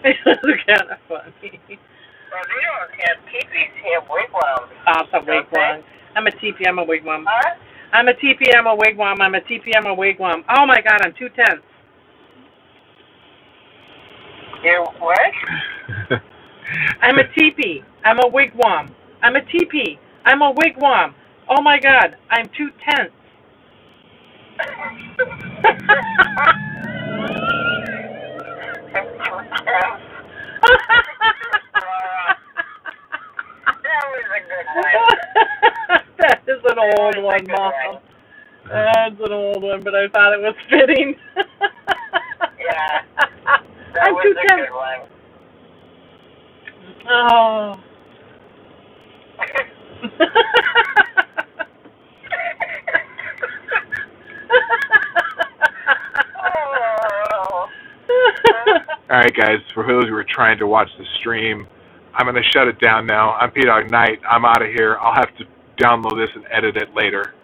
It was kind of funny. Well, they don't have teepees, they have wigwams. It's a wigwam. I'm a teepee, I'm a wigwam. Huh? I'm a teepee, I'm a wigwam. I'm a teepee, I'm a wigwam. Oh my God, I'm 2 tenths. You're what? I'm a teepee, I'm a wigwam. I'm a teepee, I'm a wigwam. Oh my God, I'm 2 tenths. That is an old one, Mom. That's an old one, but I thought it was fitting. Yeah. I'm 2 tenths. Oh. All right, guys. For those who are trying to watch the stream, I'm going to shut it down now. I'm PDawgKnight. I'm out of here. I'll have to download this and edit it later.